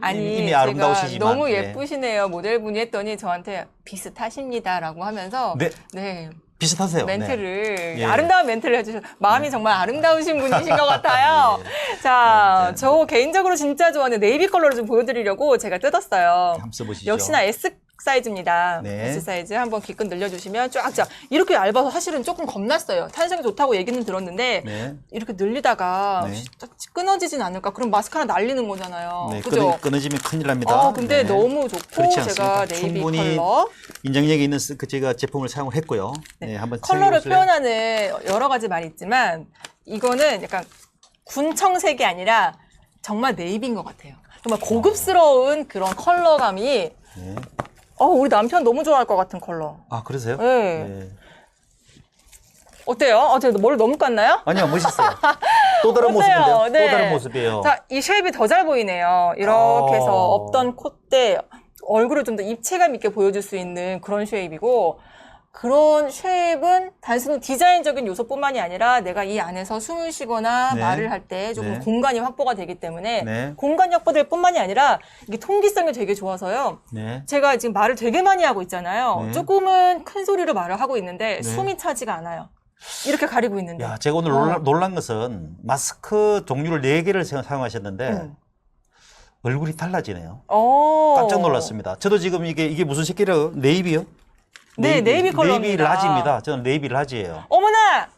아니 이미 제가 아름다우시지만. 너무 네. 예쁘시네요. 모델분이 했더니 저한테 비슷하십니다라고 하면서 네. 네. 비슷하세요. 멘트를 네. 예. 아름다운 멘트를 해주셔서 마음이 정말 아름다우신 분이신 것 같아요. 자, 네. 저 개인적으로 진짜 좋아하는 네이비 컬러를 좀 보여드리려고 제가 뜯었어요. 한번 써보시죠. 역시나 S 사이즈입니다. 네. S 사이즈 한번 기껏 늘려주시면 쫙쫙 이렇게 얇아서 사실은 조금 겁났어요. 탄성이 좋다고 얘기는 들었는데 네. 이렇게 늘리다가 네. 끊어지진 않을까? 그럼 마스크 하나 날리는 거잖아요. 네, 그죠? 끊어지면 큰일 납니다. 근데 네. 너무 좋고 그렇지 제가 않습니다. 네이비 충분히 컬러 인정력이 있는 그 제가 제품을 사용을 했고요. 네, 한번 컬러를 챙겨보실래요? 표현하는 여러 가지 말이 있지만 이거는 약간 군청색이 아니라 정말 네이비인 것 같아요. 정말 고급스러운 그런 컬러감이 네. 우리 남편 너무 좋아할 것 같은 컬러. 아, 그러세요? 네. 어때요? 제가 머리 너무 깠나요? 아니요, 멋있어요. 또 다른 어때요? 모습인데요. 네. 또 다른 모습이에요. 자, 이 쉐입이 더 잘 보이네요. 이렇게 해서 없던 콧대, 얼굴을 좀 더 입체감 있게 보여줄 수 있는 그런 쉐입이고 그런 쉐입은 단순히 디자인적인 요소뿐만이 아니라 내가 이 안에서 숨을 쉬거나 네. 말을 할 때 조금 네. 공간이 확보가 되기 때문에 네. 공간 확보될 뿐만이 아니라 이게 통기성이 되게 좋아서요. 네. 제가 지금 말을 되게 많이 하고 있잖아요. 네. 조금은 큰 소리로 말을 하고 있는데 네. 숨이 차지가 않아요. 이렇게 가리고 있는데. 야, 제가 오늘 놀란 것은 마스크 종류를 4개를 사용하셨는데 얼굴이 달라지네요. 깜짝 놀랐습니다. 저도 지금 이게 무슨 색깔이에요? 네이비요? 네, 네이비 컬러입니다. 네이비 라지입니다. 저는 네이비 라지예요. 어머나!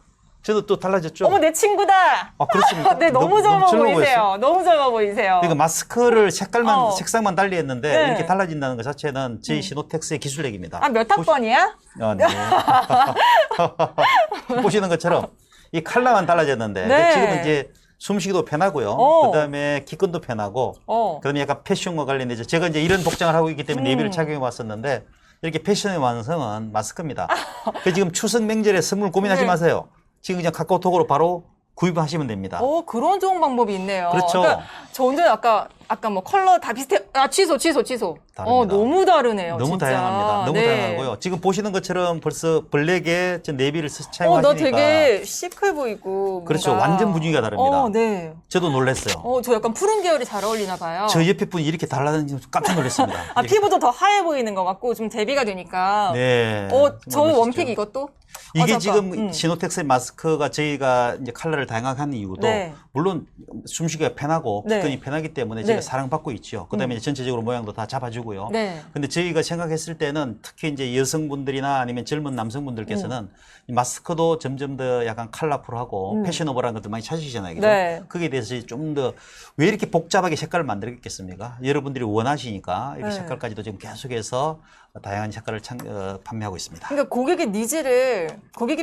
저도 또 달라졌죠? 어머, 내 친구다! 아, 그렇습니까? 네, 너무 젊어 보였어요. 보이세요. 너무 젊어 보이세요. 그러니까 마스크를 색상만 달리 했는데 네. 이렇게 달라진다는 것 자체는 저희 시노텍스의 기술력입니다. 몇 학번이야? 네. 보시는 것처럼 이 컬러만 달라졌는데 네. 지금은 이제 숨쉬기도 편하고요. 그다음에 기끈도 편하고 그다음에 약간 패션과 관련해서 제가 이제 이런 복장을 하고 있기 때문에 네이비를 착용해 왔었는데 이렇게 패션의 완성은 마스크입니다. 그래서 지금 추석 명절에 선물 고민하지 네. 마세요. 지금 그냥 카카오톡으로 바로 구입하시면 됩니다. 그런 좋은 방법이 있네요. 그렇죠. 그러니까 저 오늘 아까 뭐 컬러 다 비슷해. 취소. 다릅니다. 너무 다르네요. 너무 진짜. 다양합니다. 너무 네. 다양하고요. 지금 보시는 것처럼 벌써 블랙에 저 네이비를 차용하시니까 너 되게 시크해 보이고. 그렇죠. 뭔가. 완전 분위기가 다릅니다. 네. 저도 놀랐어요. 저 약간 푸른 계열이 잘 어울리나 봐요. 저 옆에 분이 이렇게 달라지는 깜짝 놀랐습니다. 피부도 더 하얘 보이는 것 같고 좀 대비가 되니까. 네. 저 정말 원픽 멋있죠. 이것도? 이게 잠깐. 지금 시노텍스의 마스크가 저희가 이제 컬러를 다양하게 하는 이유도 네. 물론 숨쉬기가 편하고 네. 기끈이 편하기 때문에 저희가 네. 사랑받고 있죠. 그다음에 전체적으로 모양도 다 잡아주고요. 네. 근데 저희가 생각했을 때는 특히 이제 여성분들이나 아니면 젊은 남성분들께서는 이 마스크도 점점 더 약간 컬러풀하고 패셔너블한 것들 많이 찾으시잖아요. 그죠? 네. 거기에 대해서 좀 더 왜 이렇게 복잡하게 색깔을 만들겠습니까? 여러분들이 원하시니까 이렇게 네. 색깔까지도 지금 계속해서 다양한 효과를 판매하고 있습니다. 그러니까 고객이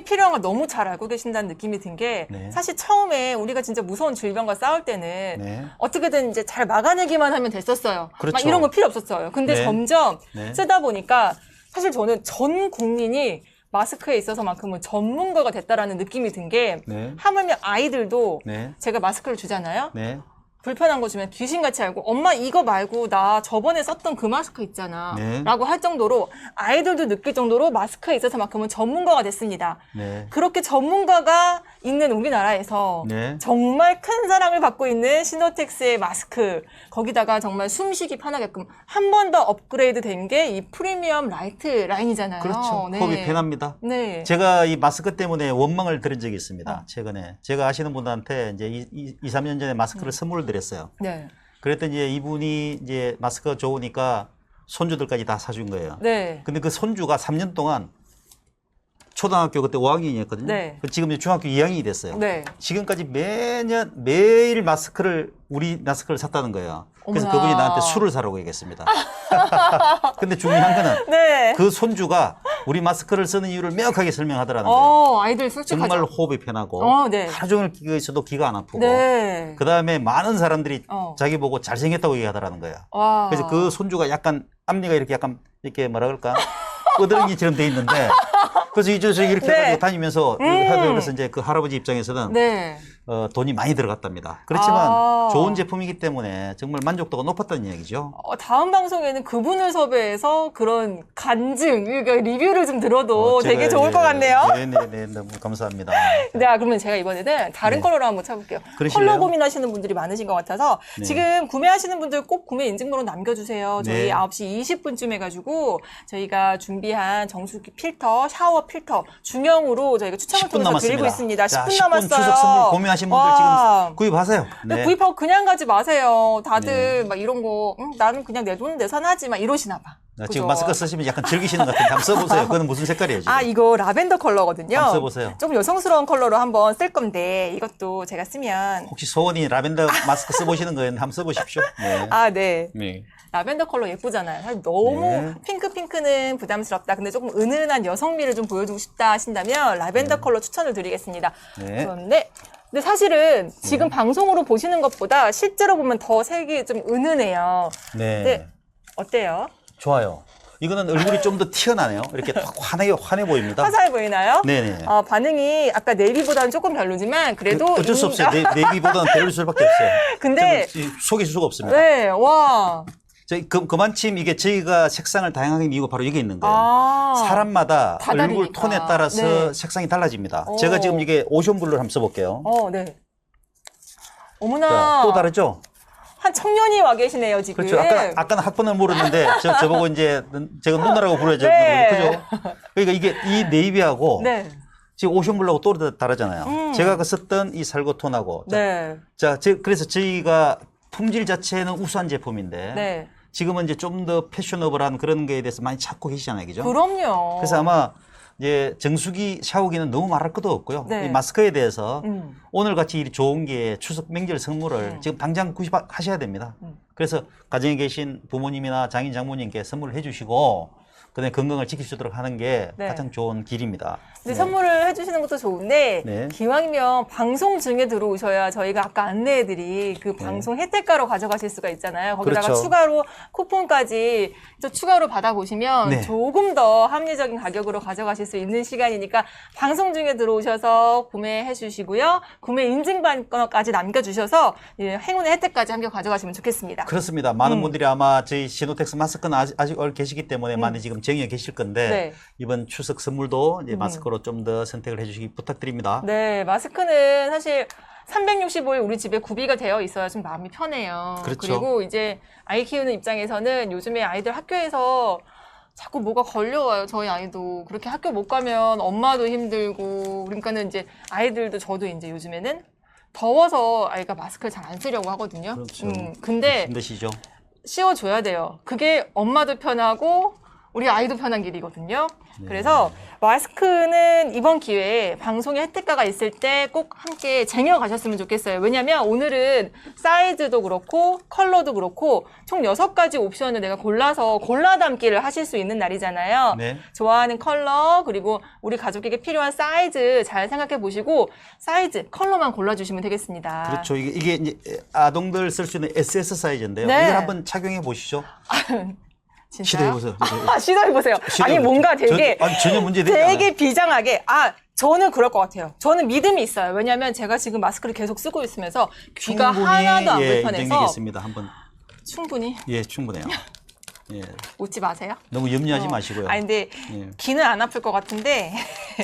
필요한 걸 너무 잘 알고 계신다는 느낌이 든 게 네. 사실 처음에 우리가 진짜 무서운 질병과 싸울 때는 네. 어떻게든 이제 잘 막아내기만 하면 됐었어요. 그렇죠. 막 이런 거 필요 없었어요. 근데 네. 점점 네. 쓰다 보니까 사실 저는 전 국민이 마스크에 있어서만큼은 전문가가 됐다라는 느낌이 든 게 네. 하물며 아이들도 네. 제가 마스크를 주잖아요. 네. 불편한 거 주면 귀신같이 알고 엄마 이거 말고 나 저번에 썼던 그 마스크 있잖아 네. 라고 할 정도로 아이들도 느낄 정도로 마스크에 있어서만큼은 전문가가 됐습니다. 네. 그렇게 전문가가 있는 우리나라에서 네. 정말 큰 사랑을 받고 있는 시노텍스의 마스크 거기다가 정말 숨쉬기 편하게끔 한 번 더 업그레이드 된 게 이 프리미엄 라이트 라인이잖아요. 그렇죠. 네. 호흡이 편합니다. 네. 제가 이 마스크 때문에 원망을 들은 적이 있습니다. 최근에 제가 아시는 분들한테 이제 2, 3년 전에 마스크를 선물을 드렸어요. 네. 그랬더니 이제 이분이 이제 마스크가 좋으니까 손주들까지 다 사준 거예요. 네. 근데 그 손주가 3년 동안 초등학교 그때 5학년이었거든요. 네. 지금 이제 중학교 2학년이 됐어요. 네. 지금까지 매일 우리 마스크를 샀다는 거예요. 그래서 어머나. 그분이 나한테 술을 사라고 얘기했습니다. 근데 중요한 거는 네. 그 손주가 우리 마스크를 쓰는 이유를 명확하게 설명하더라는 거예요. 아이들 솔직하죠. 정말 호흡이 편하고 네. 하루 종일 끼고 있어도 귀가 안 아프고 네. 그 다음에 많은 사람들이 어. 자기 보고 잘생겼다고 얘기하더라는 거예요. 와. 그래서 그 손주가 약간 앞니가 이렇게 뭐라 그럴까 끄드렁이처럼 돼 있는데 그래서 이쪽에서 이렇게 네. 해가지고 다니면서 그래서 이제 그 할아버지 입장에서는 네. 돈이 많이 들어갔답니다. 그렇지만 아. 좋은 제품이기 때문에 정말 만족도가 높았다는 이야기죠. 다음 방송에는 그분을 섭외해서 그런 간증, 그러니까 리뷰를 좀 들어도 되게 제가, 좋을 것 같네요. 네네네, 너무 감사합니다. 네, 그러면 제가 이번에는 다른 네. 컬러로 한번 쳐볼게요. 그러실래요? 컬러 고민하시는 분들이 많으신 것 같아서 네. 지금 구매하시는 분들 꼭 구매 인증번호 남겨주세요. 저희 네. 9시 20분쯤 해가지고 저희가 준비한 정수기 필터, 샤워 필터 중형으로 저희가 추첨을 10분 통해서 남았습니다. 드리고 있습니다. 자, 10분 10분 남았어요. 추석 선물 구매하신 분들 와. 지금 구입하세요. 근데 구입하고 그냥 가지 마세요. 다들 네. 막 이런 거 나는 그냥 내 돈 내산하지 막 이러시나 봐. 그죠? 지금 마스크 쓰시면 약간 즐기시는 것 같은데 한번 써보세요. 그거는 무슨 색깔이에요? 지금? 이거 라벤더 컬러거든요. 한번 써보세요. 좀 여성스러운 컬러로 한번 쓸 건데 이것도 제가 쓰면 혹시 소원이 라벤더 마스크 써보시는 거예요? 한번 써보십시오. 네. 네. 네. 라벤더 컬러 예쁘잖아요. 사실 너무 네. 핑크는 부담스럽다. 근데 조금 은은한 여성미를 좀 보여주고 싶다 하신다면 라벤더 컬러 추천을 드리겠습니다. 네. 그런데 근데 사실은 지금 방송으로 보시는 것보다 실제로 보면 더 색이 좀 은은해요. 네. 네. 어때요? 좋아요. 이거는 얼굴이 좀 더 튀어나네요. 이렇게 딱 환해 보입니다. 화사해 보이나요? 네네. 반응이 아까 네이비보다는 조금 별로지만 그래도 어쩔 수 없어요. 네이비보다는 배울 수밖에 없어요. 근데 저는 속일 수가 없습니다. 네, 와. 그만큼 이게 저희가 색상을 다양하게 이유가 바로 여기 있는 거예요. 사람마다 다 얼굴 다르니까. 톤에 따라서 네. 색상이 달라집니다. 오. 제가 지금 이게 오션블루를 한번 써볼게요. 네. 어머나. 자, 또 다르죠? 한 청년이 와 계시네요, 지금. 그렇죠. 아까는 학번을 물었는데 저보고 이제 제가 누나라고 불러야죠. 네. 그죠? 그러니까 이게 이 네이비하고 네. 지금 오션블루하고 또 다르잖아요. 제가 썼던 이 살구톤하고. 네. 그래서 저희가 품질 자체는 우수한 제품인데 네. 지금은 이제 좀 더 패셔너블한 그런 거에 대해서 많이 찾고 계시잖아요. 그죠? 그럼요. 그래서 아마 이제 정수기, 샤워기는 너무 말할 것도 없고요. 네. 이 마스크에 대해서 음. 오늘 같이 이 좋은 게 추석 명절 선물을 지금 당장 구입하셔야 됩니다. 그래서 가정에 계신 부모님이나 장인 장모님께 선물을 해주시고 그다음에 건강을 지킬 수 있도록 하는 게 네. 가장 좋은 길입니다. 근데 선물을 해주시는 것도 좋은데 네. 기왕이면 방송 중에 들어오셔야 저희가 아까 안내해드린 그 방송 혜택가로 가져가실 수가 있잖아요. 거기다가 그렇죠. 추가로 쿠폰까지 또 추가로 받아보시면 네. 조금 더 합리적인 가격으로 가져가실 수 있는 시간이니까 방송 중에 들어오셔서 구매해 주시고요. 구매 인증번호까지 남겨주셔서 행운의 혜택까지 함께 가져가시면 좋겠습니다. 그렇습니다. 많은 분들이 아마 저희 시노텍스 마스크는 아직 계시기 때문에 많이 지금 정리해 계실 건데 네. 이번 추석 선물도 이제 마스크로 좀 더 선택을 해주시기 부탁드립니다. 네, 마스크는 사실 365일 우리 집에 구비가 되어 있어야 좀 마음이 편해요. 그렇죠. 그리고 이제 아이 키우는 입장에서는 요즘에 아이들 학교에서 자꾸 뭐가 걸려와요. 저희 아이도. 그렇게 학교 못 가면 엄마도 힘들고 그러니까는 이제 아이들도 저도 이제 요즘에는 더워서 아이가 마스크를 잘 안 쓰려고 하거든요. 그렇죠. 근데 힘드시죠? 씌워줘야 돼요. 그게 엄마도 편하고 우리 아이도 편한 길이거든요. 네. 그래서 마스크는 이번 기회에 방송에 혜택가가 있을 때 꼭 함께 쟁여가셨으면 좋겠어요. 왜냐면 오늘은 사이즈도 그렇고 컬러도 그렇고 총 6가지 옵션을 내가 골라 담기를 하실 수 있는 날이잖아요. 네. 좋아하는 컬러 그리고 우리 가족에게 필요한 사이즈 잘 생각해 보시고 사이즈, 컬러만 골라주시면 되겠습니다. 그렇죠. 이게 이제 아동들 쓸 수 있는 SS 사이즈인데요. 네. 이걸 한번 착용해 보시죠. 진짜요? 시도해보세요. 시도해보세요. 아니 뭔가 되게 전혀 문제되지 않아요. 되게 비장하게 저는 그럴 것 같아요. 저는 믿음이 있어요. 왜냐하면 제가 지금 마스크를 계속 쓰고 있으면서 귀가 하나도 안 불편해서 인정드리겠습니다. 한번 충분히 충분해요. 예, 웃지 마세요. 너무 염려하지 마시고요. 아니 근데 예. 귀는 안 아플 것 같은데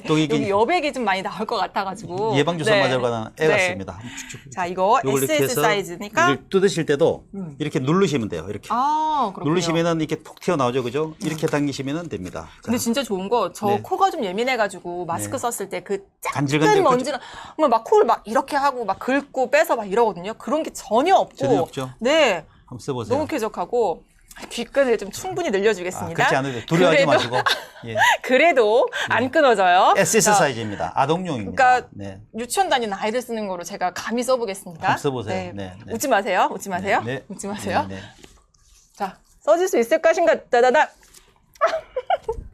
또 이게 여기 여백이 좀 많이 나올 것 같아가지고 예방주사 네. 맞으러 가는 애 네. 같습니다. 자 이거 요걸 이렇게 SS 해서 사이즈니까 이걸 뜯으실 때도 이렇게 누르시면 돼요. 이렇게 그렇군요. 누르시면은 이렇게 톡 튀어나오죠, 그죠? 이렇게 당기시면은 됩니다. 근데 자, 진짜 좋은 거 저 네. 코가 좀 예민해가지고 마스크 네. 썼을 때 그 작은 간질간질 먼지랑 막 코를 막 이렇게 하고 막 긁고 빼서 막 이러거든요. 그런 게 전혀 없고 전혀 없죠? 네, 한번 써보세요. 너무 쾌적하고 귓끈을 좀 충분히 늘려주겠습니다. 그렇지 않아도 두려워하지 그래도- 마시고. 예. 그래도 안 끊어져요. SS 자, 사이즈입니다. 아동용입니다. 그러니까 네. 유치원 다니는 아이들 쓰는 거로 제가 감히 써보겠습니다. 한번 써보세요. 네. 네, 네. 웃지 마세요. 웃지 마세요. 네, 네. 웃지 마세요. 네, 네. 자, 써질 수 있을 것인가? 따다다.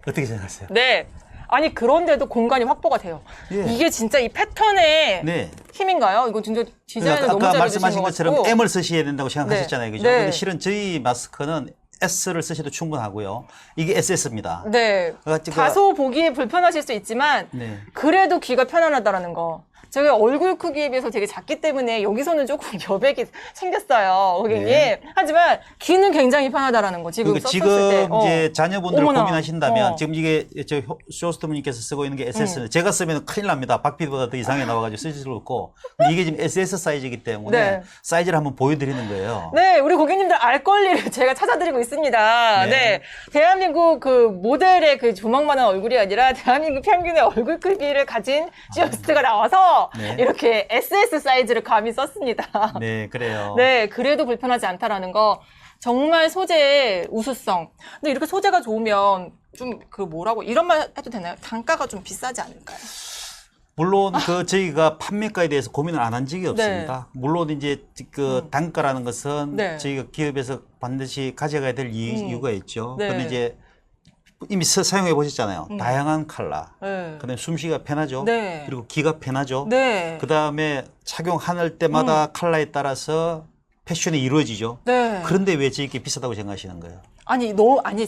어떻게 생각하세요? 네. 아니 그런데도 공간이 확보가 돼요. 예. 이게 진짜 이 패턴의 네. 힘인가요? 이거 진짜 디자인을 그러니까 너무 아까 잘해주신 말씀하신 것 것처럼 같고. M을 쓰셔야 된다고 생각하셨잖아요. 그죠? 네. 근데 실은 저희 마스크는 S를 쓰셔도 충분하고요. 이게 SS입니다. 네. 그러니까 다소 보기에 불편하실 수 있지만 네. 그래도 귀가 편안하다라는 거. 제가 얼굴 크기에 비해서 되게 작기 때문에 여기서는 조금 여백이 생겼어요, 고객님. 네. 하지만 귀는 굉장히 편하다라는 거. 지금 그러니까 썼을 때. 지금 이제 자녀분들 어머나. 고민하신다면 어. 지금 이게 저 쇼스트님께서 쓰고 있는 게 SS는 제가 쓰면 큰일 납니다. 박피디보다 더 이상하게 나와가지고 쓰실 수 없고 근데 이게 지금 SS 사이즈이기 때문에 네. 사이즈를 한번 보여드리는 거예요. 네, 우리 고객님들 알 권리를 제가 찾아드리고 있습니다. 네. 네. 대한민국 그 모델의 그 조망만한 얼굴이 아니라 대한민국 평균의 얼굴 크기를 가진 쇼스트가 나와서 네. 이렇게 SS 사이즈를 감히 썼습니다. 네, 그래요. 네, 그래도 불편하지 않다라는 거. 정말 소재의 우수성. 근데 이렇게 소재가 좋으면 좀 그 뭐라고 이런 말 해도 되나요? 단가가 좀 비싸지 않을까요? 물론 그 저희가 판매가에 대해서 고민을 안 한 적이 없습니다. 물론 이제 그 단가라는 것은 네. 저희가 기업에서 반드시 가져가야 될 이유가 있죠. 네. 근데 이제 이미 사용해 보셨잖아요. 다양한 컬러. 네. 그다음에 숨쉬기가 편하죠. 네. 그리고 귀가 편하죠. 네. 그다음에 착용할 때마다 컬러에 따라서 패션이 이루어지죠. 네. 그런데 왜 저렇게 비싸다고 생각하시는 거예요? 아니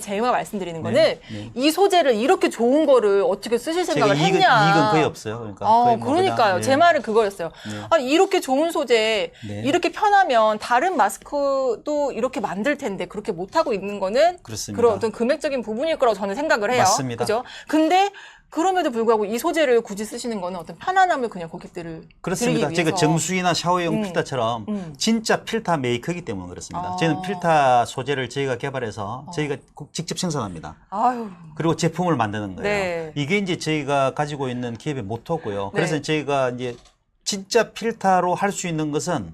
제가 말씀드리는 거는 네. 이 소재를 이렇게 좋은 거를 어떻게 쓰실 제가 생각을 했냐. 이익은 거의 없어요. 그러니까 거의 뭐 그러니까요. 그냥, 제 말은 그거였어요. 네. 아니 이렇게 좋은 소재, 네. 이렇게 편하면 다른 마스크도 이렇게 만들 텐데 그렇게 못 하고 있는 거는 그렇습니다. 그런 어떤 금액적인 부분일 거라고 저는 생각을 해요. 맞습니다. 그죠? 근데 그럼에도 불구하고 이 소재를 굳이 쓰시는 거는 어떤 편안함을 그냥 고객들을 그렇습니다. 드리기 제가 위해서. 정수기나 샤워용 필터처럼 진짜 필터 메이커이기 때문에 그렇습니다. 아. 저희는 필터 소재를 저희가 개발해서 저희가 직접 생산합니다. 아유, 그리고 제품을 만드는 거예요. 네. 이게 이제 저희가 가지고 있는 기업의 모토고요. 네. 그래서 저희가 이제 진짜 필터로 할 수 있는 것은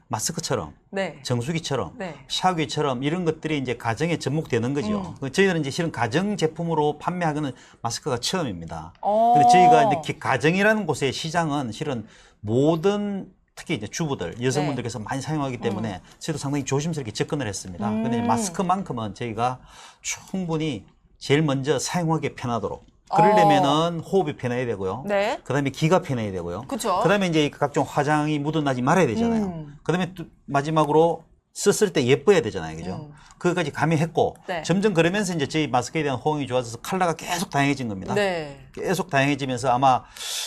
마스크처럼 네. 정수기처럼 네. 샤워기처럼 이런 것들이 이제 가정에 접목되는 거죠. 저희들은 이제 실은 가정 제품으로 판매하기는 마스크가 처음입니다. 근데 저희가 이제 가정이라는 곳의 시장은 실은 모든 특히 이제 주부들, 여성분들께서 많이 사용하기 때문에 저희도 상당히 조심스럽게 접근을 했습니다. 근데 마스크만큼은 저희가 충분히 제일 먼저 사용하기 편하도록 그러려면은 호흡이 편해야 되고요. 네. 그다음에 귀가 편해야 되고요. 그쵸. 그다음에 이제 각종 화장이 묻어나지 말아야 되잖아요. 그다음에 또 마지막으로 썼을 때 예뻐야 되잖아요, 그죠? 그것까지 가미했고 네. 점점 그러면서 이제 저희 마스크에 대한 호응이 좋아져서 컬러가 계속 다양해진 겁니다. 네. 계속 다양해지면서 아마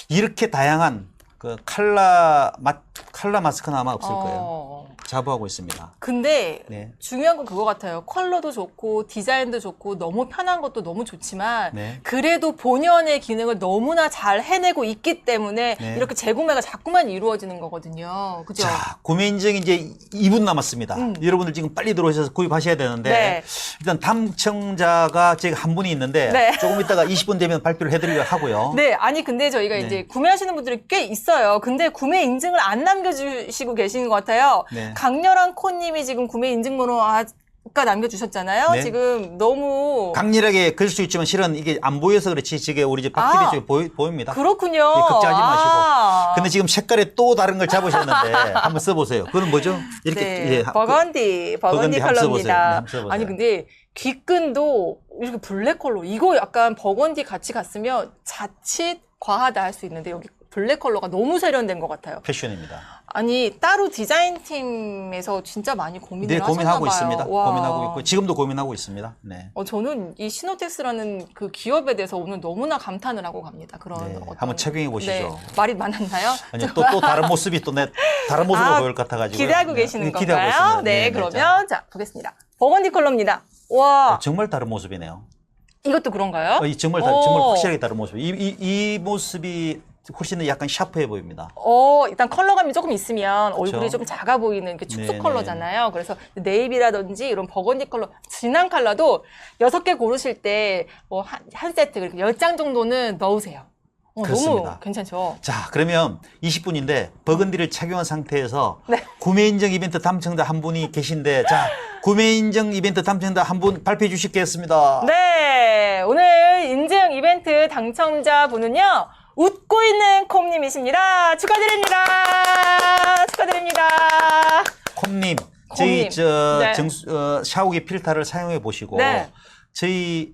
이렇게 다양한 그 컬러 마스크는 아마 없을 거예요. 자부하고 있습니다. 근데 네. 중요한 건 그거 같아요. 컬러도 좋고 디자인도 좋고 너무 편한 것도 너무 좋지만 네. 그래도 본연의 기능을 너무나 잘 해내고 있기 때문에 네. 이렇게 재구매가 자꾸만 이루어지는 거거든요. 그죠? 자, 구매 인증이 이제 2분 남았습니다. 여러분들 지금 빨리 들어오셔서 구입하셔야 되는데 네. 일단 당첨자가 제가 한 분이 있는데 네. 조금 있다가 20분 되면 발표를 해드리려고 하고요. 네, 아니 근데 저희가 네. 이제 구매하시는 분들이 꽤 있어요. 근데 구매 인증을 안 남겨주시고 계시는 것 같아요. 네. 강렬한 코님이 지금 구매 인증번호 남겨주셨잖아요. 네. 지금 너무 강렬하게 그릴 수 있지만 실은 이게 안 보여서 그렇지 저게 우리 집 박 PD 쪽에 보입니다. 그렇군요. 예, 걱정하지 마시고. 아. 근데 지금 색깔에 또 다른 걸 잡으셨는데 한번 써보세요. 그건 뭐죠? 이렇게 네, 예, 버건디 버건디 한번 써보세요. 네, 컬러입니다. 한번 써보세요. 아니 근데 귓끈도 이렇게 블랙 컬러 이거 약간 버건디 같이 갔으면 자칫 과하다 할 수 있는데 여기 블랙 컬러가 너무 세련된 것 같아요. 패션입니다. 아니 따로 디자인팀에서 진짜 많이 고민을 네, 하셨나 고민하고 봐요. 있습니다. 와. 고민하고 있고 지금도 고민하고 있습니다. 네. 저는 이 시노텍스라는 그 기업에 대해서 오늘 너무나 감탄을 하고 갑니다. 그런 네, 어떤- 한번 착용해 보시죠. 네, 말이 많았나요? 아니요, 또 다른 모습이 다른 모습으로 아, 보일 것 같아가지고 기대하고 계시는 기대하고 건가요? 있습니다. 네, 자, 그러면 자 보겠습니다. 버건디 컬러입니다. 와, 정말 다른 모습이네요. 이것도 그런가요? 정말 확실하게 다른 모습. 이 모습이 훨씬 더 약간 샤프해 보입니다. 일단 컬러감이 조금 있으면 그쵸? 얼굴이 좀 작아 보이는 게 축소 네네. 컬러잖아요. 그래서 네이비라든지 이런 버건디 컬러, 진한 컬러도 6개 고르실 때 뭐 한 세트, 그리고 10장 정도는 넣으세요. 너무 그렇습니다. 괜찮죠? 자, 그러면 20분인데 버건디를 착용한 상태에서 네. 구매 인증 이벤트 당첨자 한 분이 계신데 자, 구매 인증 이벤트 당첨자 한 분 발표해 주시겠습니다. 네, 오늘 인증 이벤트 당첨자 분은요. 웃고 있는 콤님이십니다. 축하드립니다. 축하드립니다. 콤님, 저희 네. 샤워기 필터를 사용해 보시고 네. 저희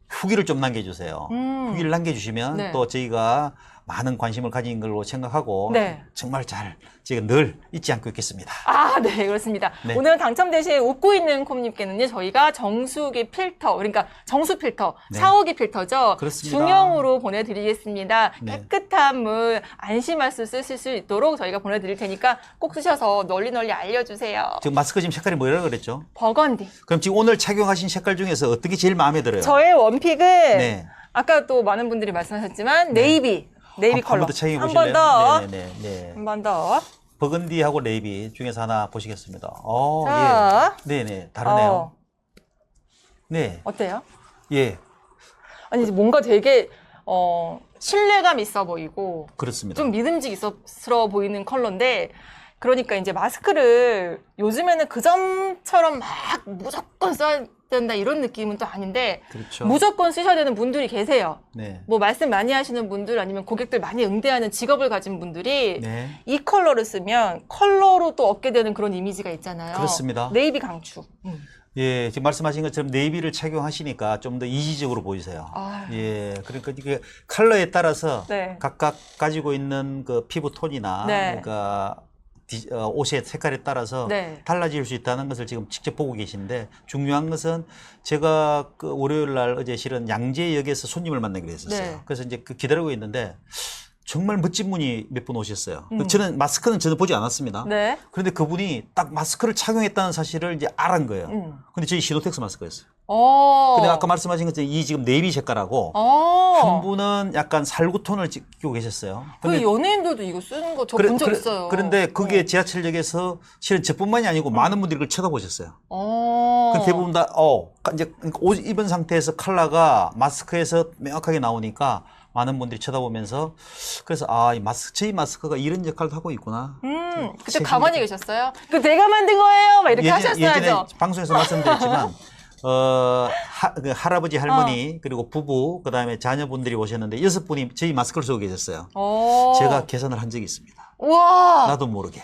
후기를 좀 남겨주세요. 후기를 남겨주시면 네. 또 저희가 많은 관심을 가진 걸로 생각하고 네. 정말 잘 제가 늘 잊지 않고 있겠습니다. 아, 네, 그렇습니다. 네. 오늘 당첨되신 웃고 있는 콤님께는요, 저희가 정수기 필터, 그러니까 정수 필터, 네. 샤워기 필터죠. 그렇습니다. 중형으로 보내드리겠습니다. 네. 깨끗한 물, 안심할 수 쓰실 수 있도록 저희가 보내드릴 테니까 꼭 쓰셔서 널리 알려주세요. 지금 마스크 지금 색깔이 뭐라고 그랬죠? 버건디. 그럼 지금 오늘 착용하신 색깔 중에서 어떤 게 제일 마음에 들어요? 저의 원픽은 네. 아까 또 많은 분들이 말씀하셨지만 네이비 컬러. 한 번 더 착용해 한 보실래요? 번 더. 네. 한 번 더. 버건디하고 네이비 중에서 하나 보시겠습니다. 자. 예. 네네. 다르네요. 네. 어때요? 예. 아니 뭔가 되게 신뢰감 있어 보이고 그렇습니다. 좀 믿음직스러워 보이는 컬러인데 그러니까 이제 마스크를 요즘에는 그 점처럼 막 무조건 써야 된다 이런 느낌은 또 아닌데 그렇죠. 무조건 쓰셔야 되는 분들이 계세요. 네. 뭐 말씀 많이 하시는 분들 아니면 고객들 많이 응대하는 직업을 가진 분들이 네. 이 컬러를 쓰면 컬러로 또 얻게 되는 그런 이미지가 있잖아요. 그렇습니다. 네이비 강추. 예, 지금 말씀하신 것처럼 네이비를 착용하시니까 좀 더 이지적으로 보이세요. 아유. 예, 그러니까 이게 컬러에 따라서 네. 각각 가지고 있는 그 피부 톤이나 네. 그러니까 옷의 색깔에 따라서 네. 달라질 수 있다는 것을 지금 직접 보고 계신데 중요한 것은 제가 그 월요일 날 어제 실은 양재역에서 손님을 만나기로 했었어요. 네. 그래서 이제 그 기다리고 있는데 정말 멋진 분이 몇 분 오셨어요. 저는 마스크는 전혀 보지 않았습니다. 네. 그런데 그분이 딱 마스크를 착용했다는 사실을 이제 알은 거예요. 근데 저희 시노텍스 마스크였어요. 근데 아까 말씀하신 것처럼 이 지금 네이비 색깔하고 한 분은 약간 살구톤을 끼고 계셨어요. 그 연예인들도 이거 쓰는 거 저 본 적 있어요. 그런데 그게 지하철역에서 실은 저뿐만이 아니고 많은 분들이 그걸 쳐다보셨어요. 그 대부분 다 이제 옷 입은 상태에서 컬러가 마스크에서 명확하게 나오니까 많은 분들이 쳐다보면서 그래서 저희 마스크가 이런 역할도 하고 있구나. 그때 가만히 계셨어요? 그 내가 만든 거예요? 막 이렇게 하셨어야죠. 예전에 방송에서 말씀드렸지만 그 할아버지, 할머니, 그리고 부부, 그 다음에 자녀분들이 오셨는데 6분이 저희 마스크를 쓰고 계셨어요. 제가 계산을 한 적이 있습니다. 우와. 나도 모르게.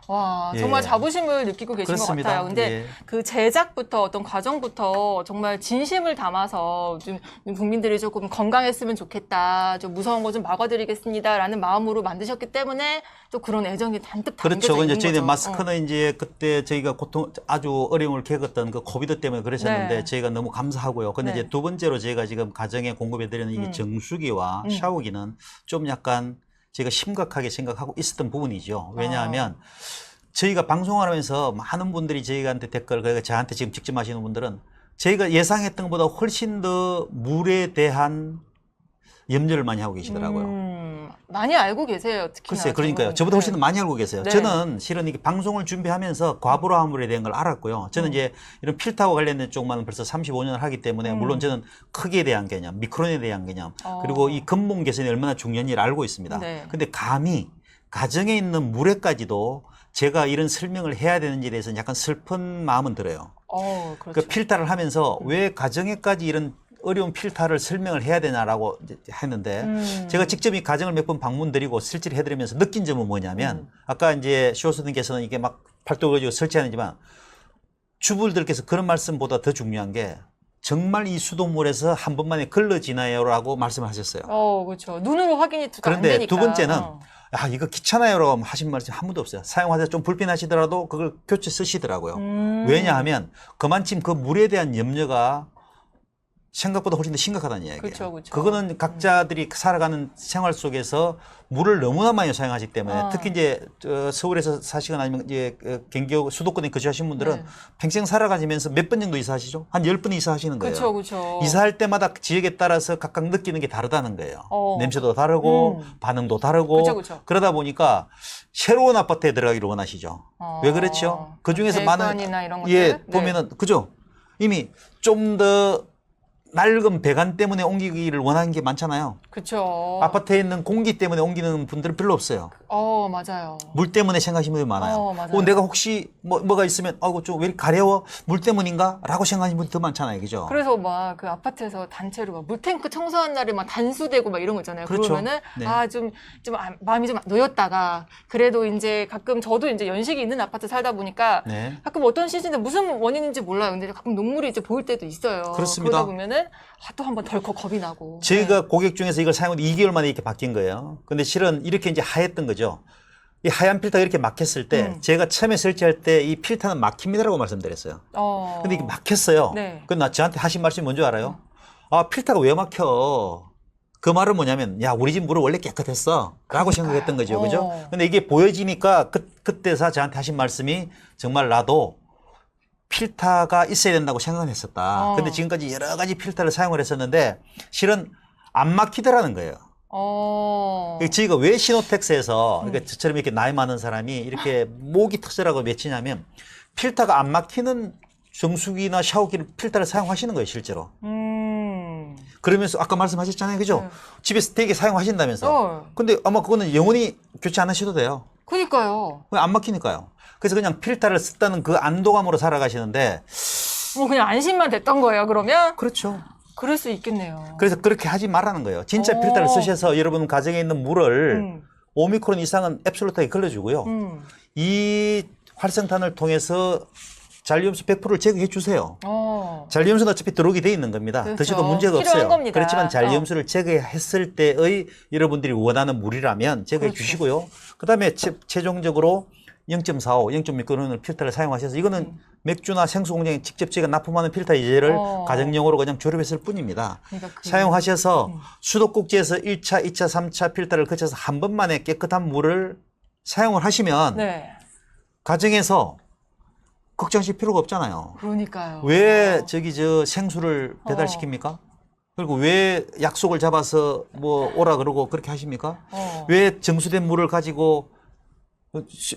와, 예. 정말 자부심을 느끼고 계신 그렇습니다. 것 같아요. 근데 예. 그 제작부터 어떤 과정부터 정말 진심을 담아서 좀 국민들이 조금 건강했으면 좋겠다, 좀 무서운 거 좀 막아드리겠습니다라는 마음으로 만드셨기 때문에 또 그런 애정이 잔뜩 담겨져 그렇죠. 있는 이제 거죠. 저희는 마스크는 이제 그때 저희가 아주 어려움을 겪었던 그 코비드 때문에 그러셨는데 네. 저희가 너무 감사하고요. 근데 네. 이제 두 번째로 저희가 지금 가정에 공급해드리는 이 정수기와 샤워기는 좀 약간 저희가 심각하게 생각하고 있었던 부분이죠. 왜냐하면 저희가 방송을 하면서 많은 분들이 저희한테 댓글, 그러니까 저한테 지금 직접 하시는 분들은 저희가 예상했던 것보다 훨씬 더 물에 대한 염려를 많이 하고 계시더라고요. 많이 알고 계세요, 특히나. 글쎄요, 그러니까요. 저는. 저보다 훨씬 더 많이 알고 계세요. 네. 저는 실은 이게 방송을 준비하면서 과부라 화물에 대한 걸 알았고요. 저는 이제 이런 필터와 관련된 쪽만 벌써 35년을 하기 때문에 물론 저는 크기에 대한 개념, 미크론에 대한 개념, 그리고 이 근본 개선이 얼마나 중요한지를 알고 있습니다. 네. 근데 감히 가정에 있는 물에까지도 제가 이런 설명을 해야 되는지에 대해서는 약간 슬픈 마음은 들어요. 그렇죠. 그 필터를 하면서 왜 가정에까지 이런 어려운 필터를 설명을 해야 되냐라고 이제 했는데 제가 직접 이 가정을 몇 번 방문드리고 실제로 해드리면서 느낀 점은 뭐냐면 아까 이제 쇼스님께서는 이게 막 팔도 가지고 설치하는지만 주부들께서 그런 말씀보다 더 중요한 게 정말 이 수돗물에서 한 번만에 걸러지나요라고 말씀을 하셨어요. 그렇죠. 눈으로 확인이 안 그런데 되니까. 두 번째는 야, 이거 귀찮아요라고 하신 말씀 한 분도 없어요. 사용하다 좀 불편하시더라도 그걸 교체 쓰시더라고요. 왜냐하면 그만큼 그 물에 대한 염려가 생각보다 훨씬 더 심각하다는 이야기예요. 그쵸, 그쵸. 그거는 각자들이 살아가는 생활 속에서 물을 너무나 많이 사용하기 때문에 특히 이제 서울에서 사시거나 아니면 이제 경기 수도권에 거주하신 분들은 네. 평생 살아가시면서 몇 번 정도 이사하시죠? 한 10번 이사하시는 거예요. 그렇죠, 그렇죠. 이사할 때마다 지역에 따라서 각각 느끼는 게 다르다는 거예요. 냄새도 다르고 반응도 다르고 그쵸, 그쵸. 그러다 보니까 새로운 아파트에 들어가기를 원하시죠. 왜 그렇죠? 그 중에서 많은 배관이나 이런 것들? 예 네. 보면은 그죠? 이미 좀 더 낡은 배관 때문에 옮기기를 원하는 게 많잖아요. 그렇죠. 아파트에 있는 공기 때문에 옮기는 분들은 별로 없어요. 맞아요. 물 때문에 생각하시는 분들이 많아요. 맞아요. 내가 혹시 뭐가 있으면 좀 왜 이렇게 가려워? 물 때문인가? 라고 생각하시는 분들이 더 많잖아요. 그죠? 그래서 막 그 아파트에서 단체로 막 물탱크 청소한 날에 막 단수되고 막 이런 거 있잖아요. 그렇죠. 그러면은 네. 마음이 좀 놓였다가 그래도 이제 가끔 저도 이제 연식이 있는 아파트 살다 보니까 네. 가끔 어떤 시즌에 무슨 원인인지 몰라요. 근데 가끔 녹물이 이제 보일 때도 있어요. 그렇습니다. 그러다 보면은 또 한번 덜컥 겁이 나고. 저희가 고객 중에서 이걸 사용한 2개월 만에 이렇게 바뀐 거예요. 근데 실은 이렇게 이제 하였던 거죠. 이 하얀 필터가 이렇게 막혔을 때 제가 처음에 설치할 때 이 필터는 막힙니다라고 말씀드렸어요. 근데 이게 막혔어요. 네. 근데 저한테 하신 말씀이 뭔지 알아요? 필터가 왜 막혀? 그 말은 뭐냐면, 야, 우리 집 물은 원래 깨끗했어. 라고 생각했던 거죠. 그죠? 근데 이게 보여지니까 그때서 저한테 하신 말씀이 정말 나도 필터가 있어야 된다고 생각을 했었다. 근데 지금까지 여러 가지 필터를 사용을 했었는데 실은 안 막히더라는 거예요. 저희가 왜 시노텍스에서 그러니까 저처럼 이렇게 나이 많은 사람이 이렇게 목이 터져라고 외치냐면 필터가 안 막히는 정수기나 샤워기를 필터를 사용하시는 거예요, 실제로. 그러면서 아까 말씀하셨잖아요, 그죠? 집에서 되게 사용하신다면서. 근데 아마 그거는 영원히 교체 안 하셔도 돼요. 그니까요. 안 막히니까요. 그래서 그냥 필터를 썼다는 그 안도감으로 살아가시는데. 그냥 안심만 됐던 거예요, 그러면? 그렇죠. 그럴 수 있겠네요. 그래서 그렇게 하지 말라는 거예요. 진짜 필터를 쓰셔서 여러분 가정에 있는 물을 오미크론 이상은 앱솔루트하게 걸러주고요. 이 활성탄을 통해서 잔류염수 100%를 제거해 주세요. 잔류염수는 어차피 들어오게 돼 있는 겁니다. 그렇죠. 드셔도 문제가 필요한 없어요. 겁니다. 그렇지만 잔류염수를 제거했을 때의 여러분들이 원하는 물이라면 제거해 그렇죠. 주시고요. 그다음에 최종적으로 0.45, 0.6그런 필터를 사용하셔서 이거는 맥주나 생수 공장에 직접 제가 납품하는 필터 이제를 가정용으로 그냥 조립했을 뿐입니다. 그러니까 사용하셔서 수도꼭지에서 1차, 2차, 3차 필터를 거쳐서 한 번만에 깨끗한 물을 사용을 하시면 네. 가정에서 걱정하실 필요가 없잖아요. 그러니까요. 왜 생수를 배달시킵니까? 그리고 왜 약속을 잡아서 오라 그러고 그렇게 하십니까? 왜 정수된 물을 가지고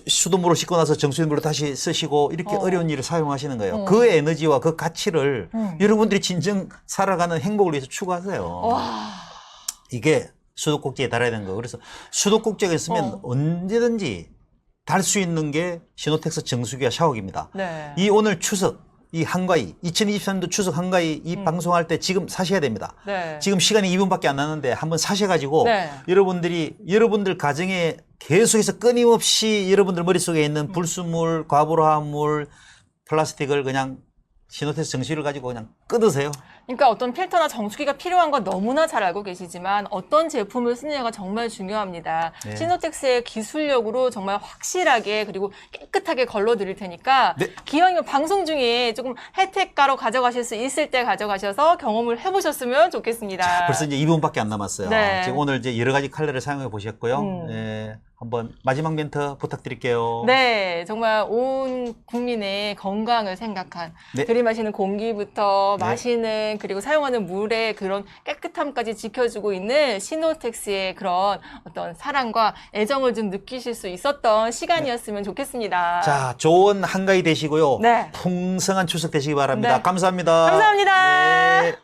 수돗물을 씻고 나서 정수된 물을 다시 쓰시고 이렇게 어려운 일을 사용하시는 거예요. 그 에너지와 그 가치를 여러분들이 진정 살아가는 행복을 위해서 추구하세요. 이게 수도꼭지에 달아야 되는 거예요. 그래서 수도꼭지가 있으면 언제든지 달 수 있는 게 시노텍스 정수기와 샤워기입니다. 네. 이 오늘 추석, 이 한가위, 2023년도 추석 한가위 이 방송할 때 지금 사셔야 됩니다. 네. 지금 시간이 2분밖에 안 나는데 한번 사셔가지고 네. 여러분들 가정에 계속해서 끊임없이 여러분들 머릿속에 있는 불순물, 과부하물, 플라스틱을 그냥 시노텍스 정수기를 가지고 그냥 끊으세요. 그러니까 어떤 필터나 정수기가 필요한 건 너무나 잘 알고 계시지만 어떤 제품을 쓰느냐가 정말 중요합니다. 네. 시노텍스의 기술력으로 정말 확실하게 그리고 깨끗하게 걸러드릴 테니까 네. 기왕이면 방송 중에 조금 혜택가로 가져가실 수 있을 때 가져가셔서 경험을 해보셨으면 좋겠습니다. 벌써 이제 2분밖에 안 남았어요. 네. 지금 오늘 이제 여러 가지 컬러를 사용해 보셨고요. 예, 한번 마지막 멘트 부탁드릴게요. 네, 정말 온 국민의 건강을 생각한 네. 들이마시는 공기부터 네. 마시는 그리고 사용하는 물의 그런 깨끗함까지 지켜주고 있는 시노텍스의 그런 어떤 사랑과 애정을 좀 느끼실 수 있었던 시간이었으면 좋겠습니다. 자, 좋은 한가위 되시고요. 네. 풍성한 추석 되시기 바랍니다. 네. 감사합니다. 감사합니다. 네.